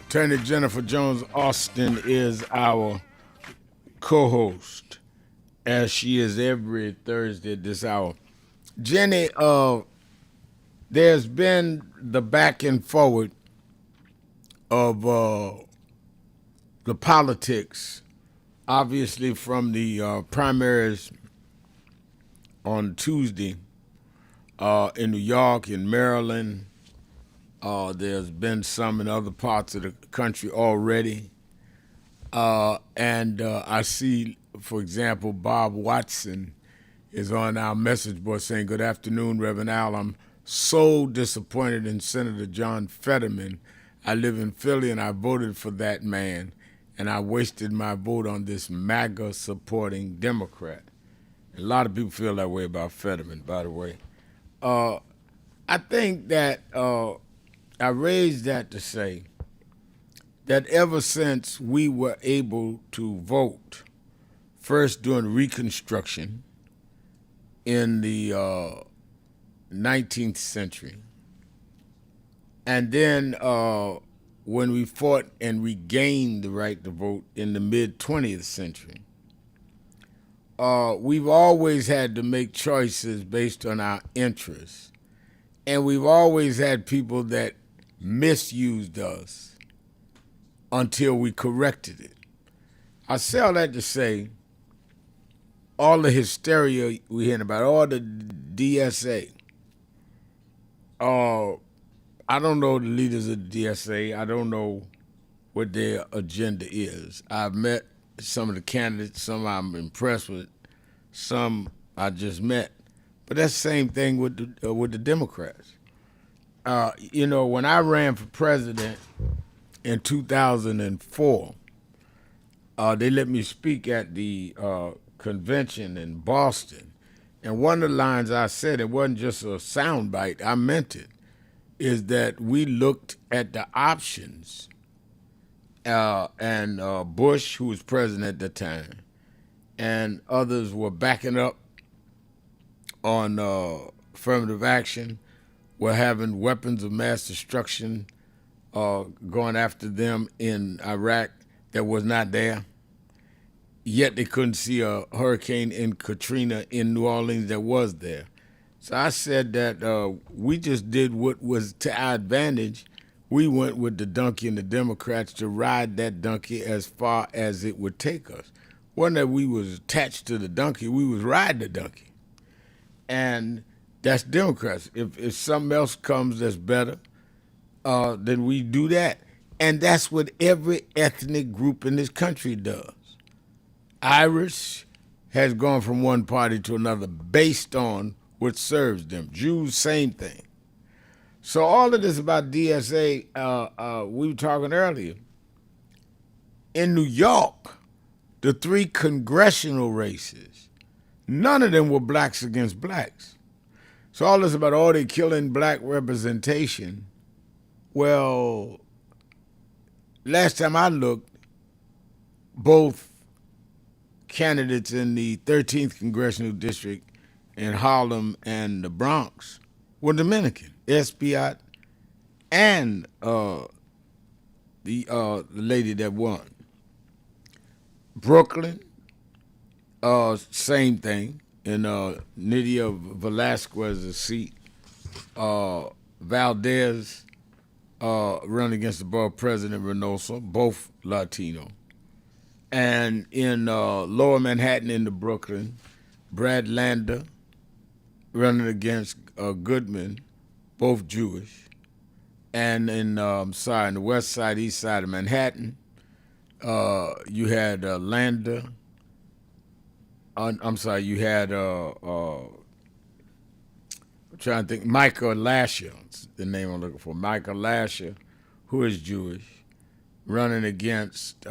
Attorney Jennifer Jones Austin is our co-host, as she is every Thursday at this hour. Jenny, there's been the back and forward of the politics, obviously from the primaries on Tuesday in New York, in Maryland. There's been some in other parts of the country already. And I see, for example, Bob Watson is on our message board saying, good afternoon, Reverend Al. I'm so disappointed in Senator John Fetterman. I live in Philly and I voted for that man, and I wasted my vote on this MAGA supporting Democrat. A lot of people feel that way about Fetterman, by the way. I think that I raised that to say that ever since we were able to vote, first during Reconstruction in the 19th century, and then when we fought and regained the right to vote in the mid-20th century, we've always had to make choices based on our interests. And we've always had people that misused us until we corrected it. I say all that to say, all the hysteria we're hearing about, all the DSA, I don't know the leaders of the DSA. I don't know what their agenda is. I've met some of the candidates, some I'm impressed with, some I just met. But that's the same thing with the Democrats. When I ran for president in 2004, they let me speak at the convention in Boston. And one of the lines I said, it wasn't just a soundbite, I meant it, is that we looked at the options. And Bush, who was president at the time, and others were backing up on affirmative action, were having weapons of mass destruction going after them in Iraq that was not there. Yet they couldn't see a hurricane in Katrina in New Orleans that was there. So I said that we just did what was to our advantage. We went with the donkey and the Democrats to ride that donkey as far as it would take us. Wasn't that we was attached to the donkey, we was riding the donkey. And that's Democrats. If something else comes that's better, then we do that. And that's what every ethnic group in this country does. Irish has gone from one party to another based on what serves them. Jews, same thing. So all of this about DSA, we were talking earlier. In New York, the 3 congressional races, none of them were blacks against blacks. So all this about, they killing black representation. Well, last time I looked, both candidates in the 13th Congressional District in Harlem and the Bronx were Dominican. Espiat and the lady that won. Brooklyn, same thing. In Nydia Velasquez's seat. Valdez run against the borough president Reynoso, both Latino. And in Lower Manhattan into Brooklyn, Brad Lander running against Goodman, both Jewish. And in the west side, east side of Manhattan, you had Lander. You had I'm trying to think, Michael Lasher, the name I'm looking for. Michael Lasher, who is Jewish, running against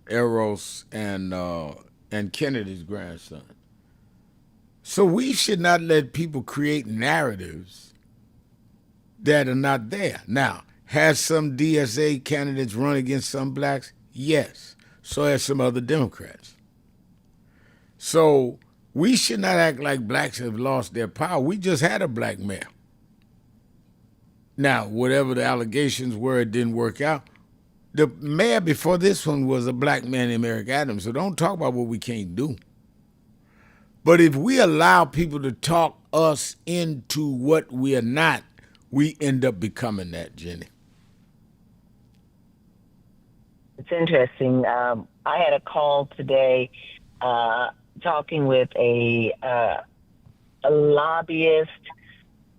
Eros and Kennedy's grandson. So we should not let people create narratives that are not there. Now, has some DSA candidates run against some blacks? Yes. So has some other Democrats. So we should not act like blacks have lost their power. We just had a black mayor. Now, whatever the allegations were, it didn't work out. The mayor before this one was a black man named Eric Adams, so don't talk about what we can't do. But if we allow people to talk us into what we are not, we end up becoming that, Jenny. It's interesting. I had a call today talking with a lobbyist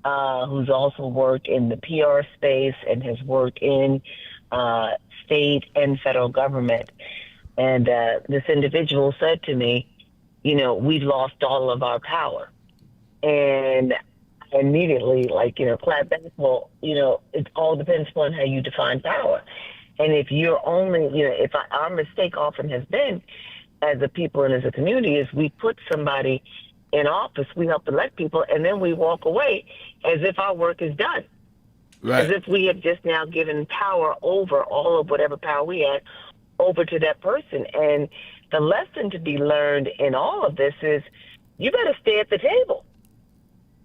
who's also worked in the PR space and has worked in state and federal government. And this individual said to me, we've lost all of our power. And I immediately, clap back, well, it all depends upon how you define power. And if you're only, our mistake often has been, as a people and as a community, is we put somebody in office, we help elect people, and then we walk away as if our work is done. Right. As if we have just now given power over all of whatever power we had over to that person. And the lesson to be learned in all of this is you better stay at the table,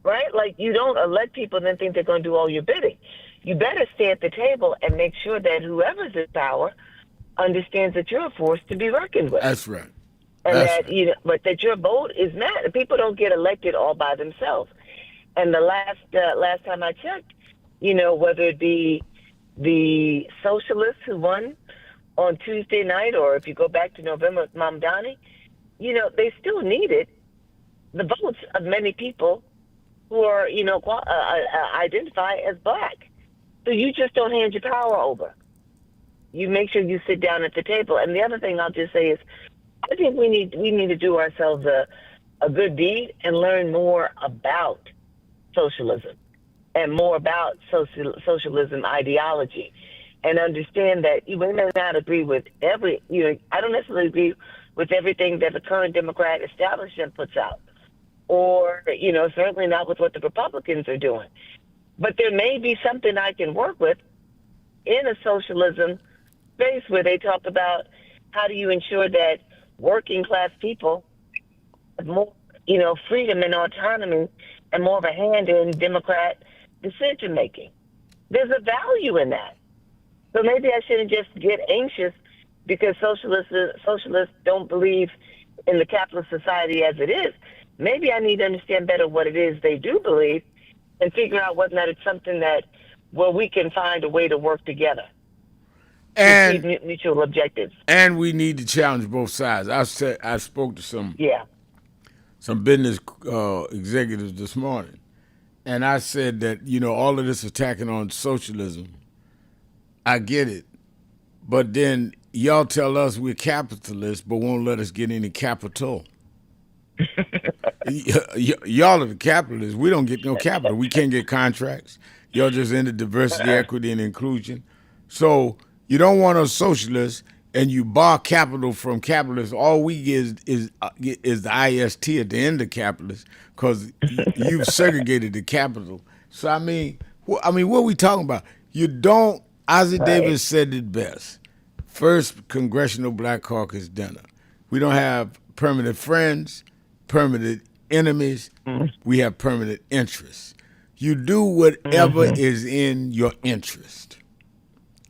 right? Like, you don't elect people and then think they're going to do all your bidding. You better stay at the table and make sure that whoever's in power understands that you're a force to be reckoned with. That's right. And that, but that your vote is not, people don't get elected all by themselves. And the last time I checked, whether it be the socialists who won on Tuesday night, or if you go back to November with Mamdani, they still needed the votes of many people who are, identify as black. So you just don't hand your power over. You make sure you sit down at the table. And the other thing I'll just say is, I think we need to do ourselves a good deed and learn more about socialism and more about socialism ideology, and understand that you may not agree with I don't necessarily agree with everything that the current Democrat establishment puts out, or, certainly not with what the Republicans are doing. But there may be something I can work with in a socialism space where they talk about how do you ensure that working class people have more, freedom and autonomy and more of a hand in Democrat decision making. There's a value in that. So maybe I shouldn't just get anxious because socialists don't believe in the capitalist society as it is. Maybe I need to understand better what it is they do believe and figure out whether or not it's something where we can find a way to work together and to achieve mutual objectives. And we need to challenge both sides. I spoke to some business executives this morning, and I said that, all of this attacking on socialism, I get it, but then y'all tell us we're capitalists but won't let us get any capital. Y'all are the capitalists. We don't get no capital. We can't get contracts. Y'all just into diversity, equity, and inclusion. So you don't want us socialists, and you bar capital from capitalists. All we get is the IST at the end of capitalists, because you've segregated the capital. So I mean, what are we talking about? You don't. Ozzie Davis said it best. First Congressional Black Caucus dinner. We don't have permanent friends, permanent enemies. We have permanent interests. You do whatever is in your interest.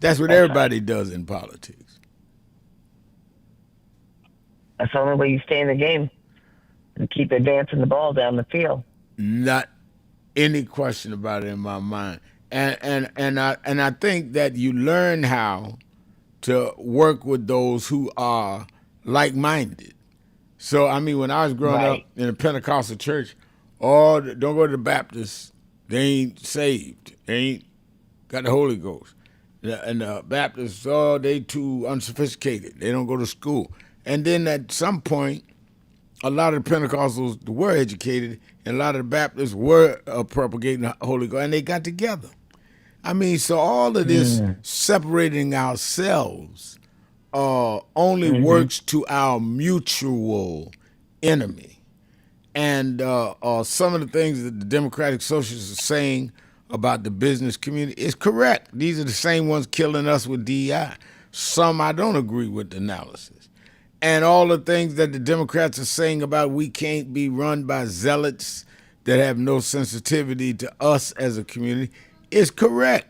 That's what everybody does in politics. That's the only way you stay in the game and keep advancing the ball down the field. Not any question about it in my mind. And I think that you learn how to work with those who are like-minded. So, when I was growing up in a Pentecostal church, don't go to the Baptists. They ain't saved. They ain't got the Holy Ghost. And the Baptists, they too unsophisticated. They don't go to school. And then at some point, a lot of the Pentecostals were educated, and a lot of the Baptists were propagating the Holy Ghost, and they got together. So all of this separating ourselves only works to our mutual enemy. And some of the things that the Democratic Socialists are saying about the business community is correct. These are the same ones killing us with DEI. Some I don't agree with the analysis. And all the things that the Democrats are saying about we can't be run by zealots that have no sensitivity to us as a community is correct.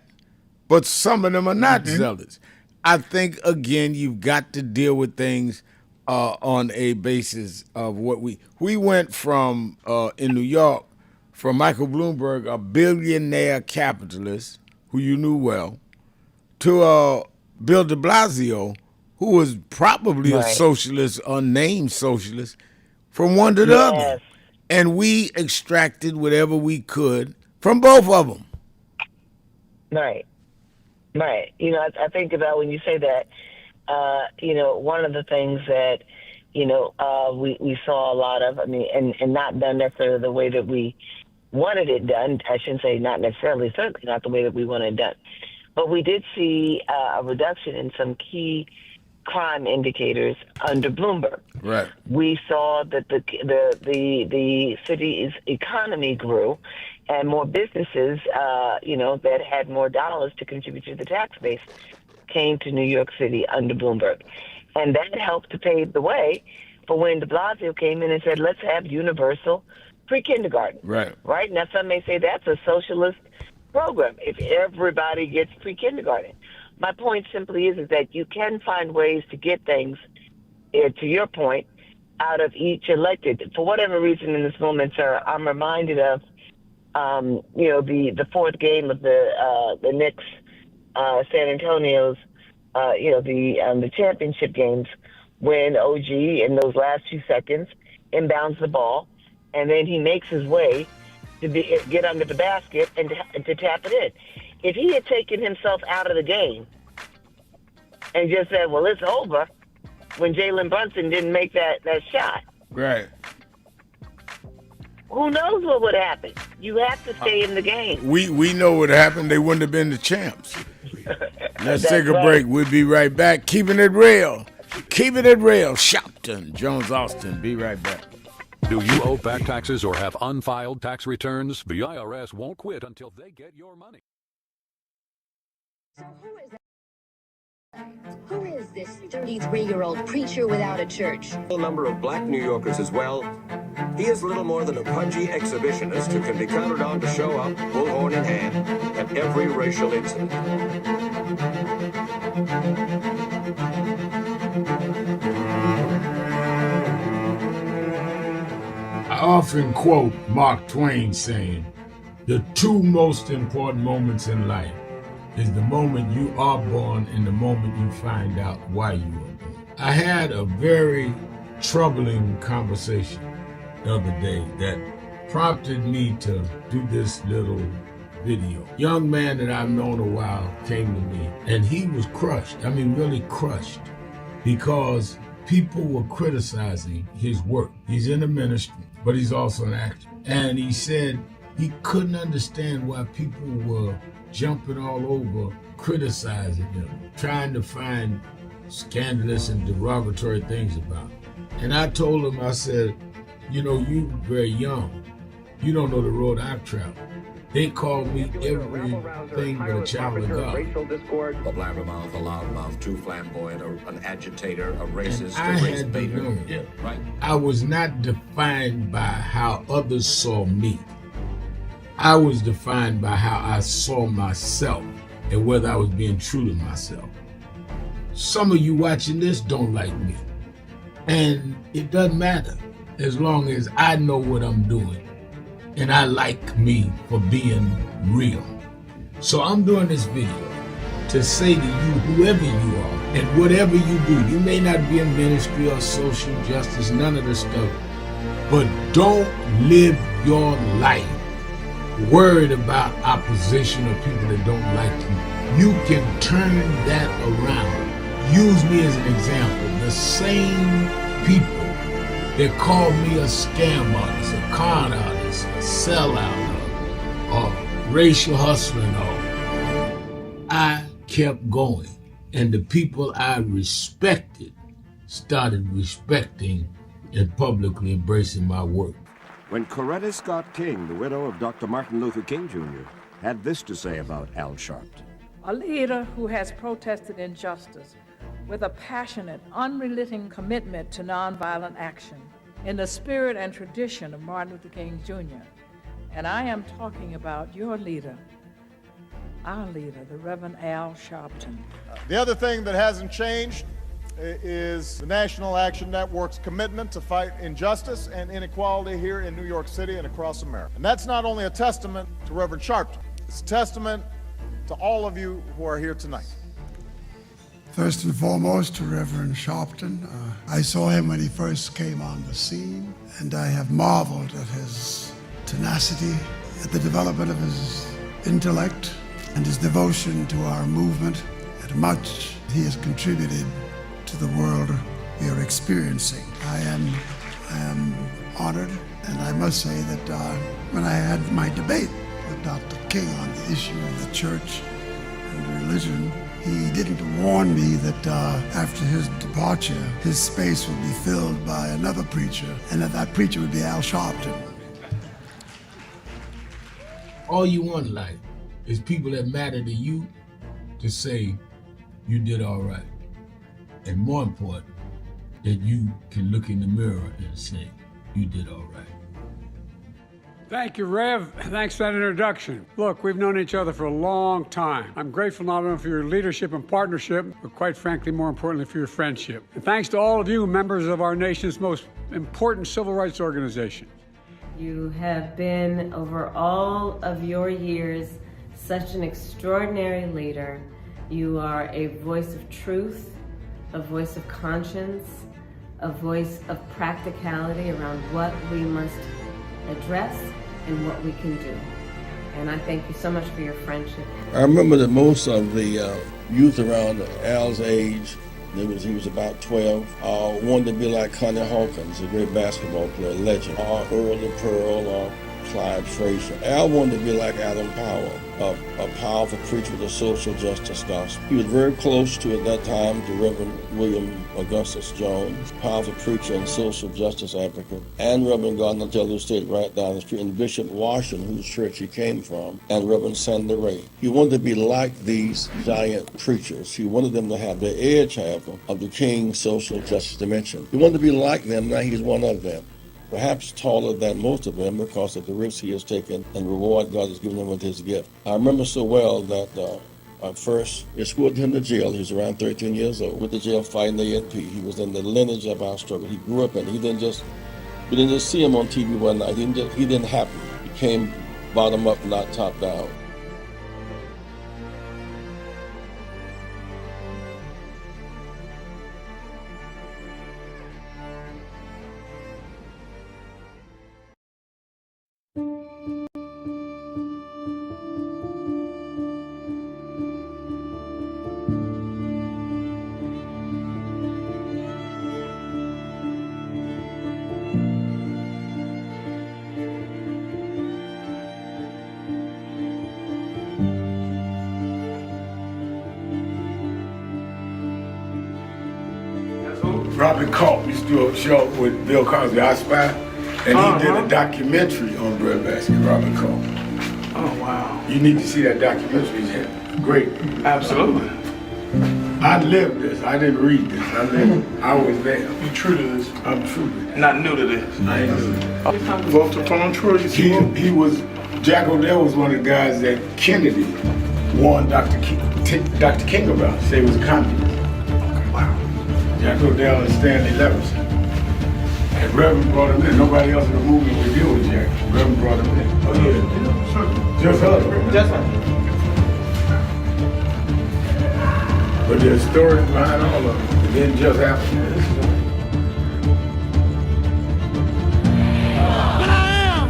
But some of them are not zealots. I think, again, you've got to deal with things on a basis of what we went from, in New York, from Michael Bloomberg, a billionaire capitalist who you knew well, to Bill de Blasio, who was probably a socialist, unnamed socialist, from one to the other. And we extracted whatever we could from both of them. Right. I think about when you say that, one of the things that, we saw a lot of, and not done necessarily the way that we wanted it done. I shouldn't say not necessarily, certainly not the way that we wanted it done. But we did see a reduction in some key crime indicators under Bloomberg. Right. We saw that the city's economy grew, and more businesses, that had more dollars to contribute to the tax base came to New York City under Bloomberg. And that helped to pave the way for when de Blasio came in and said, let's have universal pre-kindergarten. Right? Now, some may say that's a socialist program if everybody gets pre-kindergarten. My point simply is that you can find ways to get things, to your point, out of each elected. For whatever reason in this moment, sir, I'm reminded of, the fourth game of the Knicks, San Antonio's, the championship games, when OG in those last 2 seconds inbounds the ball, and then he makes his way to get under the basket and to tap it in. If he had taken himself out of the game and just said, well, it's over, when Jalen Brunson didn't make that shot. Right. who knows what would happen? You have to stay in the game. We know what happened. They wouldn't have been the champs. Let's take a right. break. We'll be right back. Keeping it real. Keeping it real. Sharpton, Jones, Austin. Be right back. Do you owe back taxes or have unfiled tax returns? The IRS won't quit until they get your money. So who is this 33-year-old preacher without a church? A number of black New Yorkers as well. He is little more than a pudgy exhibitionist who can be counted on to show up, bullhorn in hand, at every racial incident. I often quote Mark Twain saying, the two most important moments in life is the moment you are born and the moment you find out why you were born. I had a very troubling conversation the other day that prompted me to do this little video. Young man that I've known a while came to me and he was crushed. I mean, really crushed, because people were criticizing his work. He's in the ministry, but he's also an actor. And he said he couldn't understand why people were jumping all over, criticizing him, trying to find scandalous and derogatory things about him. And I told him, I said, you know, you very young. You don't know the road I've traveled. They call me everything but a child of God. A blabbermouth, a loudmouth, too flamboyant, an agitator, a racist, I had to learn. Yeah, right. I was not defined by how others saw me. I was defined by how I saw myself and whether I was being true to myself. Some of you watching this don't like me. And it doesn't matter as long as I know what I'm doing and I like me for being real. So I'm doing this video to say to you, whoever you are and whatever you do, you may not be in ministry or social justice, none of this stuff, but don't live your life worried about opposition or people that don't like you. You can turn that around. Use me as an example. The same people that call me a scam artist, a con artist, a sellout, or racial hustler and all, I kept going. And the people I respected started respecting and publicly embracing my work. When Coretta Scott King, the widow of Dr. Martin Luther King Jr., had this to say about Al Sharpton. A leader who has protested injustice with a passionate, unrelenting commitment to nonviolent action in the spirit and tradition of Martin Luther King Jr. And I am talking about your leader, our leader, the Reverend Al Sharpton. The other thing that hasn't changed is the National Action Network's commitment to fight injustice and inequality here in New York City and across America. And that's not only a testament to Reverend Sharpton, it's a testament to all of you who are here tonight. First and foremost, to Reverend Sharpton. I saw him when he first came on the scene, and I have marveled at his tenacity, at the development of his intellect, and his devotion to our movement, and much he has contributed to the world we are experiencing. I am honored, and I must say that when I had my debate with Dr. King on the issue of the church and religion, he didn't warn me that after his departure, his space would be filled by another preacher, and that preacher would be Al Sharpton. All you want in life is people that matter to you to say you did all right. And more important, that you can look in the mirror and say you did all right. Thank you, Rev. Thanks for that introduction. Look, we've known each other for a long time. I'm grateful not only for your leadership and partnership, but quite frankly, more importantly, for your friendship. And thanks to all of you, members of our nation's most important civil rights organization. You have been, over all of your years, such an extraordinary leader. You are a voice of truth, a voice of conscience, a voice of practicality around what we must address and what we can do. And I thank you so much for your friendship. I remember that most of the youth around Al's age He was about 12. Wanted to be like Connie Hawkins, a great basketball player, legend. Or Earl the Pearl, or Clyde Frazier. Al wanted to be like Adam Powell, a powerful preacher with a social justice gospel. He was very close to, at that time, the Reverend William Augustus Jones, powerful preacher and social justice advocate, and Reverend Gardner Taylor, who stayed right down the street, and Bishop Washington, whose church he came from, and Reverend Sandy Ray. He wanted to be like these giant preachers. He wanted them to have the edge, however, of the King's social justice dimension. He wanted to be like them. Now he's one of them. Perhaps taller than most of them because of the risks he has taken and the reward God has given him with his gift. I remember so well that first escorted him to jail. He was around 13 years old. With the jail fighting the ANP. He was in the lineage of our struggle. He grew up in it. We didn't just see him on TV one night. He didn't happen. He came bottom up, not top down. Robert Culp used to do a show with Bill Cosby, I Spy, and he did a documentary on breadbasket, Robert Culp. Oh, wow. You need to see that documentary. It's great. Absolutely. I lived this. I didn't read this. I lived it. I was there. You're true to this. I'm true to this. Not new to this. I ain't new to this. Walter Tom Troy, he was, Jack O'Dell was one of the guys that Kennedy warned Dr. King about. Say he was a communist. Jack O'Dell and Stanley Levinson. And Reverend brought him in. Nobody else in the movement would deal with Jack. Reverend brought him in. Oh, yeah. Sure. Just us. Just us. But there's stories behind all of it. It didn't just happen. But I am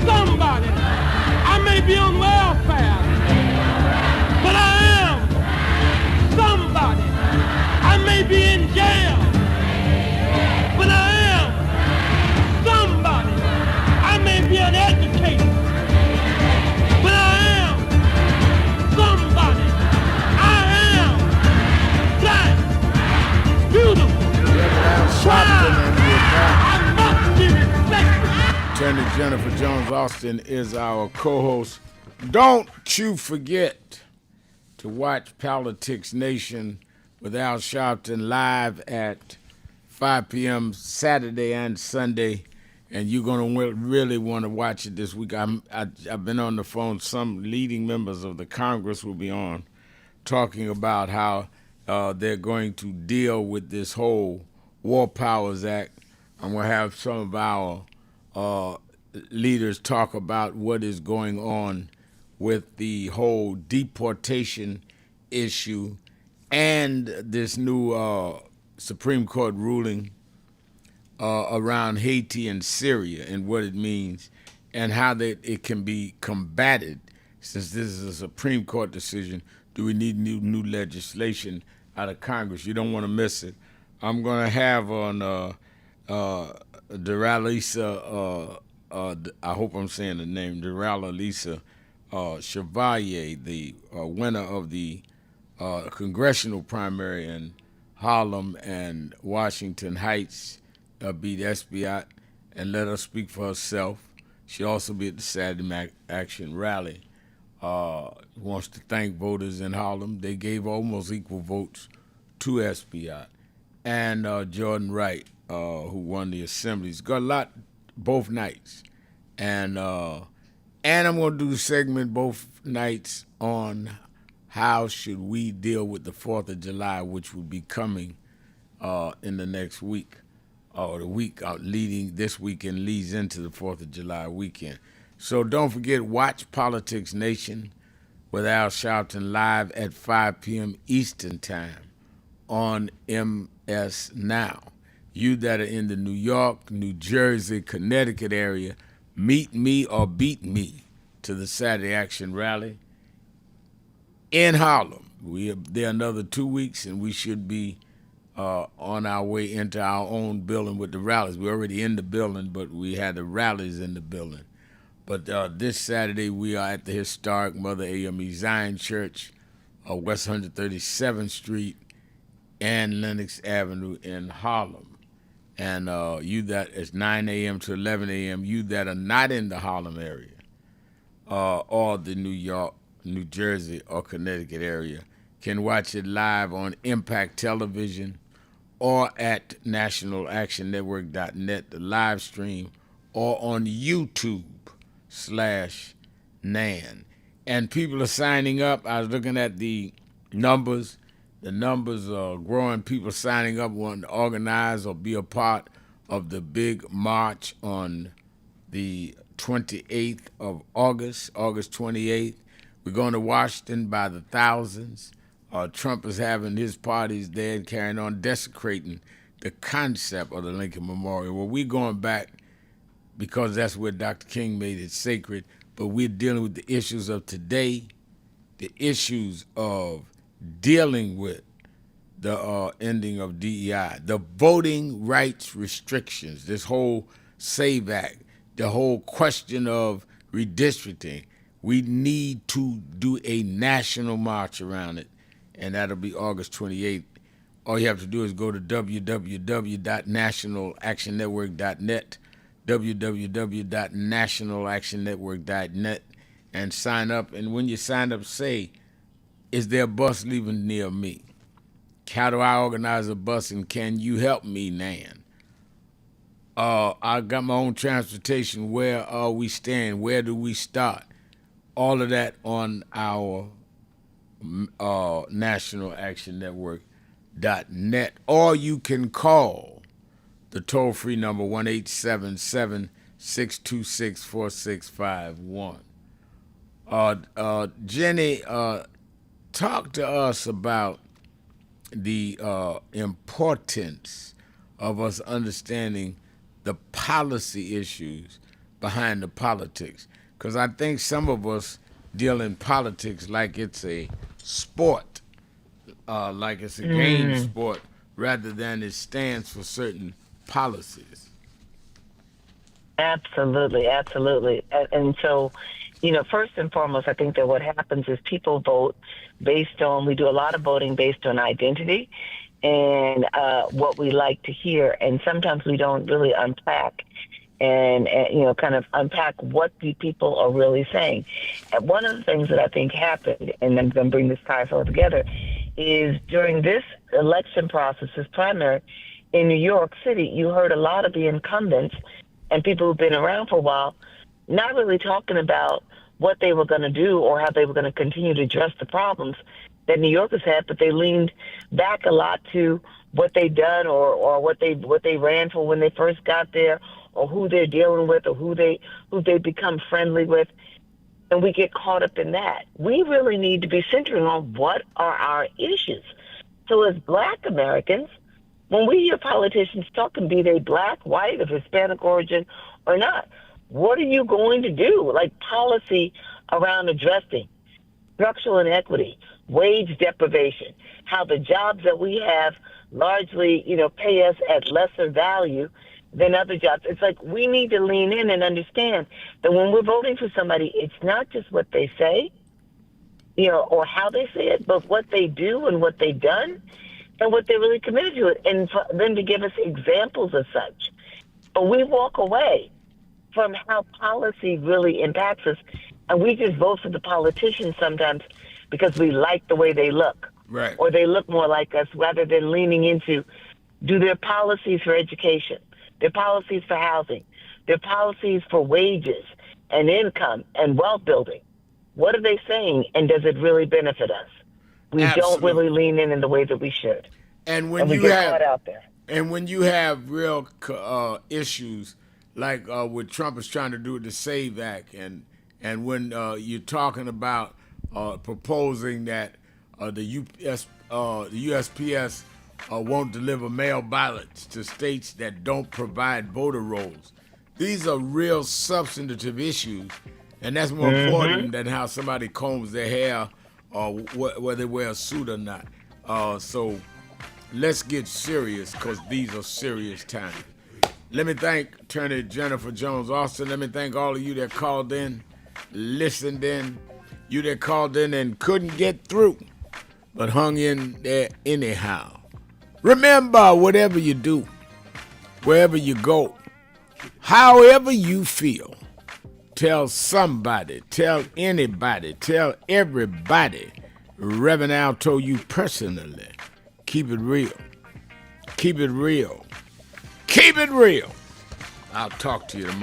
somebody. I may be on welfare, but I am somebody. I may be in jail, but I am somebody. I may be uneducated, but I am somebody. I am black, beautiful, proud. I must be respected. Attorney Jennifer Jones Austin is our co-host. Don't you forget to watch Politics Nation with Al Sharpton live at 5 p.m. Saturday and Sunday, and you're going to really want to watch it this week. I've been on the phone. Some leading members of the Congress will be on talking about how they're going to deal with this whole War Powers Act. I'm going to have some of our leaders talk about what is going on with the whole deportation issue and this new Supreme Court ruling around Haiti and Syria and what it means and how that it can be combated. Since this is a Supreme Court decision, do we need new legislation out of Congress? You don't want to miss it. I'm going to have on Duralisa, I hope I'm saying the name, Duralisa Chevalier, the winner of the congressional primary in Harlem and Washington Heights, beat Esbiat and let her speak for herself. She'll also be at the Saturday Action Rally. Wants to thank voters in Harlem. They gave almost equal votes to Esbiat. And Jordan Wright, who won the assemblies. Got a lot both nights. And I'm going to do a segment both nights on how should we deal with the 4th of July, which will be coming in the next week, or the week leading this weekend leads into the 4th of July weekend. So don't forget, watch Politics Nation with Al Sharpton live at 5 p.m. Eastern Time on MS Now. You that are in the New York, New Jersey, Connecticut area, meet me or beat me to the Saturday Action Rally in Harlem. We are there another 2 weeks, and we should be on our way into our own building with the rallies. We're already in the building, but we had the rallies in the building. But this Saturday, we are at the historic Mother AME Zion Church, West 137th Street and Lenox Avenue in Harlem. And you that is 9 a.m. to 11 a.m., you that are not in the Harlem area or the New York, New Jersey, or Connecticut area can watch it live on Impact Television or at nationalactionnetwork.net, the live stream, or on YouTube/NAN. And people are signing up. I was looking at the numbers. The numbers are growing. People signing up, wanting to organize or be a part of the big march on the 28th of August, August 28th. We're going to Washington by the thousands. Trump is having his parties there and carrying on, desecrating the concept of the Lincoln Memorial. Well, we're going back because that's where Dr. King made it sacred, but we're dealing with the issues of today, the issues of dealing with the ending of DEI, the voting rights restrictions, this whole SAVE Act, the whole question of redistricting. We need to do a national march around it, and that'll be August 28th. All you have to do is go to www.nationalactionnetwork.net, www.nationalactionnetwork.net, and sign up. And when you sign up, say, is there a bus leaving near me? How do I organize a bus, and can you help me, Nan? I got my own transportation. Where are we staying? Where do we start? All of that on our National Action Network.net. Or you can call the toll-free number 1-877-626-4651. Jenny, talk to us about the importance of us understanding the policy issues behind the politics. Because I think some of us deal in politics like it's a sport, like it's a game sport, rather than it stands for certain policies. Absolutely, absolutely. And so, first and foremost, I think that what happens is people vote based on, we do a lot of voting based on identity and what we like to hear. And sometimes we don't really unpack and kind of unpack what the people are really saying. And one of the things that I think happened, and I'm going to bring this all together, is during this election process, this primary in New York City, you heard a lot of the incumbents and people who've been around for a while not really talking about what they were going to do or how they were going to continue to address the problems that New Yorkers had, but they leaned back a lot to what they'd done or what they ran for when they first got there, or who they're dealing with, or who they become friendly with, and we get caught up in that. We really need to be centering on what are our issues. So as Black Americans, when we hear politicians talking, be they Black, white, of Hispanic origin or not, what are you going to do? Like policy around addressing structural inequity, wage deprivation, how the jobs that we have largely, pay us at lesser value than other jobs. It's like we need to lean in and understand that when we're voting for somebody, it's not just what they say, or how they say it, but what they do and what they've done and what they're really committed to it, and for them to give us examples of such. But we walk away from how policy really impacts us, and we just vote for the politicians sometimes because we like the way they look, right, or they look more like us, rather than leaning into, do their policies for education, their policies for housing, their policies for wages and income and wealth building. What are they saying, and does it really benefit us? We don't really lean in the way that we should. And when we get caught out there. And when you have real issues like what Trump is trying to do with the SAVE Act, and when you're talking about proposing that the USPS won't deliver mail ballots to states that don't provide voter rolls. These are real substantive issues, and that's more important than how somebody combs their hair or whether they wear a suit or not. So let's get serious, because these are serious times. Let me thank Attorney Jennifer Jones-Austin. Let me thank all of you that called in, listened in, you that called in and couldn't get through, but hung in there anyhow. Remember, whatever you do, wherever you go, however you feel, tell somebody, tell anybody, tell everybody. Reverend Al told you personally, keep it real. Keep it real. Keep it real. I'll talk to you tomorrow.